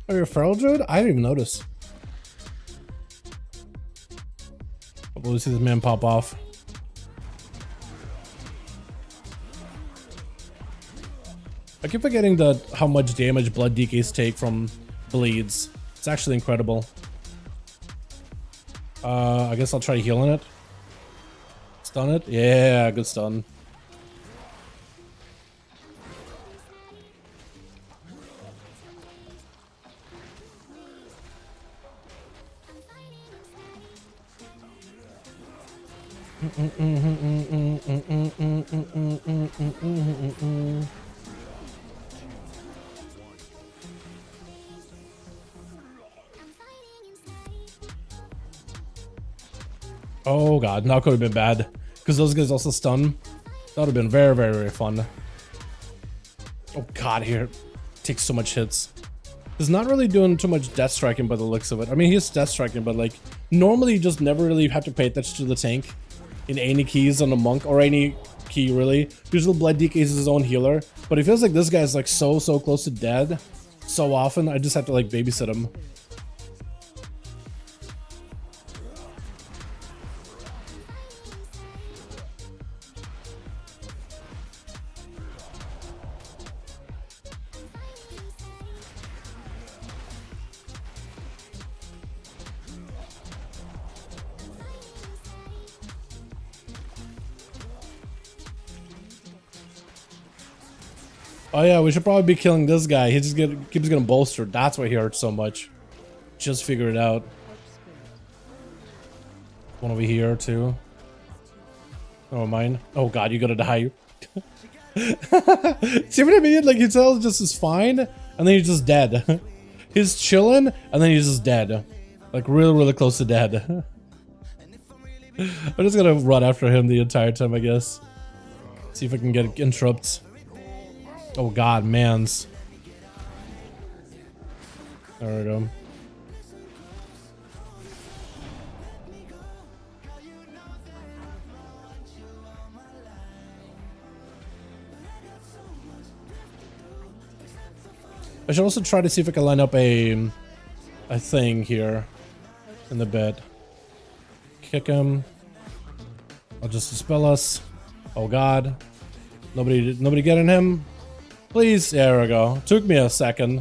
Are you a feral druid? I didn't even notice. We'll see this man pop off. I keep forgetting how much damage blood DKs take from bleeds. It's actually incredible. I guess I'll try healing it. Stun it? Yeah, good stun. Oh god, now could have been bad. Because those guys also stun. That would have been very, very, very fun. Oh god, here. Takes so much hits. He's not really doing too much death striking by the looks of it. I mean, he's death striking, but like, normally you just never really have to pay attention to the tank in any keys on a monk or any key, really. Usually blood DK is his own healer, but it feels like this guy's like so close to dead so often. I just have to like babysit him. Oh yeah, we should probably be killing this guy. He just keeps getting bolstered. That's why he hurts so much. Just figure it out. One over here too. Oh, mine. Oh god, you gotta die. See what I mean? Like, he tells just is fine, and then he's just dead. He's chilling, and then he's just dead. Like, really, really close to dead. I'm just gonna run after him the entire time, I guess. See if I can get interrupts. Oh god, mans. There we go. I should also try to see if I can line up a thing here in the bed. Kick him. I'll just dispel us. Oh god. Nobody getting him? Please. There we go. Took me a second.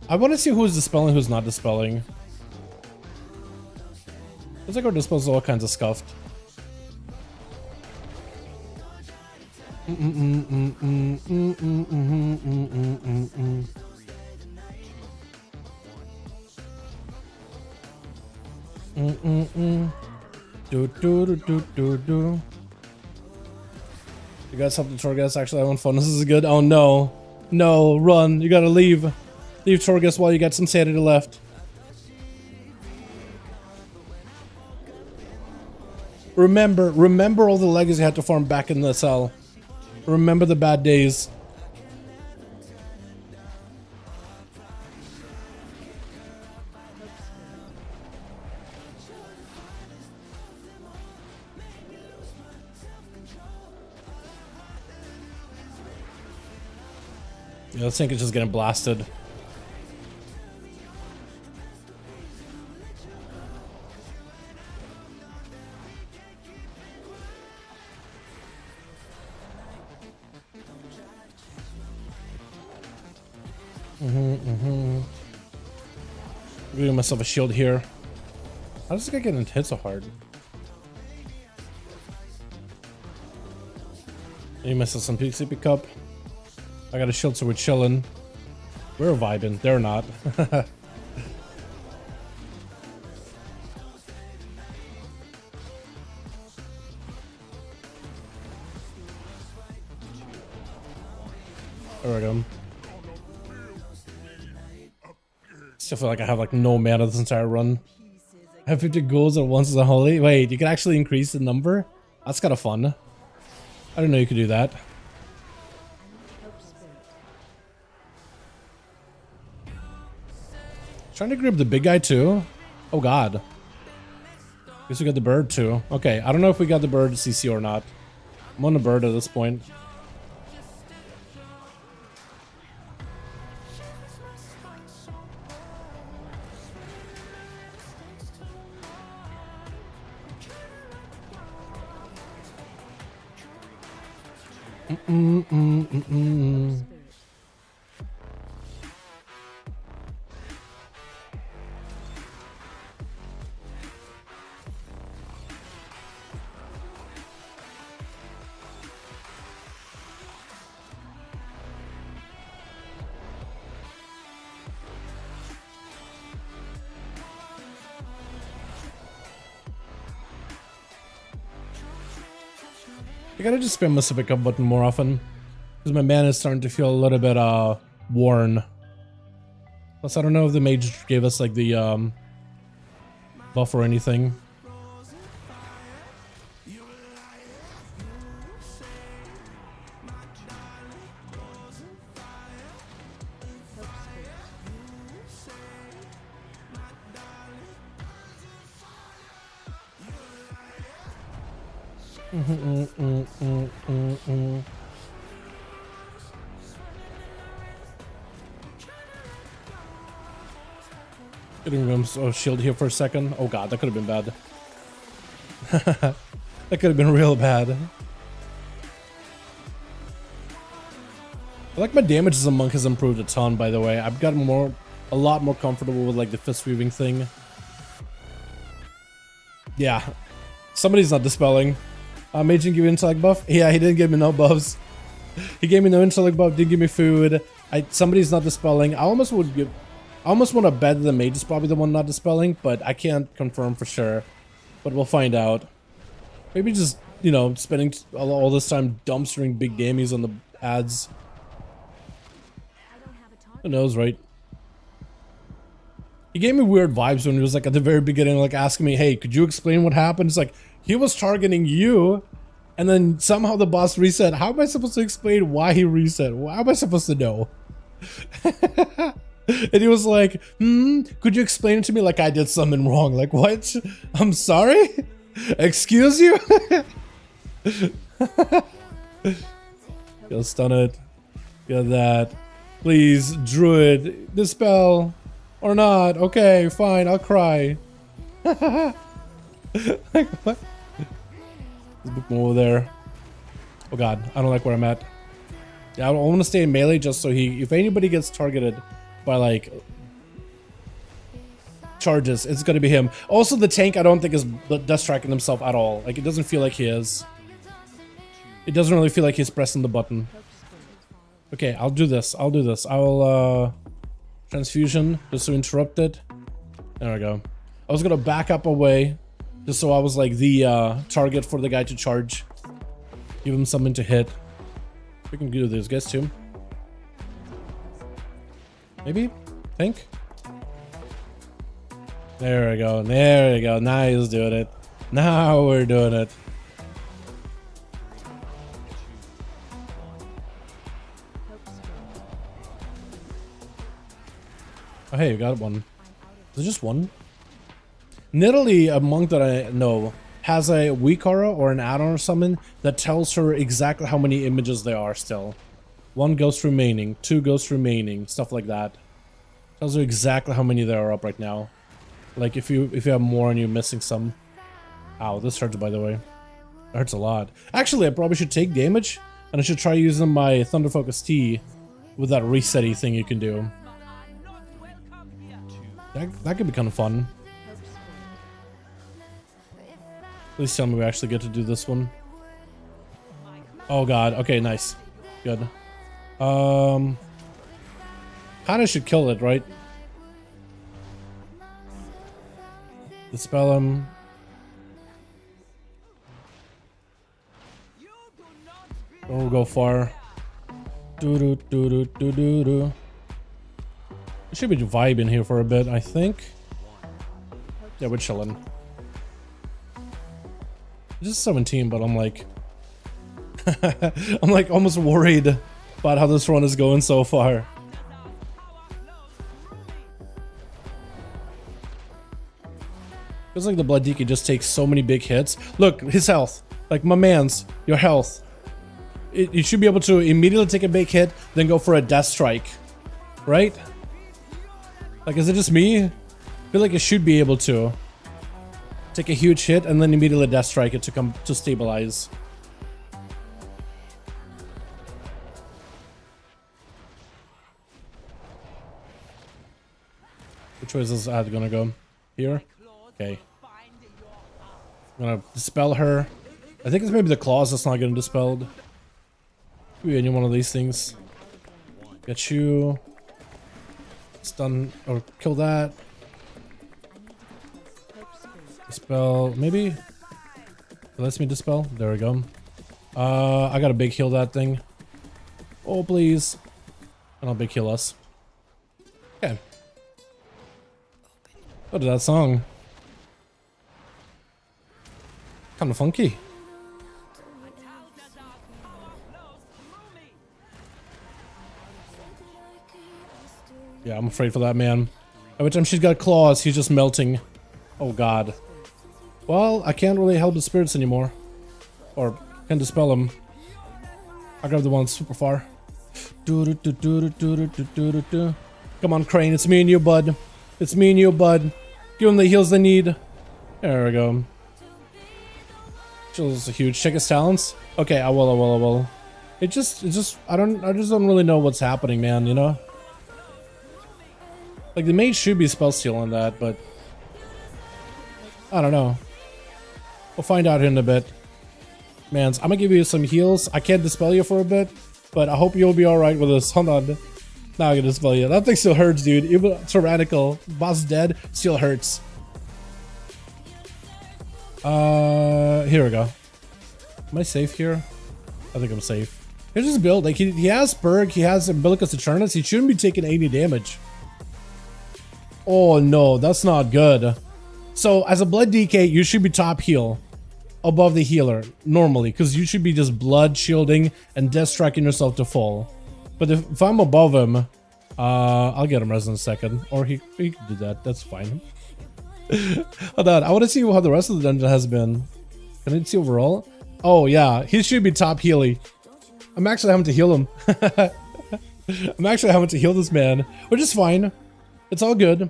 I want to see who's dispelling, who's not dispelling. Looks like our dispels all kinds of scuffed. You got something, Torghast? Actually, I want fun. This is good. Oh no. No, run. You gotta leave. Leave Torghast while you got some sanity left. Remember all the legacy you had to farm back in the cell. Remember the bad days. Yeah, I think it's just getting blasted. Giving myself a shield here. How does this guy get hit so hard? Give myself some PCP cup. I got a shield, so we're chilling. We're vibing. They're not. There we go. Still feel like I have like no mana this entire run. I have 50 goals at once as a holy. Wait, you can actually increase the number? That's kind of fun. I didn't know you could do that. Trying to grab the big guy too? Oh god. Guess we got the bird too. Okay, I don't know if we got the bird CC or not. I'm on the bird at this point. I gotta just spam the pick up button more often, because my mana is starting to feel a little bit worn. Plus, I don't know if the mage gave us like the buff or anything. Getting him a shield here for a second. Oh god, that could have been bad. That could have been real bad. I like my damage as a monk has improved a ton, by the way. I've gotten a lot more comfortable with like the fist weaving thing. Yeah. Somebody's not dispelling. Mage didn't give me intellect buff? Yeah, he didn't give me no buffs. He gave me no intellect buff, didn't give me food. Somebody's not dispelling. I almost would give... I almost want to bet the mage is probably the one not dispelling, but I can't confirm for sure. But we'll find out. Maybe just, you know, spending all this time dumpstering big gamies on the ads. Who knows, right? He gave me weird vibes when he was like at the very beginning, like asking me, hey, could you explain what happened? It's like, he was targeting you, and then somehow the boss reset. How am I supposed to explain why he reset? How am I supposed to know? And he was like, could you explain it to me like I did something wrong? Like, what? I'm sorry? Excuse you? Go stun it. Get that. Please, druid, dispel. Or not. Okay, fine, I'll cry. Like, what? There's a bit more over there. Oh god, I don't like where I'm at. Yeah, I want to stay in melee just so if anybody gets targeted by like charges, it's gonna be him. Also, the tank I don't think is dust tracking himself at all. Like, it doesn't feel like he is. It doesn't really feel like he's pressing the button. Okay, I'll do this. I will transfusion just to interrupt it. There we go. I was gonna back up away just so I was like the target for the guy to charge. Give him something to hit. We can do these guys too. Maybe? Think? There we go. There we go. Now he's doing it. Now we're doing it. Oh, hey, you got one. Is it just one? Nidalee, a monk that I know, has a weak aura or an add-on or something that tells her exactly how many images there are still. 1 ghost remaining, 2 ghosts remaining, stuff like that. Tells her exactly how many there are up right now. Like if you have more and you're missing some. Ow, this hurts by the way. It hurts a lot. Actually, I probably should take damage and I should try using my Thunder Focus T with that resetty thing you can do. That could be kind of fun. Please tell me we actually get to do this one. Oh god, okay, nice. Good. Kinda should kill it, right? Dispel him. Don't go far. Do. We should be vibing here for a bit, I think. Yeah, we're chilling. It's just 17, but I'm like... I'm like almost worried about how this run is going so far. Feels like the Blood Deacon just takes so many big hits. Look, his health. Like, my man's, your health. You should be able to immediately take a big hit, then go for a death strike. Right? Like, is it just me? I feel like it should be able to take a huge hit and then immediately death strike it to come to stabilize. Which way is this ad gonna go? Here? Okay. I'm gonna dispel her. I think it's maybe the claws that's not getting dispelled. Could be any one of these things. Get you. Stun or kill that. Dispel, maybe? It lets me dispel. There we go. I gotta big heal that thing. Oh, please. And I'll big heal us. Okay. What is that song? Kinda funky. Yeah, I'm afraid for that man. Every time she's got claws, he's just melting. Oh god. Well, I can't really help the spirits anymore. Or can dispel them. I grab the one super far. Come on, Crane, it's me and you, bud. It's me and you, bud. Give them the heals they need. There we go. Chills is huge. Check his talents. Okay, I will. It just I just don't really know what's happening, man, you know? Like, the mage should be spell stealing that, but I don't know. We'll find out here in a bit. Mans, I'm gonna give you some heals. I can't dispel you for a bit, but I hope you'll be alright with this. Hold on. Now I can dispel you. That thing still hurts, dude. Even tyrannical. Boss dead, still hurts. Here we go. Am I safe here? I think I'm safe. Here's his build. Like he has Berg, he has Umbilicus Eternus. He shouldn't be taking 80 damage. Oh no, that's not good. So as a blood DK, you should be top heal above the healer normally, because you should be just blood shielding and death striking yourself to fall. But if I'm above him, I'll get him res in a second, or he can do that. That's fine. Hold on, I want to see how the rest of the dungeon has been. Can I see overall? Oh yeah, he should be top healy. I'm actually having to heal him. I'm actually having to heal this man, which is fine. It's all good.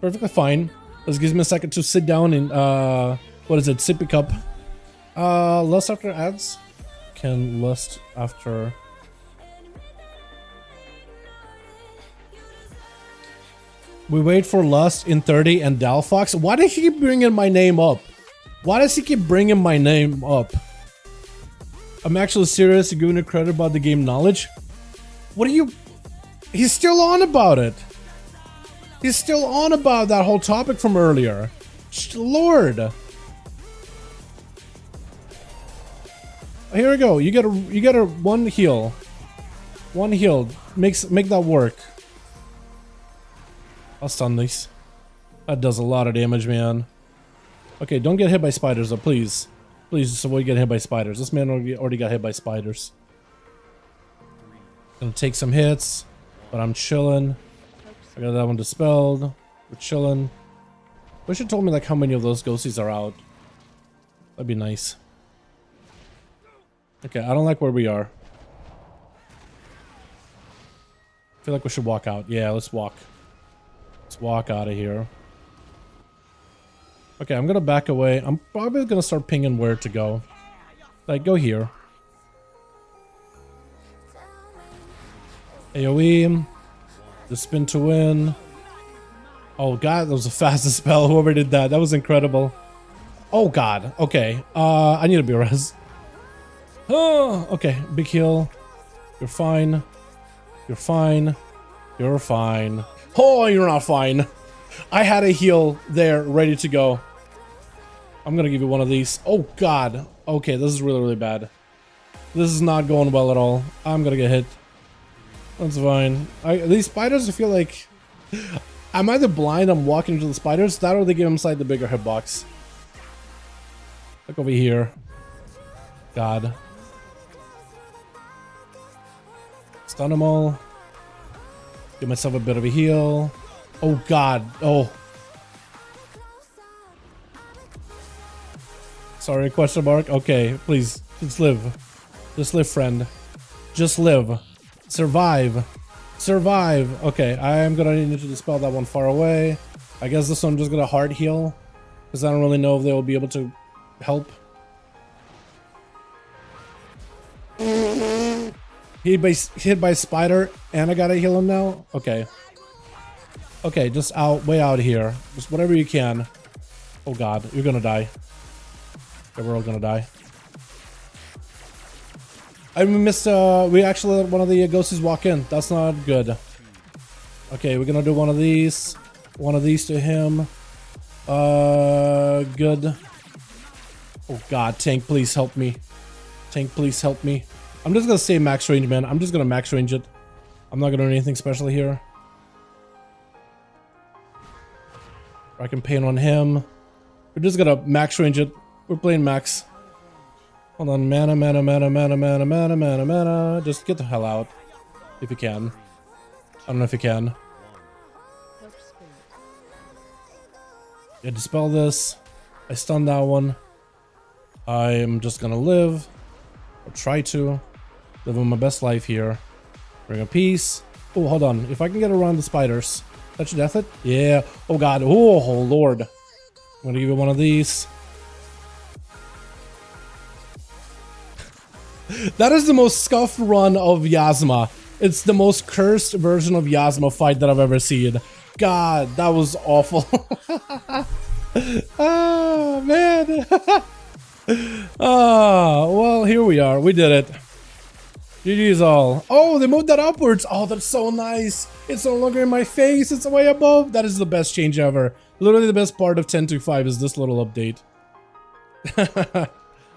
Perfectly fine. This gives me a second to sit down and, what is it? Sippy cup. Lust after ads? Can lust after... We wait for Lust in 30 and Dalfox. Why does he keep bringing my name up? Why does he keep bringing my name up? I'm actually serious. You're giving you credit about the game knowledge. What are you... He's still on about it. He's still on about that whole topic from earlier. Lord. Here we go. You get a one heal. One heal. Make that work. I'll stun these. That does a lot of damage, man. Okay, don't get hit by spiders though, please. Please just avoid getting hit by spiders. This man already got hit by spiders. Gonna take some hits, but I'm chilling. I got that one dispelled. We're chilling. Wish it told me like how many of those ghosties are out. That'd be nice. Okay, I don't like where we are. I feel like we should walk out. Yeah, let's walk. Let's walk out of here. Okay, I'm gonna back away. I'm probably gonna start pinging where to go. Like, go here. AoE. The spin to win. Oh god, that was the fastest spell. Whoever did that. That was incredible. Oh god. Okay. I need to be res. Oh, okay. Big heal. You're fine. You're fine. You're fine. Oh, you're not fine. I had a heal there ready to go. I'm gonna give you one of these. Oh god. Okay, this is really, really bad. This is not going well at all. I'm gonna get hit. That's fine. These spiders, I feel like... I'm either blind, I'm walking into the spiders, that or they give inside the bigger hitbox. Look over here. God. Stun them all. Give myself a bit of a heal. Oh god. Oh. Sorry, question mark. Okay, please. Just live. Just live, friend. Just live. Survive. Survive. Okay, I am gonna need to dispel that one far away. I guess this one I'm just gonna hard heal. Because I don't really know if they will be able to help. Hit by spider and I gotta heal him now? Okay. Okay, just way out here. Just whatever you can. Oh god, you're gonna die. Okay, we're all gonna die. I missed, we actually let one of the ghosties walk in. That's not good. Okay, we're gonna do one of these. One of these to him. Good. Oh god, tank, please help me. Tank, please help me. I'm just gonna say max range, man. I'm just gonna max range it. I'm not gonna do anything special here. I can paint on him. We're just gonna max range it. We're playing max. Hold on, mana. Just get the hell out. If you can. I don't know if you can. Yeah, dispel this. I stunned that one. I'm just gonna live. Or try to. Live my best life here. Bring a peace. Oh, hold on. If I can get around the spiders. That should death it? Yeah. Oh god. Oh lord. I'm gonna give you one of these. That is the most scuffed run of Yasma. It's the most cursed version of Yasma fight that I've ever seen. God, that was awful. Ah, man. Ah, well, here we are. We did it. GG's all. Oh, they moved that upwards. Oh, that's so nice. It's no longer in my face. It's way above. That is the best change ever. Literally the best part of 10.2.5 is this little update.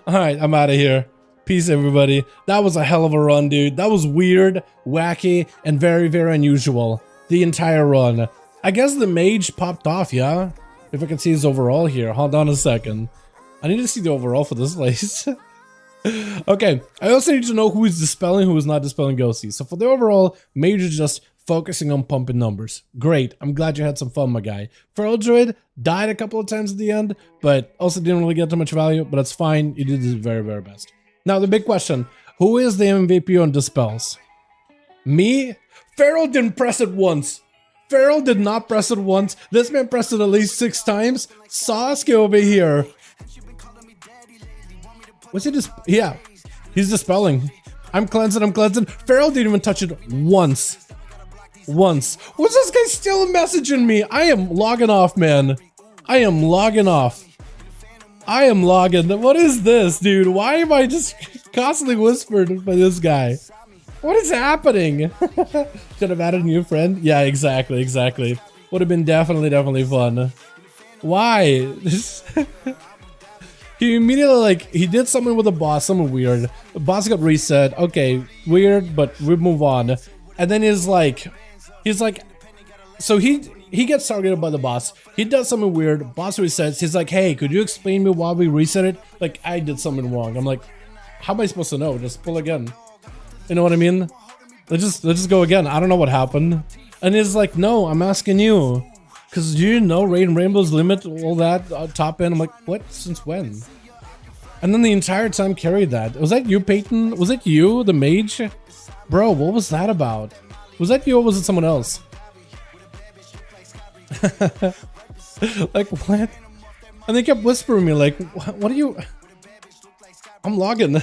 Alright, I'm out of here. Peace, everybody. That was a hell of a run, dude. That was weird, wacky, and very, very unusual. The entire run. I guess the mage popped off, yeah? If I can see his overall here. Hold on a second. I need to see the overall for this place. Okay, I also need to know who is dispelling, who is not dispelling ghosties. So for the overall, mage is just focusing on pumping numbers. Great, I'm glad you had some fun, my guy. Feral Druid died a couple of times at the end, but also didn't really get too much value, but that's fine. You did the very, very best. Now, the big question, who is the MVP on dispels? Me? Feral didn't press it once. Feral did not press it once. This man pressed it at least 6 times. Sasuke over here. What's he just? Yeah, he's dispelling. I'm cleansing. Feral didn't even touch it once. What's this guy still messaging me? I am logging off, man. I am logging off. I am logging. What is this, dude? Why am I just constantly whispered by this guy? What is happening? Should have added a new friend. Yeah, exactly. Would have been definitely fun. Why? He immediately, like, he did something with the boss, something weird. The boss got reset. Okay, weird, but we move on. And then he's like, so he gets targeted by the boss. He does something weird. Boss resets. He's like, hey, could you explain me why we reset it? Like, I did something wrong. I'm like, how am I supposed to know? Just pull again. You know what I mean? Let's just go again. I don't know what happened. And he's like, no, I'm asking you. Because you know Rainbow's limit, all that, top end. I'm like, what? Since when? And then the entire time carried that. Was that you, Peyton? Was it you, the mage? Bro, what was that about? Was that you or was it someone else? Like, what? And they kept whispering me, like, what are you... I'm logging.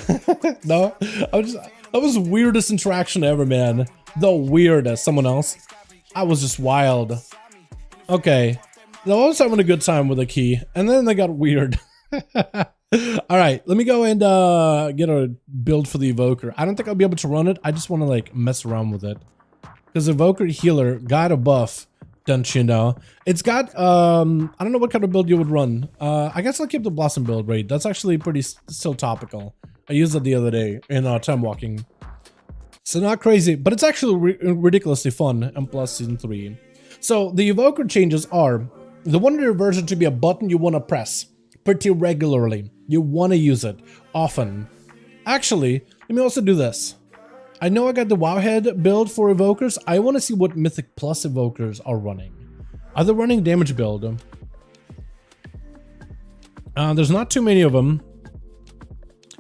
No, that was the weirdest interaction ever, man. The weirdest. Someone else? I was just wild. Okay. I was having a good time with the key, and then they got weird. Alright, let me go and get a build for the Evoker. I don't think I'll be able to run it. I just want to, like, mess around with it. Because Evoker Healer got a buff, don't you know? It's got, I don't know what kind of build you would run. I guess I'll keep the Blossom build, right? That's actually pretty still topical. I used it the other day in time walking. So not crazy, but it's actually ridiculously fun, and plus Season 3. So the Evoker changes are, the one version to be a button you want to press pretty regularly. You want to use it often. Actually, let me also do this. I know I got the Wowhead build for Evokers. I want to see what Mythic Plus Evokers are running. Are they running damage build? There's not too many of them.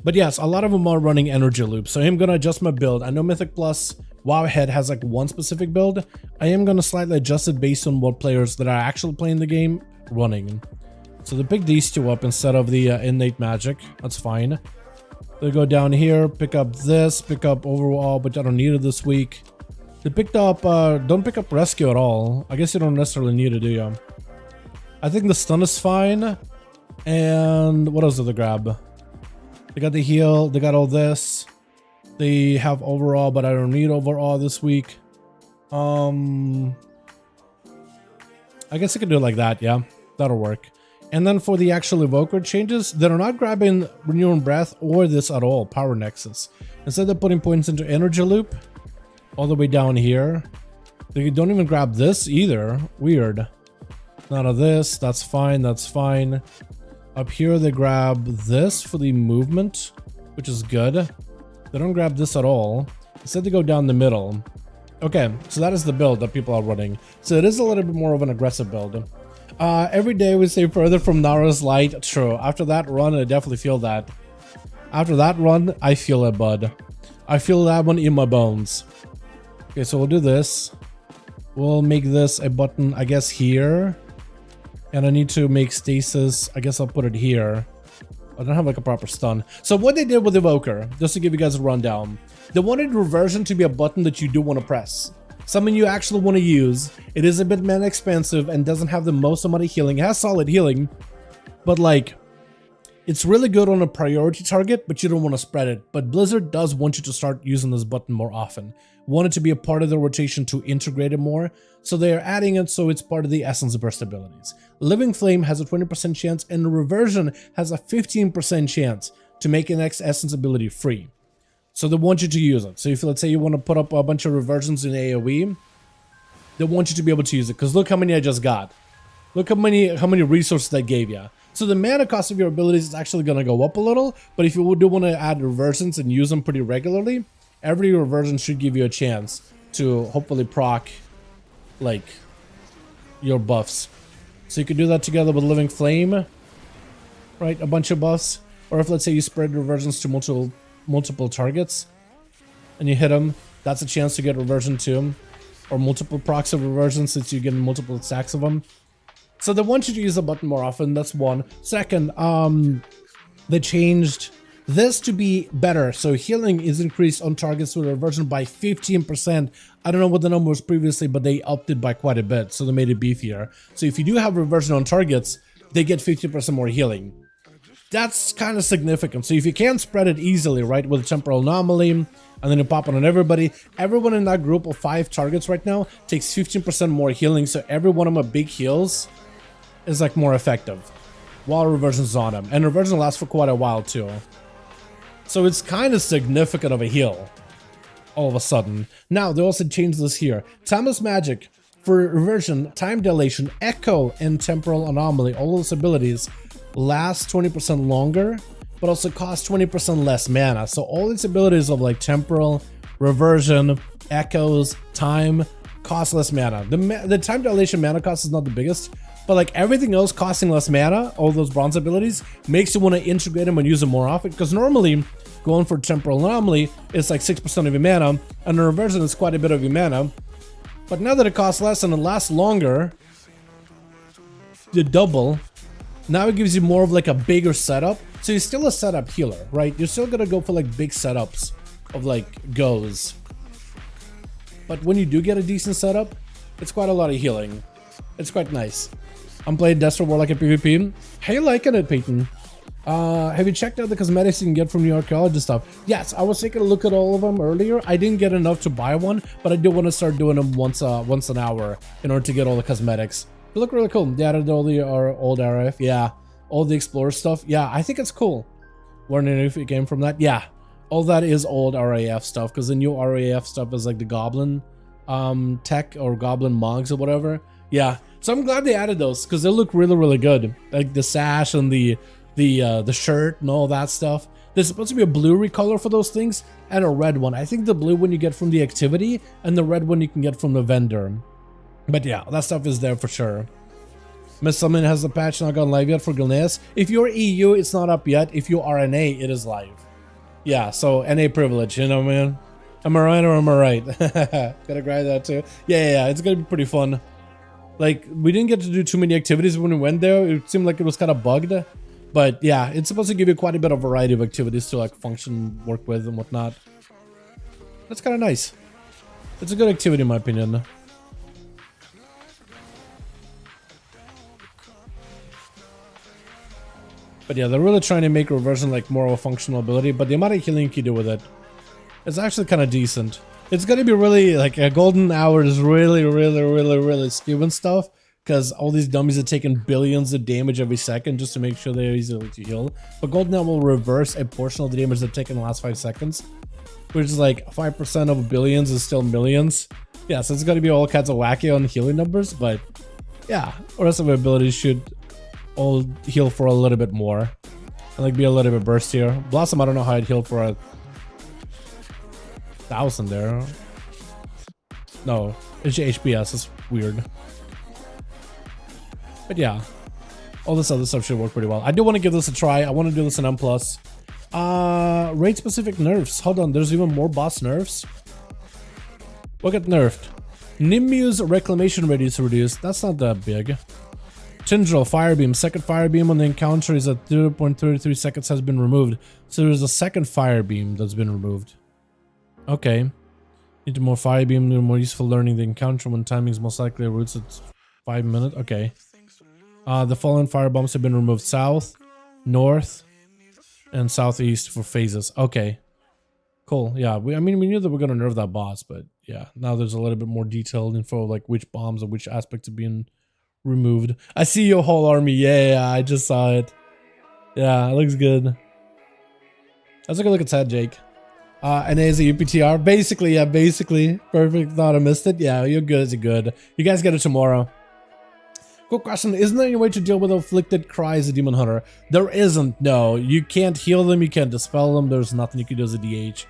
But yes, a lot of them are running energy loops. So I am going to adjust my build. I know Mythic Plus Wowhead has like one specific build. I am going to slightly adjust it based on what players that are actually playing the game running. So they pick these two up instead of the innate magic. That's fine. They go down here, pick up this, pick up overall, but I don't need it this week. They picked up, don't pick up rescue at all. I guess you don't necessarily need it, do you? I think the stun is fine. And what else did they grab? They got the heal, they got all this. They have overall, but I don't need overall this week. I guess I could do it like that, yeah. That'll work. And then for the actual Evoker changes, they're not grabbing Renewing Breath or this at all, Power Nexus. Instead they're putting points into Energy Loop, all the way down here. They don't even grab this either. Weird. None of this, that's fine, that's fine. Up here they grab this for the movement, which is good. They don't grab this at all. Instead they go down the middle. Okay, so that is the build that people are running. So it is a little bit more of an aggressive build. Every day we say further from Nara's light. True. After that run, I definitely feel that. After that run, I feel it, bud. I feel that one in my bones. Okay, so we'll do this. We'll make this a button, I guess, here. And I need to make stasis. I guess I'll put it here. I don't have like a proper stun. So what they did with Evoker, just to give you guys a rundown. They wanted reversion to be a button that you do want to press. Something you actually want to use. It is a bit mana expensive and doesn't have the most amount of healing. It has solid healing, but like, It's really good on a priority target, but you don't want to spread it. But Blizzard does want you to start using this button more often. Want it to be a part of the rotation to integrate it more, so they are adding it so it's part of the Essence Burst abilities. Living Flame has a 20% chance, and Reversion has a 15% chance to make an next Essence ability free. So they want you to use it. So if, let's say, you want to put up a bunch of Reversions in AoE, they want you to be able to use it, because look how many I just got. Look how many resources that gave you. So the mana cost of your abilities is actually going to go up a little, but if you do want to add reversions and use them pretty regularly, every reversion should give you a chance to hopefully proc, like, your buffs. So you can do that together with Living Flame, right? A bunch of buffs. Or if, let's say, you spread reversions to multiple targets and you hit them, that's a chance to get reversion too. Or multiple procs of reversion since you get multiple stacks of them. So they want you to use the button more often, that's one. Second, they changed this to be better. So healing is increased on targets with reversion by 15%. I don't know what the number was previously, but they upped it by quite a bit, so they made it beefier. So if you do have reversion on targets, they get 50% more healing. That's kind of significant. So if you can spread it easily, right, with temporal anomaly, and then you pop it on everybody, everyone in that group of 5 targets right now takes 15% more healing, so every one of my big heals is like more effective while reversion's on them, and reversion lasts for quite a while too. So it's kind of significant of a heal all of a sudden. Now they also changed this here. Timeless Magic for reversion, time dilation, echo, and temporal anomaly. All those abilities last 20% longer, but also cost 20% less mana. So all these abilities of like temporal, reversion, echoes, time cost less mana. The time dilation mana cost is not the biggest, but like everything else costing less mana, all those bronze abilities, makes you want to integrate them and use them more often. Because normally, going for temporal anomaly is like 6% of your mana, and the reversion is quite a bit of your mana. But now that it costs less and it lasts longer, the double, now it gives you more of like a bigger setup. So you're still a setup healer, right? You're still gonna go for like big setups of like goes. But when you do get a decent setup, it's quite a lot of healing. It's quite nice. I'm playing Desperate Warlock at PvP. How you liking it, Peyton? Have you checked out the cosmetics you can get from the archaeology stuff? Yes, I was taking a look at all of them earlier. I didn't get enough to buy one, but I do want to start doing them once an hour in order to get all the cosmetics. They look really cool. They added all the old RF, yeah. All the Explorer stuff, yeah. I think it's cool. Wondering if it came from that, yeah. All that is old RAF stuff, because the new RAF stuff is like the Goblin tech or Goblin Mogs or whatever. Yeah, so I'm glad they added those because they look really, really good. Like the sash and the shirt and all that stuff. There's supposed to be a blue recolor for those things and a red one. I think the blue one you get from the activity and the red one you can get from the vendor. But yeah, that stuff is there for sure. Miss Summon has the patch not gone live yet for Gilneas. If you're EU, it's not up yet. If you are NA, it is live. Yeah, so NA privilege, you know, man. Am I right or am I right? Gotta grind that too. Yeah, it's gonna be pretty fun. Like, we didn't get to do too many activities when we went there. It seemed like it was kind of bugged. But yeah, it's supposed to give you quite a bit of variety of activities to like function, work with and whatnot. That's kind of nice. It's a good activity in my opinion. But yeah, they're really trying to make reversion like more of a functional ability, but the amount of healing you can do with it is actually kind of decent. It's gonna be really like a golden hour is really skewing stuff because all these dummies are taking billions of damage every second just to make sure they're easy to heal. But golden hour will reverse a portion of the damage they've taken in the last 5 seconds, which is like 5% of billions is still millions. Yeah, so it's gonna be all kinds of wacky on healing numbers, but yeah, the rest of the abilities should all heal for a little bit more and like be a little bit burstier. Blossom, I don't know how I'd heal for a 1,000 there. No, it's HBS. It's weird. But yeah, all this other stuff should work pretty well. I do want to give this a try. I want to do this in M+. Raid specific nerfs. Hold on, there's even more boss nerfs. What got nerfed? Nimbus reclamation radius reduced. That's not that big. Tindril Firebeam. Second Firebeam on the encounter is at 0.33 seconds has been removed. So there's a second Firebeam that's been removed. Okay. Need more Firebeam, more useful learning the encounter when timing is most likely routes at 5 minutes. Okay. The following firebombs have been removed: south, north, And southeast for phases. Okay. Cool. Yeah, I mean, we knew that we're going to nerf that boss, but yeah, now there's a little bit more detailed info, like which bombs or which aspects are being removed. I see your whole army. Yeah, I just saw it. Yeah, it looks good. Let's take a look at that, Jake. NA is a UPTR. Basically, yeah, basically. Perfect. Thought I missed it. Yeah, you're good. You're good. You guys get it tomorrow. Quick question. Isn't there any way to deal with afflicted cries of Demon Hunter? There isn't. No, you can't heal them. You can't dispel them. There's nothing you can do as a DH.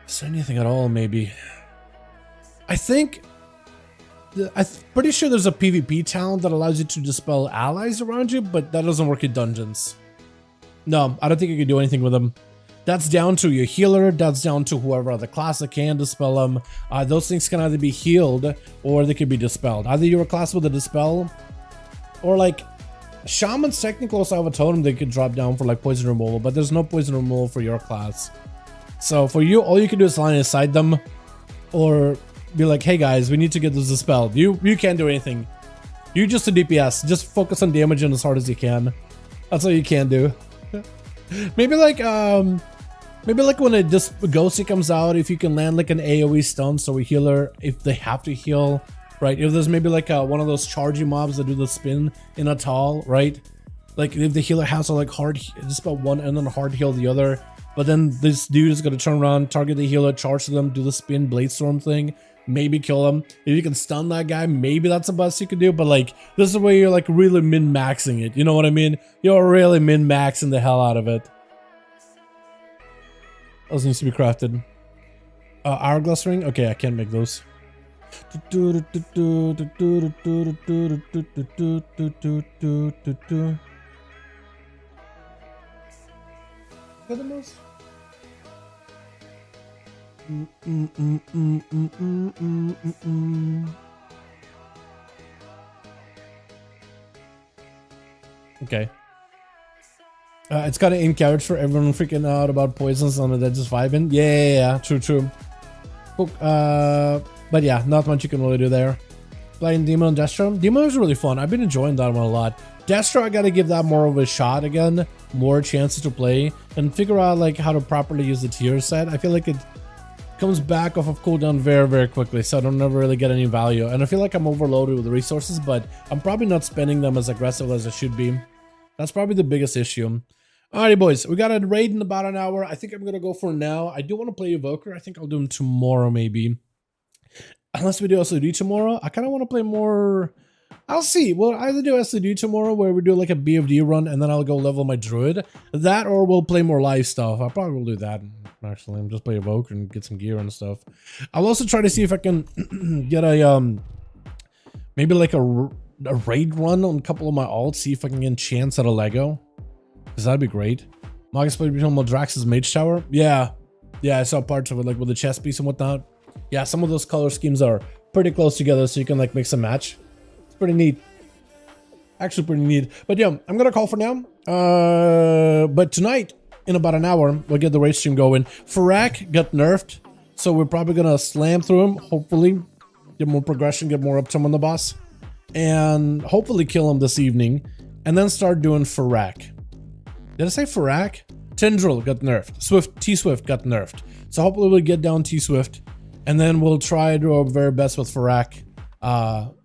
Is there anything at all? Maybe. I think. I'm pretty sure there's a PvP talent that allows you to dispel allies around you, but that doesn't work in dungeons. No, I don't think you can do anything with them. That's down to your healer, that's down to whoever other class that can dispel them. Those things can either be healed or they can be dispelled. Either you're a class with a dispel, or like Shamans technically also have a totem they could drop down for like poison removal, but there's no poison removal for your class. So for you, all you can do is line aside them, or be like, hey guys, we need to get this dispelled. You can't do anything. You just a DPS. Just focus on damaging as hard as you can. That's all you can do. Maybe like when a Ghosty comes out, if you can land like an AoE stun, so a healer, if they have to heal, right? If there's maybe like one of those charging mobs that do the spin in a tall, right? Like if the healer has to like hard dispel one and then hard heal the other, but then this dude is gonna turn around, target the healer, charge to them, do the spin blade storm thing, maybe kill him. If you can stun that guy, maybe that's the best you can do. But like this is where you're like really min-maxing it. You know what I mean? You're really min-maxing the hell out of it. Those needs to be crafted. Hourglass ring? Okay, I can't make those. Okay. It's got an in-carriage for everyone freaking out about poisons and they're just vibing. Yeah, true. But yeah, not much you can really do there. Playing Demon and Destro. Demon was really fun. I've been enjoying that one a lot. Destro, I gotta give that more of a shot again. More chances to play and figure out like how to properly use the tier set. I feel like it comes back off of cooldown very quickly, so I don't ever really get any value. And I feel like I'm overloaded with resources, but I'm probably not spending them as aggressive as I should be. That's probably the biggest issue. Alrighty, boys, we got a raid in about an hour. I think I'm gonna go for now. I do want to play Evoker. I think I'll do him tomorrow, maybe. Unless we do SOD tomorrow, I kind of want to play more. I'll see. We'll either do SOD tomorrow, where we do like a BFD run, and then I'll go level my druid. That, or we'll play more live stuff. I probably will do that. Actually, I'm just play Evoker and get some gear and stuff. I'll also try to see if I can get a maybe like a raid run on a couple of my alts. See if I can get chance at a Lego. Because that'd be great. Magus played between Maldrax's Mage Tower. Yeah, I saw parts of it, like with the chess piece and whatnot. Yeah, some of those color schemes are pretty close together, so you can like mix and match. It's pretty neat. Actually pretty neat. But yeah, I'm gonna call for now. But tonight, in about an hour, we'll get the raid stream going. Farak got nerfed, so we're probably gonna slam through him, hopefully. Get more progression, get more uptime on the boss. And hopefully kill him this evening. And then start doing Farak. Did I say Farak? Tendril got nerfed. T-Swift got nerfed. So hopefully we'll get down T-Swift. And then we'll try to do our very best with Farak.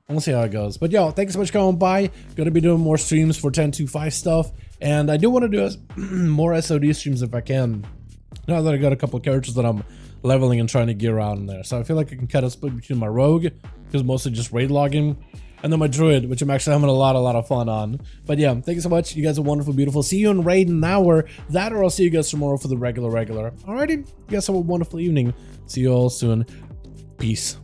We'll see how it goes. But yo, thanks so much for coming by. Gonna be doing more streams for 10.2.5 stuff. And I do want to do more SOD streams if I can. Now that I got a couple of characters that I'm leveling and trying to gear out in there. So I feel like I can cut a split between my rogue, because mostly just raid logging, and then my druid, which I'm actually having a lot of fun on. But yeah, thank you so much. You guys are wonderful, beautiful. See you in raid in an hour. That, or I'll see you guys tomorrow for the regular. Alrighty, you guys have a wonderful evening. See you all soon. Peace.